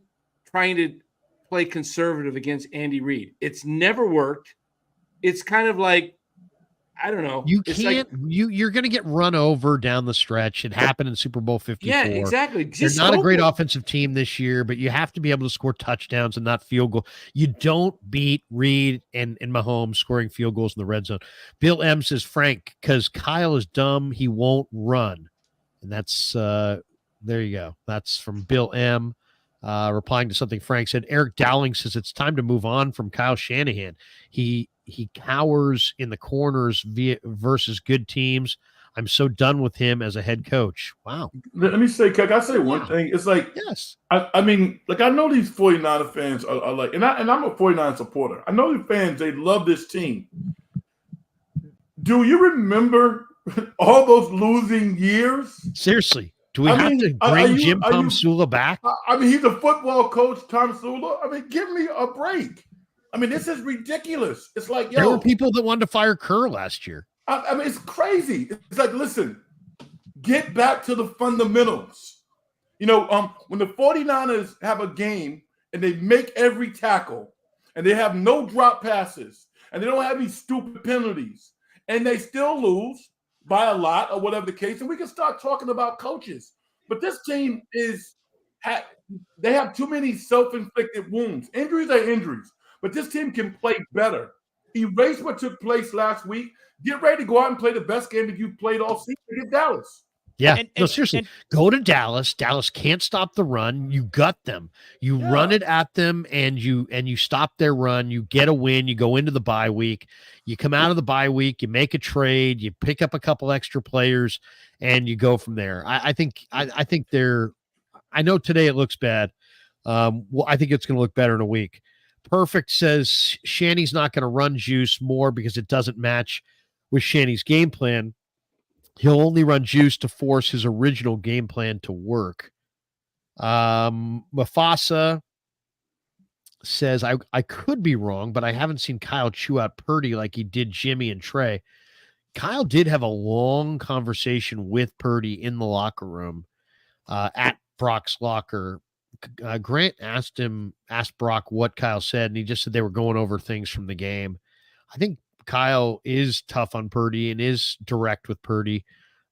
trying to play conservative against Andy Reid. It's never worked. It's kind of like, I don't know. You It's like- can't. You're going to get run over down the stretch. It happened in Super Bowl 54. yeah, exactly. They're Just not a go great for it. offensive team this year, but you have to be able to score touchdowns and not field goal. You don't beat Reed and Mahomes scoring field goals in the red zone. Bill M says, Frank, because Kyle is dumb, he won't run. And that's there you go. That's from Bill M. Replying to something Frank said. Eric Dowling says it's time to move on from Kyle Shanahan. He cowers in the corners versus good teams. I'm so done with him as a head coach. Wow. Let me say, can I say one thing? It's like, Yes. I mean, like I know these 49er fans are like, and I'm a 49 supporter. I know the fans, they love this team. Do you remember all those losing years? Seriously. Do we I have mean, to are bring you- Jim are you- Tom Sula back? I mean, he's a football coach, Tom Sula. I mean, give me a break. I mean, this is ridiculous. It's like, There were yo, people that wanted to fire Kerr last year. I mean, it's crazy. It's like, listen, get back to the fundamentals. When the 49ers have a game and they make every tackle and they have no drop passes and they don't have these stupid penalties and they still lose by a lot or whatever the case, and we can start talking about coaches. But this team they have too many self-inflicted wounds. Injuries are injuries, but this team can play better. Erase what took place last week. Get ready to go out and play the best game that you've played all season against Dallas. Yeah. And- No, seriously. Go to Dallas. Dallas can't stop the run. You gut them. You Yeah. run it at them and you stop their run. You get a win. You go into the bye week. You come out of the bye week, you make a trade, you pick up a couple extra players, and you go from there. I think they're I know today it looks bad. Well, I think it's going to look better in a week. Perfect says Shanny's not going to run juice more because it doesn't match with Shanny's game plan. He'll only run juice to force his original game plan to work. Mufasa says, I could be wrong, but I haven't seen Kyle chew out Purdy like he did Jimmy and Trey. Kyle did have a long conversation with Purdy in the locker room at Brock's locker. Grant asked Brock what Kyle said, and he just said they were going over things from the game. I think Kyle is tough on Purdy and is direct with Purdy.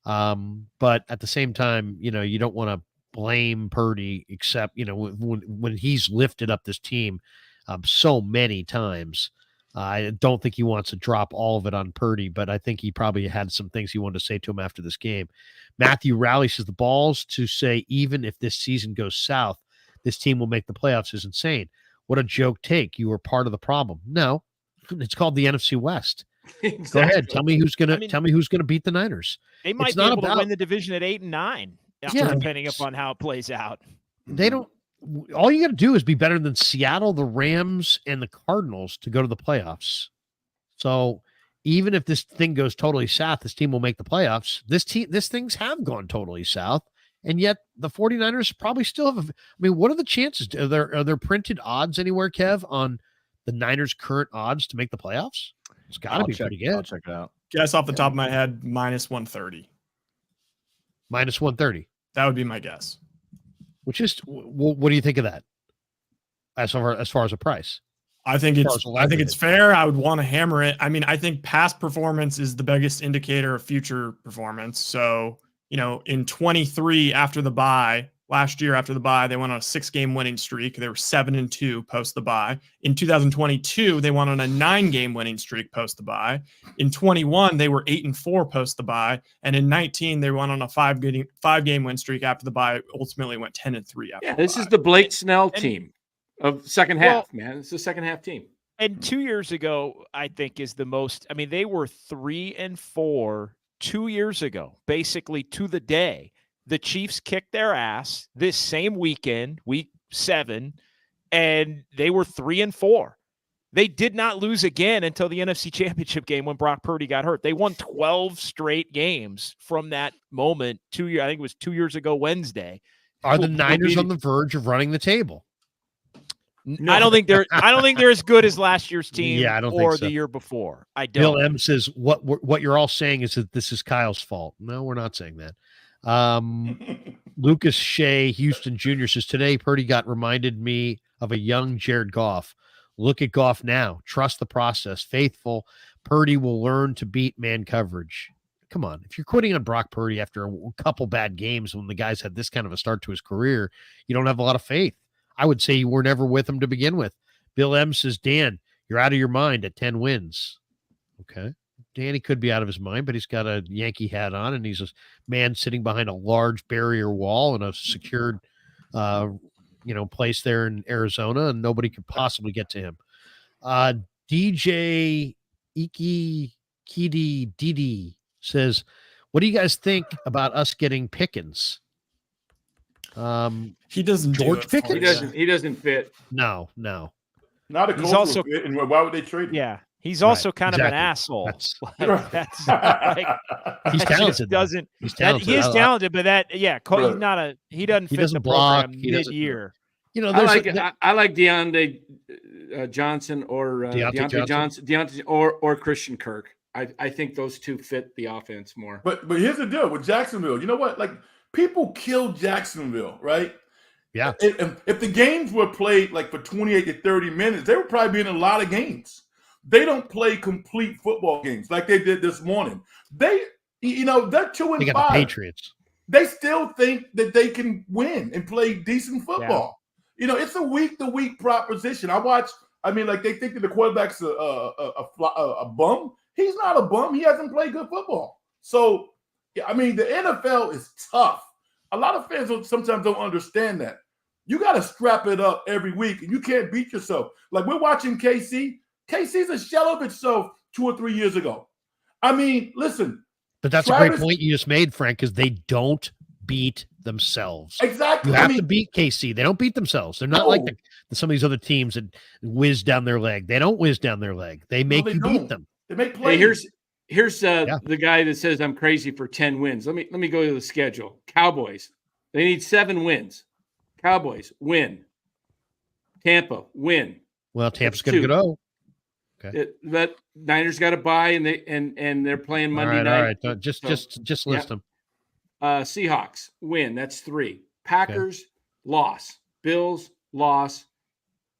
But at the same time, you don't want to blame Purdy, except, when he's lifted up this team so many times. I don't think he wants to drop all of it on Purdy, but I think he probably had some things he wanted to say to him after this game. Matthew Rowley says the balls to say, even if this season goes south, this team will make the playoffs is insane. What a joke take. You were part of the problem. No, it's called the NFC West. Exactly. Go ahead. Tell me who's gonna beat the Niners. They might It's be not able to about- win the division at 8 and 9, depending upon how it plays out. They don't. All you got to do is be better than Seattle, the Rams, and the Cardinals to go to the playoffs. So even if this thing goes totally south, this team will make the playoffs. This things have gone totally south, and yet the 49ers probably still have. What are the chances? Are there printed odds anywhere, Kev, on the Niners' current odds to make the playoffs? It's got to be pretty good. I'll check it out. Guess off the top of my head, -130. Minus 130. That would be my guess. Which is, what do you think of that? As far as a price, I think As far it's as I think it's likelihood. fair. I would want to hammer it. I think past performance is the biggest indicator of future performance. So, in 23 after the bye, last year after the bye, they went on a 6-game winning streak. They were 7-2 post the bye. In 2022, they went on a 9-game winning streak post the bye. In 21, they were 8-4 post the bye, and in 19, they went on a 5-game win streak after the bye. Ultimately, went 10-3 after. Yeah, the this bye. is the Blake Snell team of second half, Well- man. It's the second half team. And 2 years ago, I think is the most. They were 3-4 2 years ago, basically to the day. The Chiefs kicked their ass this same weekend, week 7, and they were 3-4. They did not lose again until the NFC Championship game when Brock Purdy got hurt. They won 12 straight games from that moment. I think it was 2 years ago Wednesday. Are the Who Niners beat- on the verge of running the table? I don't think they're as good as last year's team Yeah, I don't think or so. the year before. I Bill don't. M says what you're all saying is that this is Kyle's fault. No, we're not saying that. Lucas Shea Houston Jr. says today Purdy reminded me of a young Jared Goff. Look at Goff now. Trust the process. Faithful. Purdy will learn to beat man coverage. Come on. If you're quitting on Brock Purdy after a couple bad games when the guy's had this kind of a start to his career, you don't have a lot of faith. I would say you were never with him to begin with. Bill M says, Dan, you're out of your mind at 10 wins. Okay. Danny could be out of his mind, but he's got a Yankee hat on, and he's a man sitting behind a large barrier wall in a secured, place there in Arizona, and nobody could possibly get to him. DJ Iki Kidi Didi says, what do you guys think about us getting Pickens? He doesn't do George it for Pickens? you. He doesn't fit. No. Not a He's cultural also- fit, and why would they trade him? Yeah. He's also Right, kind of an exactly. asshole. That's- That's like, He's that just talented. though. doesn't. He's That, talented. he is I- I- talented, but Right. he's not a. He doesn't He fit doesn't the block, program he doesn't- mid-year. I like DeAndre Johnson or Deontay Deontay or Christian Kirk. I think those two fit the offense more. But here's the deal with Jacksonville. You know what? Like, people kill Jacksonville, right? Yeah. If the games were played like for 28 to 30 minutes, they would probably be in a lot of games. They don't play complete football games like they did this morning. They're 2-5. They got the Patriots. They still think that they can win and play decent football. It's a week-to-week proposition. They think that the quarterback's a bum. He's not a bum. He hasn't played good football. So, the NFL is tough. A lot of fans sometimes don't understand that. You got to strap it up every week, and you can't beat yourself. Like, we're watching KC. KC's a shell of itself 2 or 3 years ago. Listen. But that's a great point you just made, Frank, because they don't beat themselves. Exactly. You have to beat KC. They don't beat themselves. They're not like some of these other teams that whiz down their leg. They don't whiz down their leg. They make you beat them. They make plays. Hey, here's the guy that says I'm crazy for 10 wins. Let me go to the schedule. Cowboys. They need 7 wins. Cowboys win. Tampa win. Well, Tampa's going to go. Okay. But Niners got to buy, and they're playing Monday night. All right. Just list them. Seahawks win. That's 3. Packers loss. Bills loss.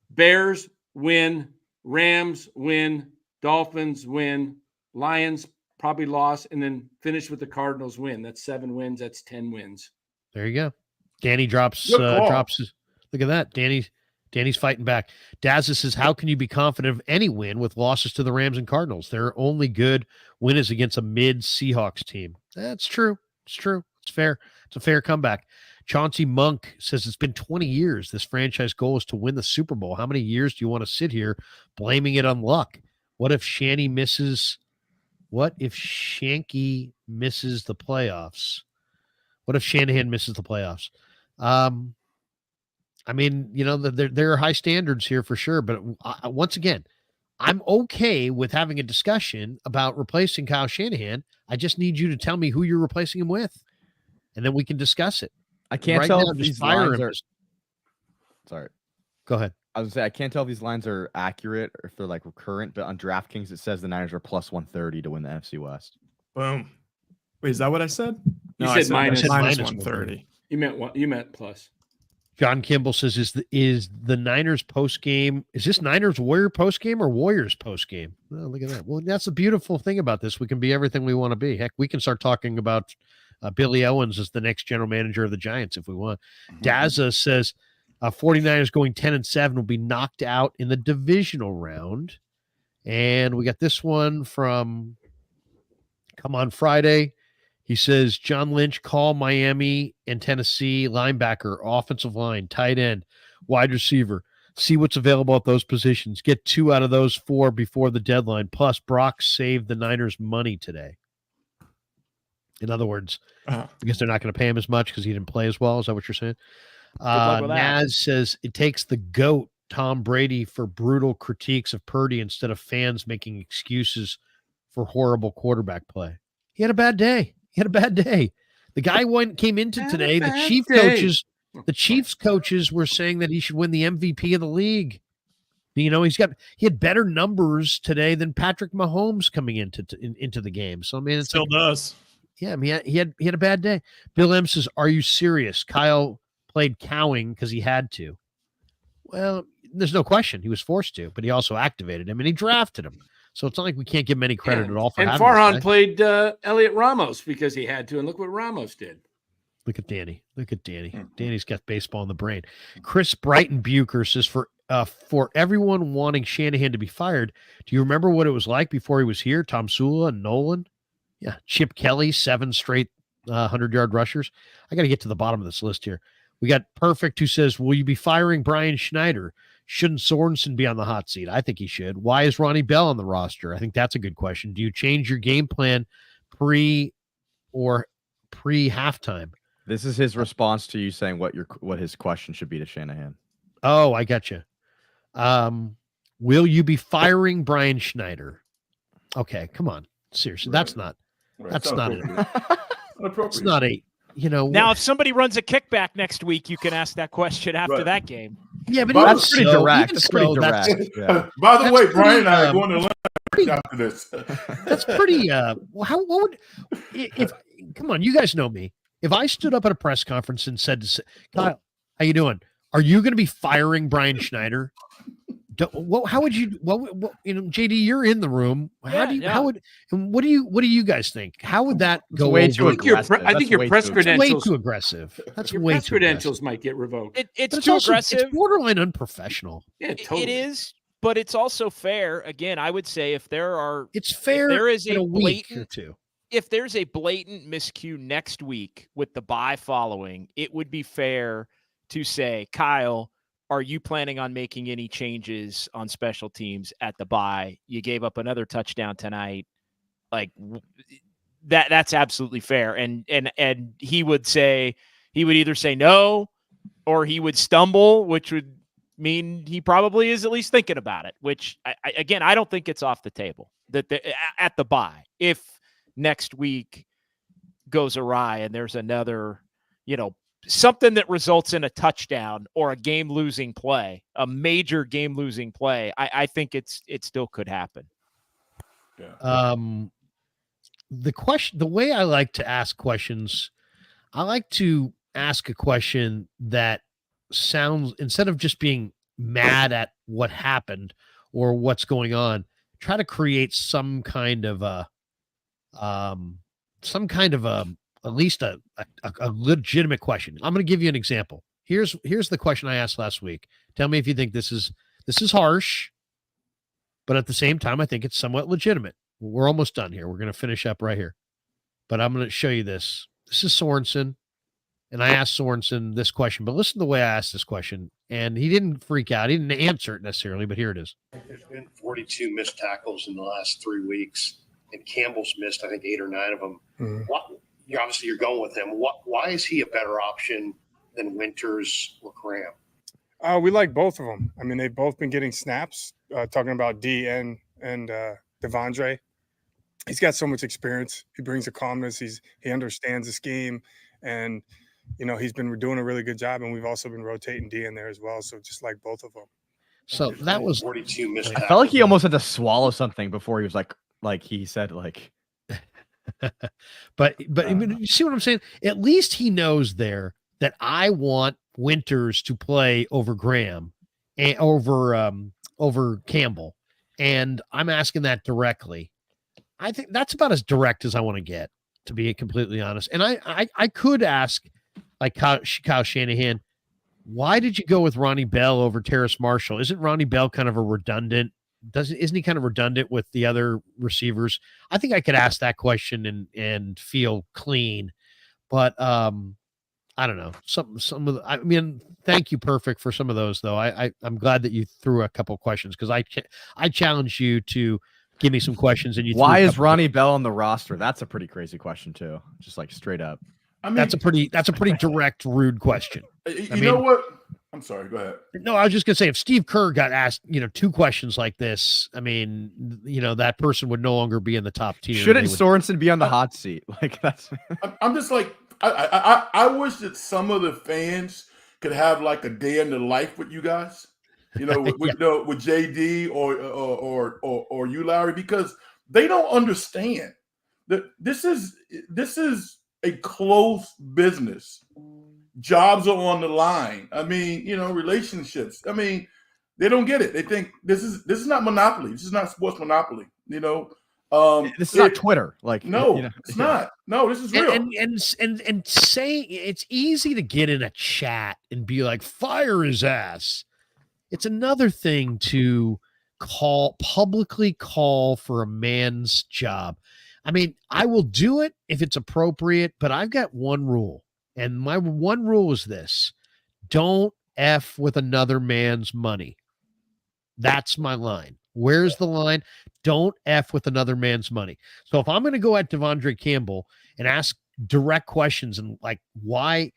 Bears win. Rams win. Dolphins win. Lions probably loss, and then finish with the Cardinals win. That's 7 wins. That's 10 wins. There you go. Danny drops. Look at that. Danny's fighting back. Dazza says, how can you be confident of any win with losses to the Rams and Cardinals? Their only good win is against a mid Seahawks team. That's true. It's true. It's fair. It's a fair comeback. Chauncey Monk says it's been 20 years. This franchise goal is to win the Super Bowl. How many years do you want to sit here blaming it on luck? What if Shanky misses the playoffs? What if Shanahan misses the playoffs? I mean, there are high standards here for sure. But once again, I'm okay with having a discussion about replacing Kyle Shanahan. I just need you to tell me who you're replacing him with, and then we can discuss it. I can't tell if these lines are. Sorry. Go ahead. I was gonna say I can't tell if these lines are accurate or if they're like recurrent, but on DraftKings it says the Niners are plus 130 to win the NFC West. Boom. Wait, is that what I said? You said minus 130. You meant plus. John Kimball says, is the Niners post game? Is this Niners Warrior post game or Warriors post game? Oh, look at that. Well, that's the beautiful thing about this. We can be everything we want to be. Heck, we can start talking about Billy Owens as the next general manager of the Giants if we want. Dazza says 49ers going 10-7 will be knocked out in the divisional round. And we got this one from Come On Friday. He says, John Lynch, call Miami and Tennessee linebacker, offensive line, tight end, wide receiver. See what's available at those positions. Get 2 out of those 4 before the deadline. Plus, Brock saved the Niners money today. In other words, I guess they're not going to pay him as much because he didn't play as well. Is that what you're saying? Naz says, it takes the GOAT, Tom Brady, for brutal critiques of Purdy instead of fans making excuses for horrible quarterback play. He had a bad day. The guy came into today. The Chiefs coaches were saying that he should win the MVP of the league. He had better numbers today than Patrick Mahomes coming into the game. So I mean, it still does. Yeah, I mean, he had a bad day. Bill M says, "Are you serious?" Kyle played cowing because he had to. Well, there's no question he was forced to, but he also activated him and he drafted him. So it's not like we can't give him any credit at all for having Farhan played Elliot Ramos because he had to, and look what Ramos did. Look at Danny. Danny's got baseball in the brain. Chris Brighton Bucher says, for everyone wanting Shanahan to be fired, do you remember what it was like before he was here? Tom Sula and Nolan? Yeah. Chip Kelly, 7 straight 100-yard rushers. I got to get to the bottom of this list here. We got Perfect, who says, will you be firing Brian Schneider? Shouldn't Sorensen be on the hot seat? I think he should. Why is Ronnie Bell on the roster? I think that's a good question. Do you change your game plan pre halftime? This is his response to you saying what his question should be to Shanahan. Oh, I got you. Will you be firing Brian Schneider? Okay, come on. Seriously, right. That's not a Now, if somebody runs a kickback next week, you can ask that question after that game. Yeah, but that's pretty direct. That's pretty direct. Yeah. By the way, Brian and I are going to lunch after this. That's pretty. Come on, you guys know me. If I stood up at a press conference and said to Kyle, how you doing? Are you going to be firing Brian Schneider? How would you? JD, you're in the room. What do you guys think? How would that go? Way too aggressive. I think your press credentials way too aggressive. That's your way press too credentials aggressive. might get revoked. It's too aggressive. It's borderline unprofessional. Yeah, totally. It is, but it's also fair. Again, I would say if it's fair. There is in a week or two. If there's a blatant miscue next week with the bye following, it would be fair to say, Kyle, are you planning on making any changes on special teams at the bye? You gave up another touchdown tonight. Like that's absolutely fair. And he would say, He would either say no or he would stumble, which would mean he probably is at least thinking about it, which I don't think it's off the table that at the bye, if next week goes awry and there's another, something that results in a touchdown or a game-losing play, a major game-losing play, I think it still could happen. Yeah. The way I like to ask questions, I like to ask a question that sounds, instead of just being mad at what happened or what's going on, try to create some kind of at least a legitimate question. I'm going to give you an example. Here's the question I asked last week. Tell me if you think this is harsh, but at the same time, I think it's somewhat legitimate. We're almost done here. We're going to finish up right here, but I'm going to show you this. This is Sorensen. And I asked Sorensen this question, but listen to the way I asked this question. And he didn't freak out. He didn't answer it necessarily, but here it is. There's been 42 missed tackles in the last 3 weeks, and Campbell's missed, I think, 8 or 9 of them. Obviously, you're going with him. Why is he a better option than Winters or Graham? We like both of them. I mean, they've both been getting snaps, talking about D and Devondre. He's got so much experience. He brings a calmness. He understands the scheme, and he's been doing a really good job, and we've also been rotating D in there as well. So just like both of them. So that was 42 missed I felt like he almost had to swallow something before he was like he said, like. but you see what I'm saying? At least he knows there that I want Winters to play over Graham and over Campbell. And I'm asking that directly. I think that's about as direct as I want to get, to be completely honest. And I could ask, like Kyle Shanahan, why did you go with Ronnie Bell over Terrace Marshall? Isn't Ronnie Bell kind of a redundant? Isn't he kind of redundant with the other receivers? I think I could ask that question and feel clean, but I don't know. Some of the, thank you, Perfect, for some of those though. I'm glad that you threw a couple questions, because I challenged you to give me some questions, and you. Why is Ronnie Bell on the roster? That's a pretty crazy question too. Just like straight up. That's a pretty direct, rude question. You know what? I'm sorry. Go ahead. No, I was just gonna say, if Steve Kerr got asked, 2 questions like this, that person would no longer be in the top tier. Shouldn't Sorensen be on the hot seat? Like that's. I'm just like I wish that some of the fans could have like a day in the life with you guys. With JD or you, Larry, because they don't understand that this is a close business. Jobs are on the line. Relationships. They don't get it. They think this is not Monopoly. This is not sports Monopoly. This is not Twitter. It's not. No, this is real. And say it's easy to get in a chat and be like, fire his ass. It's another thing to publicly call for a man's job. I will do it if it's appropriate, but I've got one rule. And my one rule is this: don't F with another man's money. That's my line. Where's the line? Don't F with another man's money. So if I'm going to go at Devondre Campbell and ask direct questions and like why,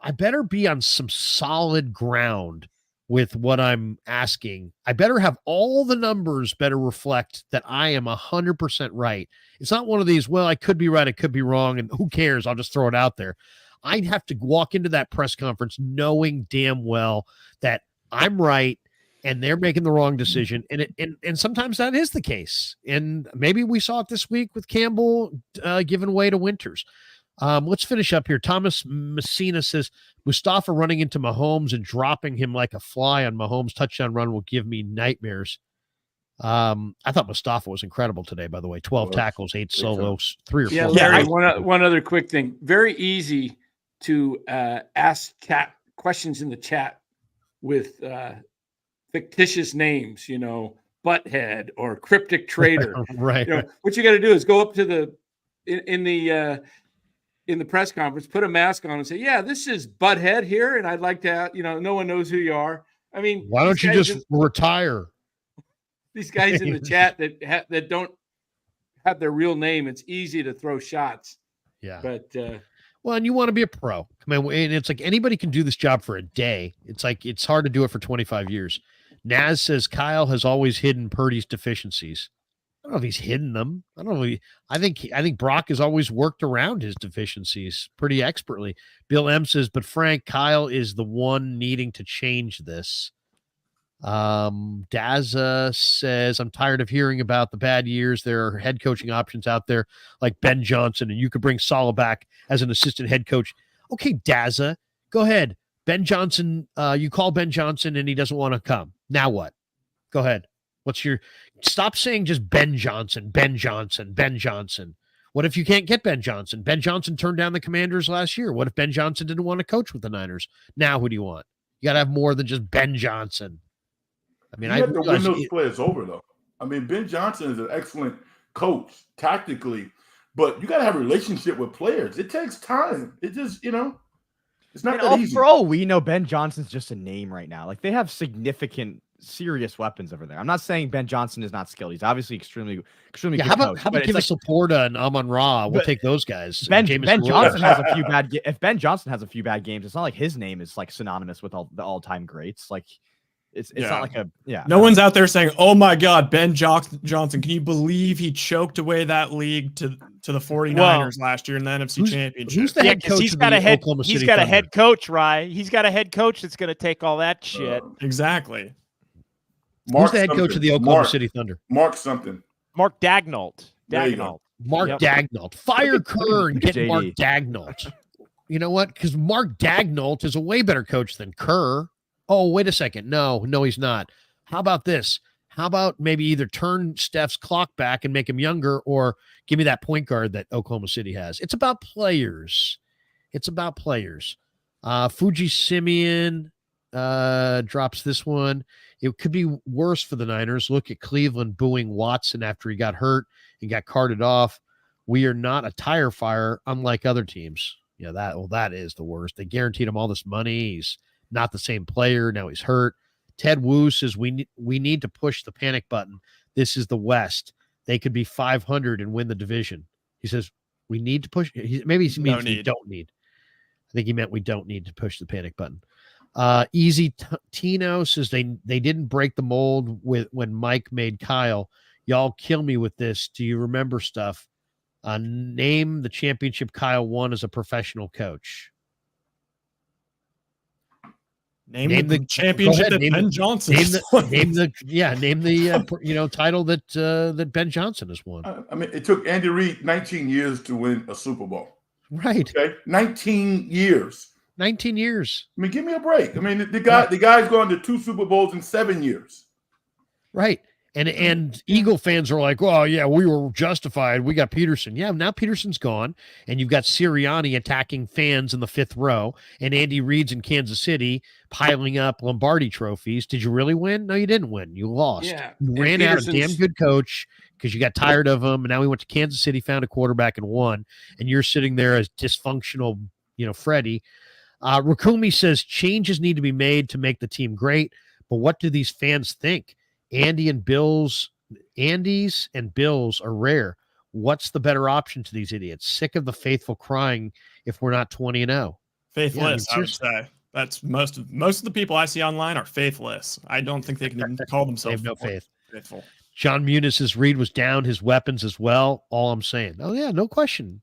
I better be on some solid ground with what I'm asking. I better have all the numbers better reflect that I am 100% right. It's not one of these, well, I could be right, I could be wrong, and who cares? I'll just throw it out there. I'd have to walk into that press conference knowing damn well that I'm right and they're making the wrong decision. And sometimes that is the case. And maybe we saw it this week with Campbell giving way to Winters. Let's finish up here. Thomas Messina says, Mustafa running into Mahomes and dropping him like a fly on Mahomes' touchdown run will give me nightmares. I thought Mustafa was incredible today, by the way. 12 tackles, 8 solos, 3 or 4. Yeah, Larry, one other quick thing. Very easy to ask questions in the chat with fictitious names, Butthead or Cryptic Trader. Right. What you got to do is go up to the in the press conference, put a mask on and say, yeah, this is Butthead here. And I'd like to, no one knows who you are. Why don't you just retire? These guys in the chat that don't have their real name, it's easy to throw shots. Yeah. But Well, and you want to be a pro. Come on, and it's like anybody can do this job for a day. It's like it's hard to do it for 25 years. Naz says Kyle has always hidden Purdy's deficiencies. I don't know if he's hidden them. I don't know. I think Brock has always worked around his deficiencies pretty expertly. Bill M says, but Frank, Kyle is the one needing to change this. Daza says, I'm tired of hearing about the bad years. There are head coaching options out there like Ben Johnson, and you could bring Saleh back as an assistant head coach. Okay, Daza, go ahead. Ben Johnson, you call Ben Johnson and he doesn't want to come. Now what? Go ahead. Stop saying just Ben Johnson, Ben Johnson, Ben Johnson. What if you can't get Ben Johnson? Ben Johnson turned down the Commanders last year. What if Ben Johnson didn't want to coach with the Niners? Now who do you want? You got to have more than just Ben Johnson. I mean, you have to win those players over, though. I mean, Ben Johnson is an excellent coach tactically, but you got to have a relationship with players. It takes time. It just, it's not that easy. For all we know, Ben Johnson's just a name right now. Like, they have significant, serious weapons over there. I'm not saying Ben Johnson is not skilled. He's obviously extremely good. How about give us Laporta and Amon-Ra? We'll take those guys. Ben Johnson has a few bad. If Ben Johnson has a few bad games, it's not like his name is like synonymous with all the all-time greats. Like. It's not like No one's out there saying, "Oh my God, Ben Johnson! Can you believe he choked away that league to the 49ers last year in the NFC Championship?" Who's the head coach? He's got a head coach, right? He's got a head coach that's going to take all that shit. Exactly. Who's the head coach of the Oklahoma City Thunder? Mark Daigneault. Mark Daigneault. Fire Kerr and get Mark Daigneault. You know what? Because Mark Daigneault is a way better coach than Kerr. Oh, wait a second. No, he's not. How about this? How about maybe either turn Steph's clock back and make him younger, or give me that point guard that Oklahoma City has? It's about players. Fuji Simeon drops this one. It could be worse for the Niners. Look at Cleveland booing Watson after he got hurt and got carted off. We are not a tire fire, unlike other teams. Yeah, that is the worst. They guaranteed him all this money. He's not the same player. Now he's hurt. Ted Wu says we need to push the panic button. This is the West. They could be 500 and win the division. He says we need to push. Maybe he means we don't need. I think he meant we don't need to push the panic button. Easy Tino says they didn't break the mold when Mike made Kyle. Y'all kill me with this. Do you remember stuff? Name the championship Kyle won as a professional coach. Name the championship that Ben Johnson name the title that Ben Johnson has won. I mean, it took Andy Reid 19 years to win a Super Bowl. Right. Okay. 19 years. 19 years. I mean, give me a break. I mean, the guy's gone to 2 Super Bowls in 7 years. Right. And Eagle fans are like, well, yeah, we were justified. We got Peterson. Yeah, now Peterson's gone, and you've got Sirianni attacking fans in the 5th row, and Andy Reid's in Kansas City piling up Lombardi trophies. Did you really win? No, you didn't win. You lost. Yeah. You ran out a damn good coach because you got tired of him, and now we went to Kansas City, found a quarterback, and won. And you're sitting there as dysfunctional, Freddie. Rakumi says changes need to be made to make the team great, but what do these fans think? Andy's and Bills are rare. What's the better option to these idiots? Sick of the faithful crying if we're not 20-0. Faithless, I would say. That's most of the people I see online are faithless. I don't think they can even call themselves. They have no faith. Faithful. John Muniz Reid was down his weapons as well. All I'm saying. Oh yeah, no question.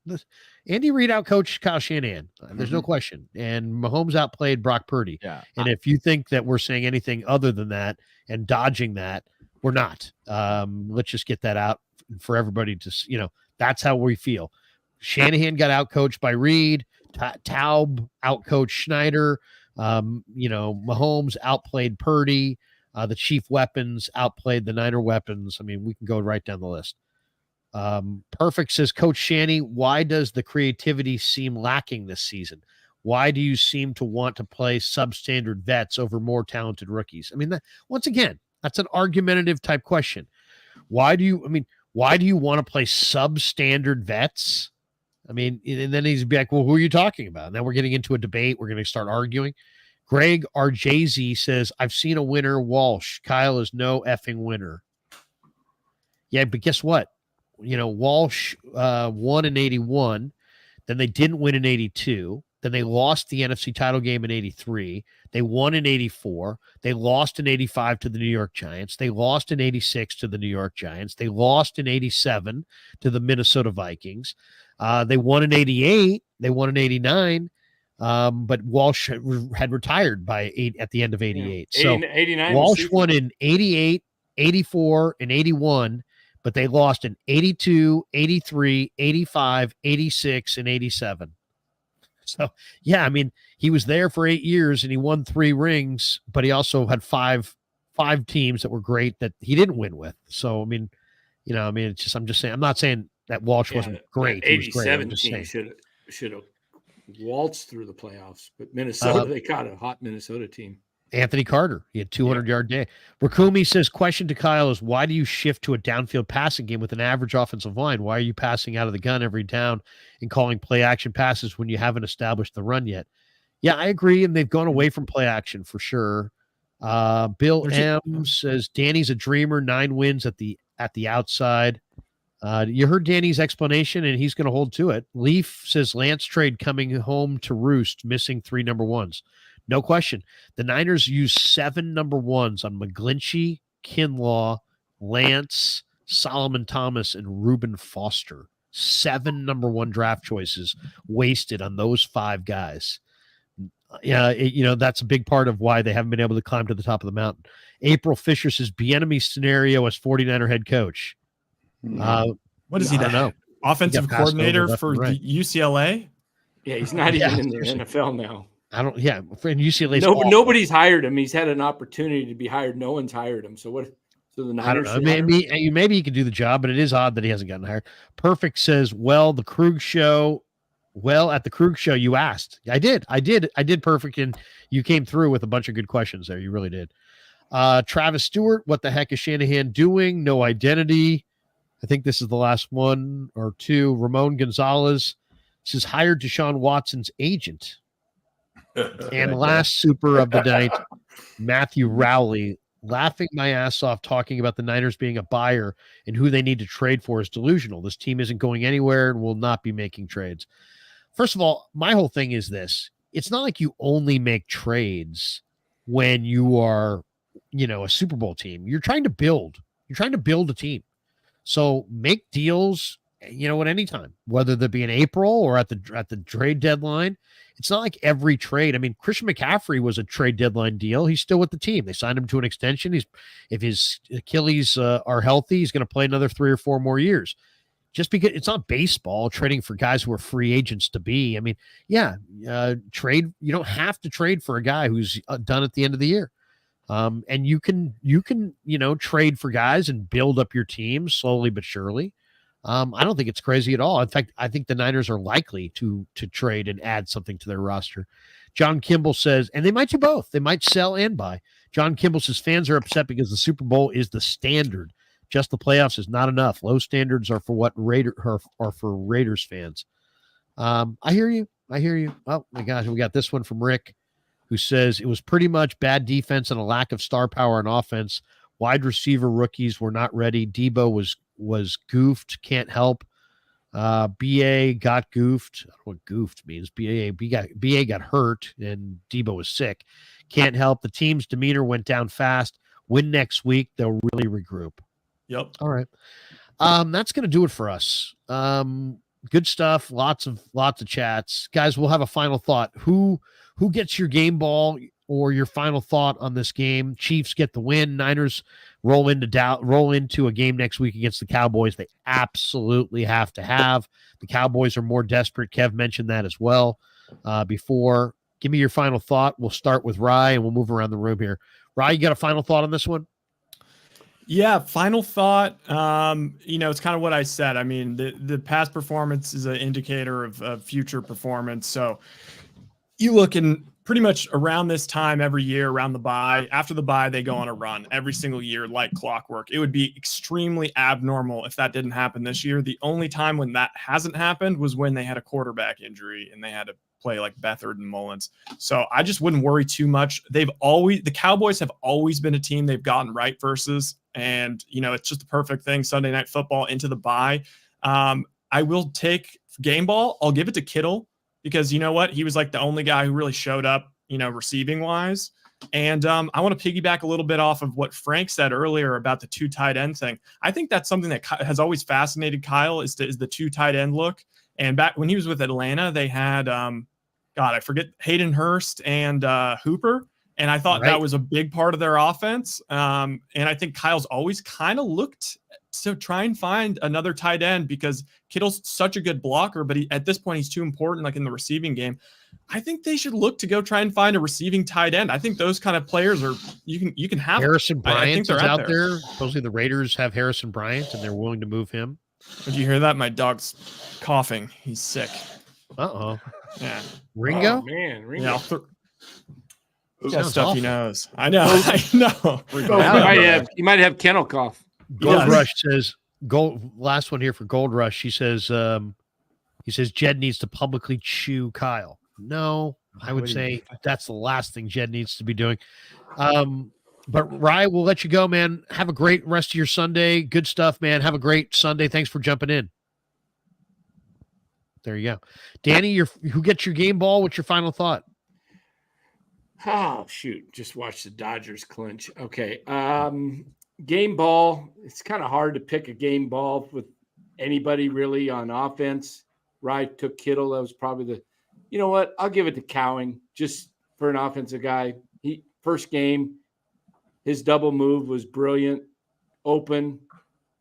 Andy Reid outcoached Kyle Shanahan. There's no question. And Mahomes outplayed Brock Purdy. Yeah. And if you think that we're saying anything other than that and dodging that, we're not. Let's just get that out for everybody to, that's how we feel. Shanahan got outcoached by Reid. Taub outcoached Schneider. Mahomes outplayed Purdy. The chief weapons outplayed the Niner weapons. I mean, we can go right down the list. Perfect says, Coach Shanny, why does the creativity seem lacking this season? Why do you seem to want to play substandard vets over more talented rookies? I mean, once again, that's an argumentative type question. Why do you want to play substandard vets? I mean, and then he's be like, well, who are you talking about? And then we're getting into a debate. We're going to start arguing. Greg RJZ says, I've seen a winner, Walsh. Kyle is no effing winner. Yeah, but guess what? Walsh won in 81. Then they didn't win in 82. Then they lost the NFC title game in 83. They won in 84. They lost in 85 to the New York Giants. They lost in 86 to the New York Giants. They lost in 87 to the Minnesota Vikings. They won in 88. They won in 89. But Walsh had retired at the end of 88. Yeah. So 89 Walsh won in 88, 84, and 81, but they lost in 82, 83, 85, 86, and 87. So, yeah, I mean, he was there for 8 years and he won 3 rings, but he also had five teams that were great that he didn't win with. So, I mean, it's just, I'm just saying, I'm not saying that Walsh wasn't great. He was great. 87 team should have waltzed through the playoffs, but Minnesota, they caught a hot Minnesota team. Anthony Carter, he had 200-yard day. Rakumi says, question to Kyle is, why do you shift to a downfield passing game with an average offensive line? Why are you passing out of the gun every down and calling play action passes when you haven't established the run yet? Yeah, I agree, and they've gone away from play action for sure. Bill M says, Danny's a dreamer, 9 wins at the outside. You heard Danny's explanation, and he's going to hold to it. Leaf says, Lance trade coming home to roost, missing 3 number ones. No question. The Niners used 7 number ones on McGlinchey, Kinlaw, Lance, Solomon Thomas, and Reuben Foster. 7 number 1 draft choices wasted on those 5 guys. Yeah, that's a big part of why they haven't been able to climb to the top of the mountain. April Fisher says, Bieniemy scenario as 49er head coach. What is he? I don't know. Offensive coordinator for the UCLA? Yeah, he's not even in the NFL now. In UCLA. Nobody's hired him. He's had an opportunity to be hired. No one's hired him. So what? So the Niners. I don't know. Maybe he could do the job, but it is odd that he hasn't gotten hired. Perfect says, at the Krug show, you asked. I did perfect, and you came through with a bunch of good questions there. You really did. Travis Stewart, what the heck is Shanahan doing? No identity. I think this is the last one or two. Ramon Gonzalez says, hired Deshaun Watson's agent. And last super of the night, Matthew Rowley, laughing my ass off talking about the Niners being a buyer and who they need to trade for is delusional. This team isn't going anywhere and will not be making trades. First of all, my whole thing is this. It's not like you only make trades when you are, a Super Bowl team. You're trying to build a team. So make deals, at any time, whether that be in April or at the trade deadline. It's not like every trade. I mean, Christian McCaffrey was a trade deadline deal. He's still with the team. They signed him to an extension. If his Achilles are healthy, he's going to play another 3 or 4 more years. Just because it's not baseball trading for guys who are free agents to be. I mean, trade. You don't have to trade for a guy who's done at the end of the year. And you can trade for guys and build up your team slowly but surely. I don't think it's crazy at all. In fact, I think the Niners are likely to trade and add something to their roster. John Kimball says, and they might do both. They might sell and buy. John Kimball says fans are upset because the Super Bowl is the standard. Just the playoffs is not enough. Low standards are for what are for Raiders fans. I hear you. Oh my gosh, we got this one from Rick, who says it was pretty much bad defense and a lack of star power on offense. Wide receiver rookies were not ready. Debo was goofed, can't help. BA got goofed. I don't know what goofed means. BA got hurt and Debo was sick. Can't help. The team's demeanor went down fast. Win next week, they'll really regroup. Yep. All right. That's going to do it for us. Good stuff. Lots of chats. Guys, we'll have a final thought. Who gets your game ball or your final thought on this game? Chiefs get the win. Niners roll into a game next week against the Cowboys. They absolutely have to have. The Cowboys are more desperate. Kev mentioned that as well before. Give me your final thought. We'll start with Rye and we'll move around the room here. Rye, you got a final thought on this one? Yeah, final thought. It's kind of what I said. I mean, the past performance is an indicator of future performance. So you look in pretty much around this time every year, around the bye. After the bye, they go on a run every single year like clockwork. It would be extremely abnormal if that didn't happen this year. The only time when that hasn't happened was when they had a quarterback injury and they had to play like Beathard and Mullins. So I just wouldn't worry too much. The Cowboys have always been a team they've gotten right versus, and it's just the perfect thing. Sunday Night Football into the bye. I will take game ball. I'll give it to Kittle because you know what? He was like the only guy who really showed up, receiving wise. And I want to piggyback a little bit off of what Frank said earlier about the 2 tight end thing. I think that's something that has always fascinated Kyle is the 2 tight end look. And back when he was with Atlanta, they had, I forget, Hayden Hurst and Hooper. And I thought that was a big part of their offense. And I think Kyle's always kind of looked to try and find another tight end because Kittle's such a good blocker, but at this point he's too important, like in the receiving game. I think they should look to go try and find a receiving tight end. I think those kind of players are you can have. Harrison I Bryant think is they're out there. Supposedly the Raiders have Harrison Bryant and they're willing to move him. Did you hear that? My dog's coughing. He's sick. Uh-oh. Yeah. Ringo? Oh, man, Ringo. Yeah. Sounds Stuff awful. he knows. I know. I know. You might have kennel cough. Gold Rush says last one here for Gold Rush. He says Jed needs to publicly chew Kyle. No, I would say that's the last thing Jed needs to be doing. But Rye, we'll let you go, man. Have a great rest of your Sunday. Good stuff, man. Have a great Sunday. Thanks for jumping in. There you go. Danny, who gets your game ball? What's your final thought? Oh, shoot. Just watch the Dodgers clinch. Okay. Game ball. It's kind of hard to pick a game ball with anybody really on offense. Rye took Kittle. That was probably you know what? I'll give it to Cowing just for an offensive guy. First game, his double move was brilliant. Open,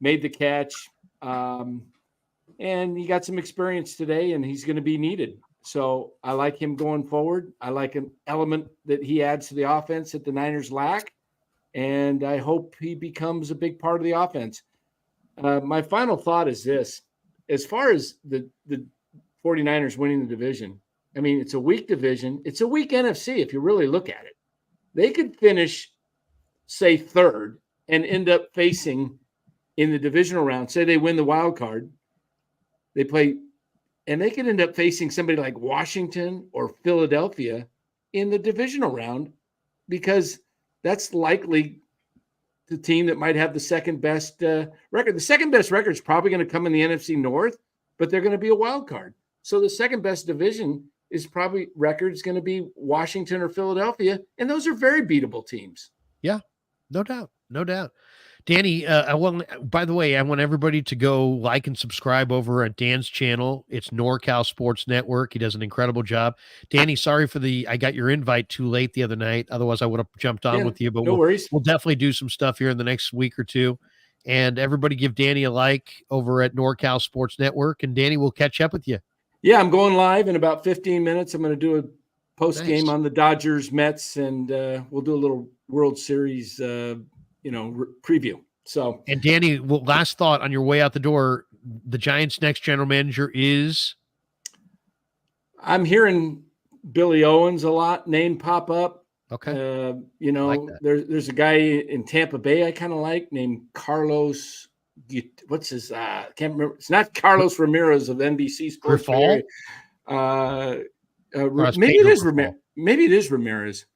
made the catch. And he got some experience today, and he's going to be needed. So I like him going forward. I like an element that he adds to the offense that the Niners lack, and I hope he becomes a big part of the offense. My final thought is this. As far as the 49ers winning the division, I mean, it's a weak division. It's a weak NFC if you really look at it. They could finish, say, third and end up facing in the divisional round. Say they win the wild card. They play, and they could end up facing somebody like Washington or Philadelphia in the divisional round because that's likely the team that might have the second best record. The second best record is probably going to come in the NFC North, but they're going to be a wild card. So the second best division is probably record is going to be Washington or Philadelphia, and those are very beatable teams. Yeah, no doubt. No doubt. Danny, by the way, I want everybody to go like and subscribe over at Dan's channel. It's NorCal Sports Network. He does an incredible job. Danny, sorry for I got your invite too late the other night. Otherwise, I would have jumped on with you. But no worries. We'll definitely do some stuff here in the next week or two. And everybody give Danny a like over at NorCal Sports Network. And Danny, we'll catch up with you. Yeah, I'm going live in about 15 minutes. I'm going to do a post game on the Dodgers Mets, and we'll do a little World Series preview. So, and Danny, last thought on your way out the door, the Giants' next general manager is? I'm hearing Billy Owens a lot, name pop up. Okay. Like there's a guy in Tampa Bay I kind of like named Carlos. What's his? Can't remember. It's not Carlos Ramirez of NBC Sports. Maybe it is Ramirez. Maybe it is Ramirez.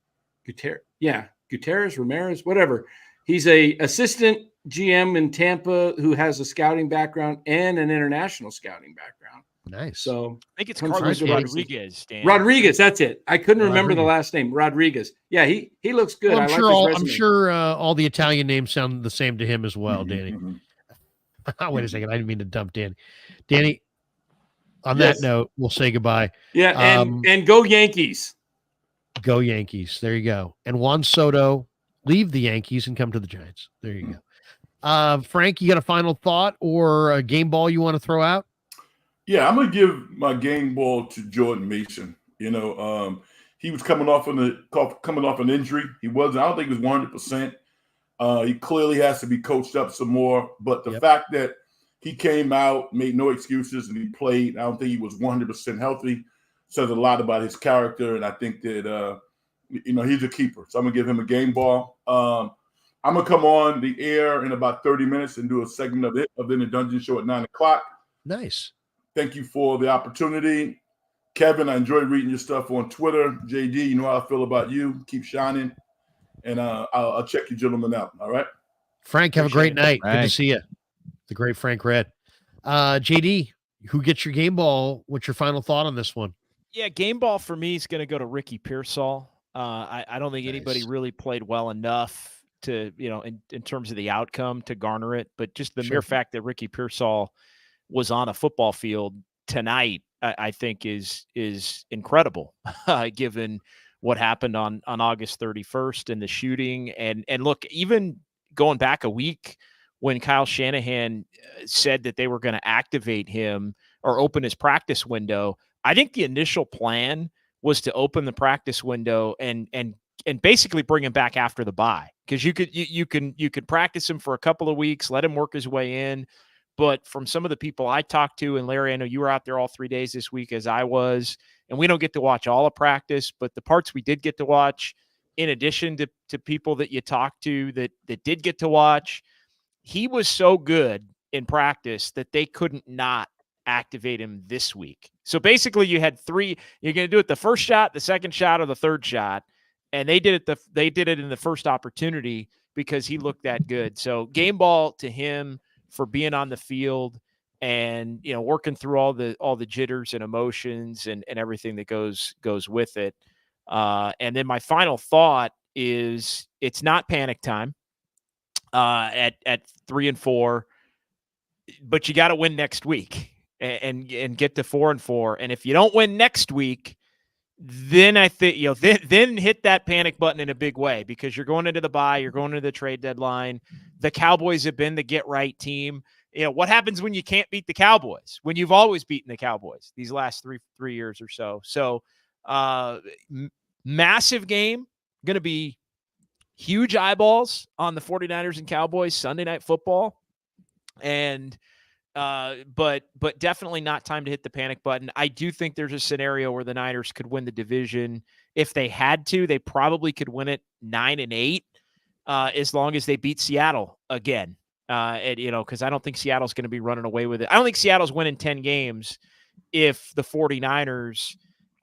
Gutierrez, Ramirez, whatever. He's a assistant GM in Tampa who has a scouting background and an international scouting background. Nice. So I think it's Carlos Rodriguez. Dan. Rodriguez, that's it. I couldn't remember the last name. Rodriguez. Yeah, he looks good. Well, I'm sure all the Italian names sound the same to him as well, Danny. Wait a second. I didn't mean to dump Danny. Danny, on that note, we'll say goodbye. Yeah, and go Yankees. Go Yankees. There you go. And Juan Soto, leave the Yankees and come to the Giants. There you go. Frank, you got a final thought or a game ball you want to throw out? Yeah, I'm gonna give my game ball to Jordan Mason. He was coming off an injury. I don't think he was 100%. He clearly has to be coached up some more. But the fact that he came out, made no excuses, and he played, I don't think he was 100% healthy, says a lot about his character. And I think that he's a keeper. So I'm gonna give him a game ball. I'm gonna come on the air in about 30 minutes and do a segment of the In the Dungeon Show at 9:00. Nice. Thank you for the opportunity. Kevin, I enjoy reading your stuff on Twitter. JD, you know how I feel about you. Keep shining. And I'll check you gentlemen out. All right. Frank, have a great night. Good to see you. The great Frank Red. JD, who gets your game ball? What's your final thought on this one? Yeah, game ball for me is going to go to Ricky Pearsall. I don't think anybody really played well enough to, in terms of the outcome to garner it. But just the mere fact that Ricky Pearsall was on a football field tonight, I think is incredible, given what happened on August 31st and the shooting. And look, even going back a week when Kyle Shanahan said that they were going to activate him or open his practice window, I think the initial plan was to open the practice window and basically bring him back after the bye, because you could practice him for a couple of weeks, let him work his way in. But from some of the people I talked to, and Larry, I know you were out there all 3 days this week as I was, and we don't get to watch all of practice, but the parts we did get to watch, in addition to people that you talked to that did get to watch, he was so good in practice that they couldn't not activate him this week. So basically you had three, you're going to do it the first shot, the second shot, or the third shot. And they did it in the first opportunity because he looked that good. So game ball to him for being on the field and, working through all the jitters and emotions and everything that goes with it. And then my final thought is it's not panic time at 3-4, but you got to win next week and get to 4-4. And if you don't win next week, then I think, then hit that panic button in a big way, because you're going into the bye, you're going into the trade deadline. The Cowboys have been the get right team. What happens when you can't beat the Cowboys, when you've always beaten the Cowboys these last three years or so? So massive game, going to be huge eyeballs on the 49ers and Cowboys Sunday Night Football. And but definitely not time to hit the panic button. I do think there's a scenario where the Niners could win the division. If they had to, they probably could win it 9-8, as long as they beat Seattle again. Because I don't think Seattle's going to be running away with it. I don't think Seattle's winning 10 games if the 49ers,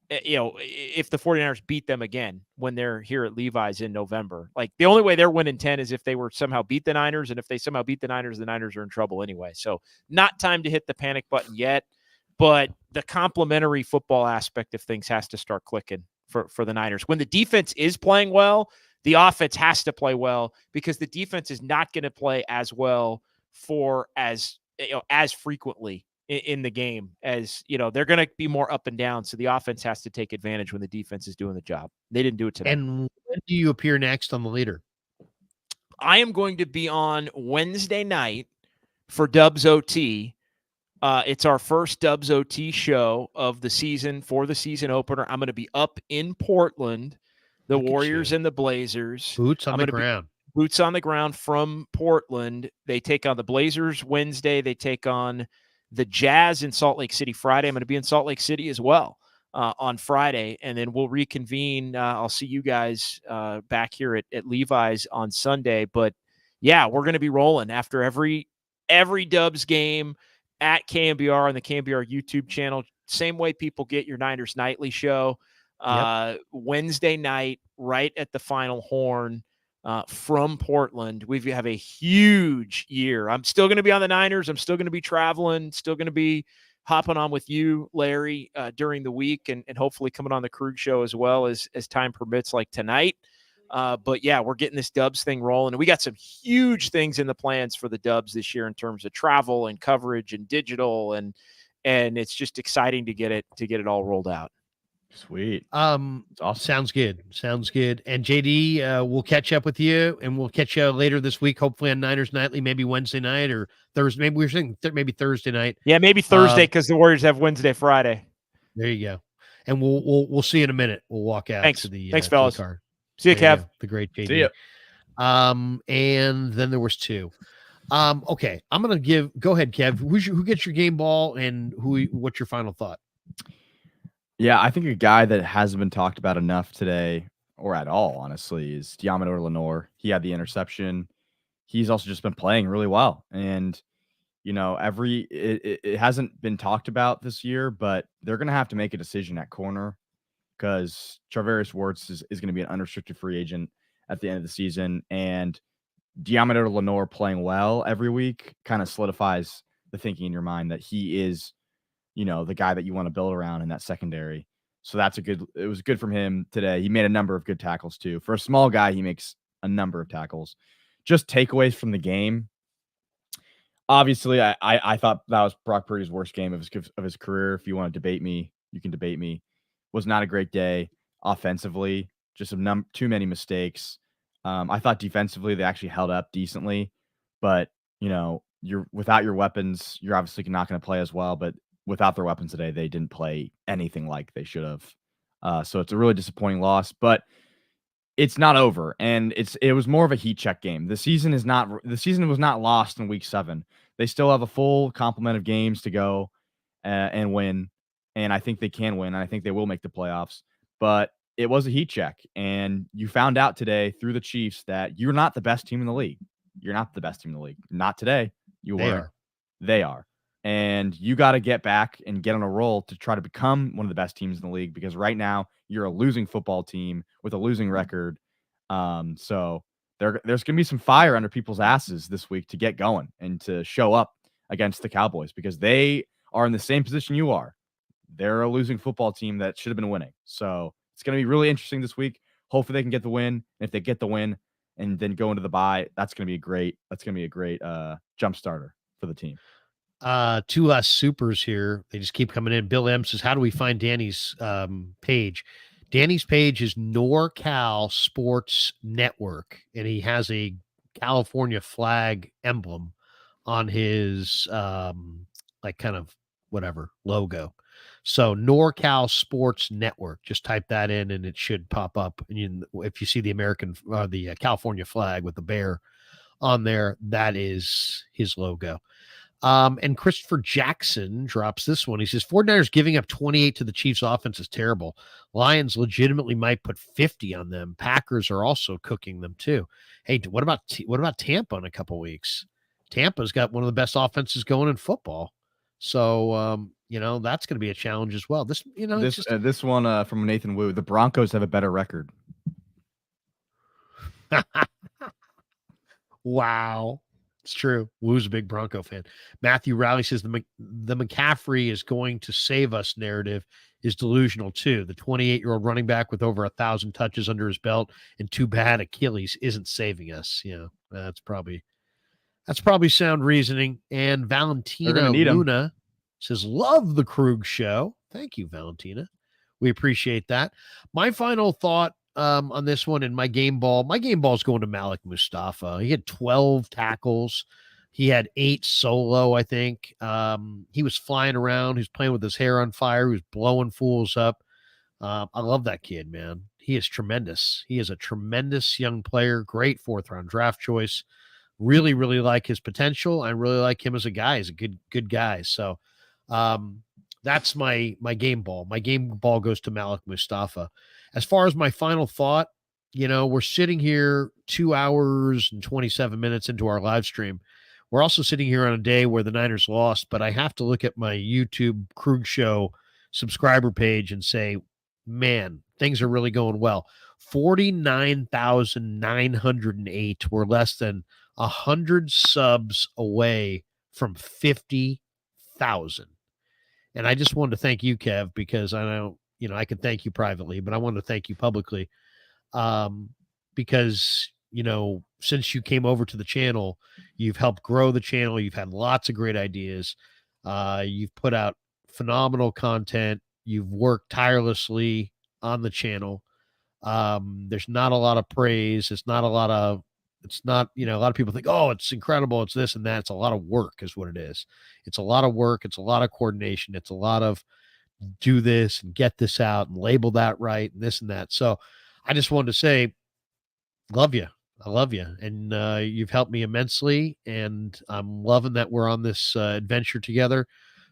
if the 49ers beat them again when they're here at Levi's in November. Like, the only way they're winning 10 is if they were somehow beat the Niners. And if they somehow beat the Niners are in trouble anyway. So not time to hit the panic button yet, but the complementary football aspect of things has to start clicking for the Niners. When the defense is playing well, the offense has to play well, because the defense is not going to play as well as frequently in the game, as they're going to be more up and down. So the offense has to take advantage when the defense is doing the job. They didn't do it today. And when do you appear next on the leader? I am going to be on Wednesday night for Dubs OT. It's our first Dubs OT show of the season, for the season opener. I'm going to be up in Portland, the Warriors and the Blazers. Boots on the ground. Boots on the ground from Portland. They take on the Blazers Wednesday. They take on the Jazz in Salt Lake City Friday. I'm going to be in Salt Lake City as well on Friday, and then we'll reconvene. I'll see you guys back here at Levi's on Sunday. But yeah, we're going to be rolling after every Dubs game at KNBR on the KNBR YouTube channel. Same way people get your Niners Nightly show. Wednesday night, right at the Final Horn. From Portland. We have a huge year. I'm still going to be on the Niners. I'm still going to be traveling, still going to be hopping on with you, Larry, during the week, and hopefully coming on the Krug show as well as time permits, like tonight. But yeah, we're getting this Dubs thing rolling, and we got some huge things in the plans for the Dubs this year in terms of travel and coverage and digital, and it's just exciting to get it all rolled out. Sweet. Awesome. Sounds good. And JD, we'll catch up with you, and we'll catch you later this week, hopefully on Niners Nightly, maybe Wednesday night or Thursday. Maybe we were saying maybe Thursday night. Yeah, maybe Thursday, because the Warriors have Wednesday, Friday. There you go. And we'll see you in a minute. We'll walk out. Thanks. To the Thanks, fellas. car. See you, Kev. The great JD. See ya. And then there was two. Okay, I'm gonna go ahead, Kev. Who gets your game ball, and what's your final thought? Yeah, I think a guy that hasn't been talked about enough today, or at all, honestly, is Diamador Lenore. He had the interception. He's also just been playing really well. And, it hasn't been talked about this year, but they're going to have to make a decision at corner, because Charvarius Werts is going to be an unrestricted free agent at the end of the season. And Diamador Lenore playing well every week kind of solidifies the thinking in your mind that he is the guy that you want to build around in that secondary. So it was good from him today. He made a number of good tackles too. For a small guy, he makes a number of tackles. Just takeaways from the game. Obviously, I thought that was Brock Purdy's worst game of his career. If you want to debate me, you can debate me. Was not a great day offensively. Just too many mistakes. I thought defensively they actually held up decently, but you're without your weapons, you're obviously not going to play as well. But without their weapons today, they didn't play anything like they should have. So it's a really disappointing loss, but it's not over, and it was more of a heat check game. The season was not lost in week 7. They still have a full complement of games to go and win, and I think they can win. And I think they will make the playoffs. But it was a heat check, and you found out today through the Chiefs that you're not the best team in the league. You're not the best team in the league. Not today. They are. And you got to get back and get on a roll to try to become one of the best teams in the league, because right now you're a losing football team with a losing record. So there's going to be some fire under people's asses this week to get going and to show up against the Cowboys, because they are in the same position you are. They're a losing football team that should have been winning. So it's going to be really interesting this week. Hopefully they can get the win. And if they get the win and then go into the bye, that's going to be a great jump starter for the team. 2 last supers here. They just keep coming in. Bill M says, how do we find Danny's page? Danny's page is NorCal Sports Network, and he has a California flag emblem on his kind of whatever logo. So NorCal Sports Network, just type that in and it should pop up. And if you see the California flag with the bear on there, that is his logo. And Christopher Jackson drops this one. He says, 49ers giving up 28 to the Chiefs offense is terrible. Lions legitimately might put 50 on them. Packers are also cooking them too. Hey, what about Tampa in a couple weeks? Tampa's got one of the best offenses going in football. So, that's going to be a challenge as well. This one from Nathan Wu, the Broncos have a better record. Wow. It's true. Wu's a big Bronco fan. Matthew Rowley says the McCaffrey is going to save us narrative is delusional too. The 28-year-old running back with over 1,000 touches under his belt and 2 bad Achilles isn't saving us. That's probably sound reasoning. And Valentina Luna says, love the Krug show. Thank you, Valentina. We appreciate that. My final thought on this one, and my game ball is going to Malik Mustafa. He had 12 tackles. He had 8 solo, I think. He was flying around. He was playing with his hair on fire. He was blowing fools up. I love that kid, man. He is tremendous. He is a tremendous young player. Great 4th-round draft choice. Really, really like his potential. I really like him as a guy. He's a good guy. So that's my game ball. My game ball goes to Malik Mustafa. As far as my final thought, we're sitting here 2 hours and 27 minutes into our live stream. We're also sitting here on a day where the Niners lost, but I have to look at my YouTube Krug Show subscriber page and say, man, things are really going well. 49,908. We're less than 100 subs away from 50,000. And I just wanted to thank you, Kev, because I know, I can thank you privately, but I wanted to thank you publicly because, since you came over to the channel, you've helped grow the channel. You've had lots of great ideas. You've put out phenomenal content. You've worked tirelessly on the channel. There's not a lot of praise. A lot of people think, oh, it's incredible. It's this and that. It's a lot of work is what it is. It's a lot of work. It's a lot of coordination. It's a lot of do this and get this out and label that right and this and that. So I just wanted to say, love you. I love you. And you've helped me immensely. And I'm loving that we're on this adventure together.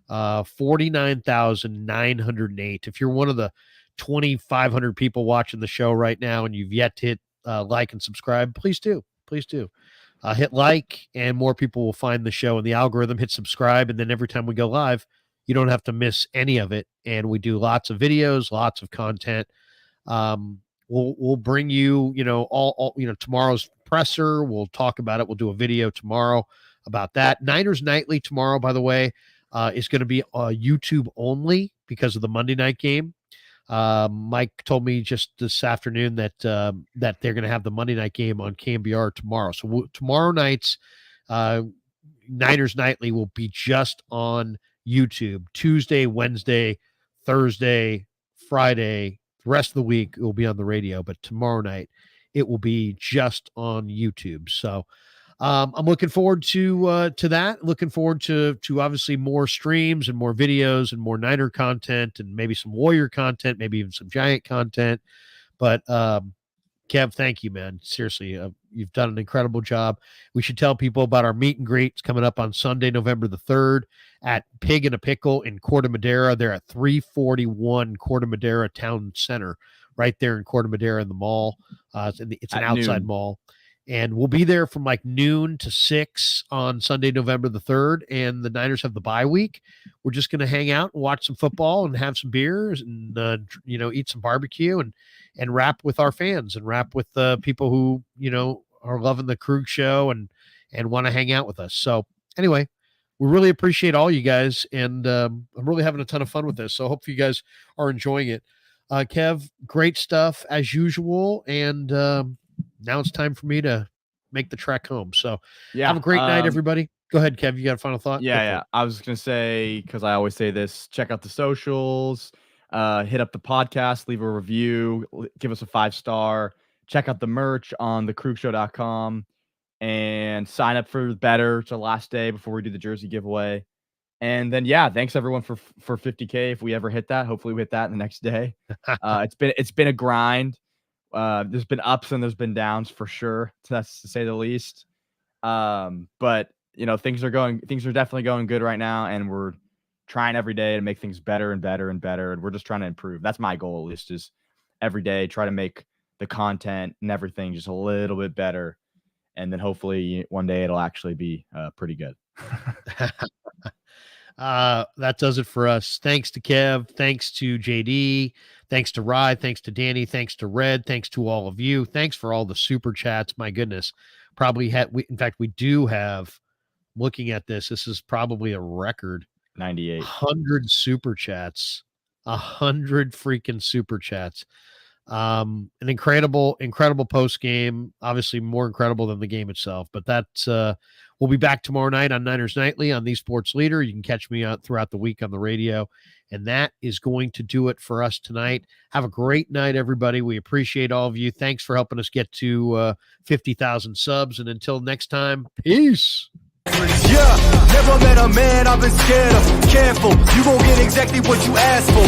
49,908. If you're one of the 2,500 people watching the show right now and you've yet to hit like and subscribe, please do. Please do. Hit like and more people will find the show in the algorithm. Hit subscribe. And then every time we go live, you don't have to miss any of it. And we do lots of videos, lots of content. We'll bring you, all tomorrow's presser. We'll talk about it. We'll do a video tomorrow about that. Niners Nightly tomorrow, by the way. is going to be YouTube only because of the Monday night game. Mike told me just this afternoon that that they're going to have the Monday night game on KMBR tomorrow. So tomorrow night's Niners Nightly will be just on YouTube. Tuesday, Wednesday, Thursday, Friday, the rest of the week it will be on the radio, but tomorrow night it will be just on YouTube. So I'm looking forward to that. Looking forward to obviously more streams and more videos and more Niner content and maybe some Warrior content, maybe even some Giant content. But Kev, thank you, man. Seriously, you've done an incredible job. We should tell people about our meet and greet. It's coming up on Sunday, November the 3rd at Pig and a Pickle in Corte Madera. They're at 341 Corte Madera Town Center, right there in Corte Madera in the mall. It's an outside mall. And we'll be there from like noon to 6 on Sunday, November the 3rd. And the Niners have the bye week. We're just going to hang out and watch some football and have some beers and, eat some barbecue and rap with our fans and rap with the people who, are loving the Krug show and want to hang out with us. So anyway, we really appreciate all you guys. And I'm really having a ton of fun with this. So I hope you guys are enjoying it. Kev, great stuff as usual. And, now it's time for me to make the trek home. So have a great night, everybody. Go ahead, Kev. You got a final thought? Yeah. I was going to say, because I always say this, check out the socials, hit up the podcast, leave a review, give us a 5-star, check out the merch on thekrugshow.com, and sign up for Better. It's the last day before we do the jersey giveaway. And then, thanks everyone for 50K. If we ever hit that, hopefully we hit that the next day. It's been a grind. There's been ups and there's been downs for sure. That's to say the least. But things are definitely going good right now, and we're trying every day to make things better and better and better. And we're just trying to improve. That's my goal, at least, is every day try to make the content and everything just a little bit better. And then hopefully one day it'll actually be pretty good. That does it for us. Thanks to Kev. Thanks to JD. Thanks to Rye. Thanks to Danny. Thanks to Red. Thanks to all of you. Thanks for all the super chats. My goodness. We do have, looking at this is probably a record 98, 100 super chats, 100 freaking super chats. An incredible post game, obviously more incredible than the game itself, but that's, we'll be back tomorrow night on Niners Nightly on the Sports Leader. You can catch me out throughout the week on the radio. And that is going to do it for us tonight. Have a great night, everybody. We appreciate all of you. Thanks for helping us get to 50,000 subs. And until next time, peace. Yeah, never met a man I've been scared of. Careful, you won't get exactly what you asked for.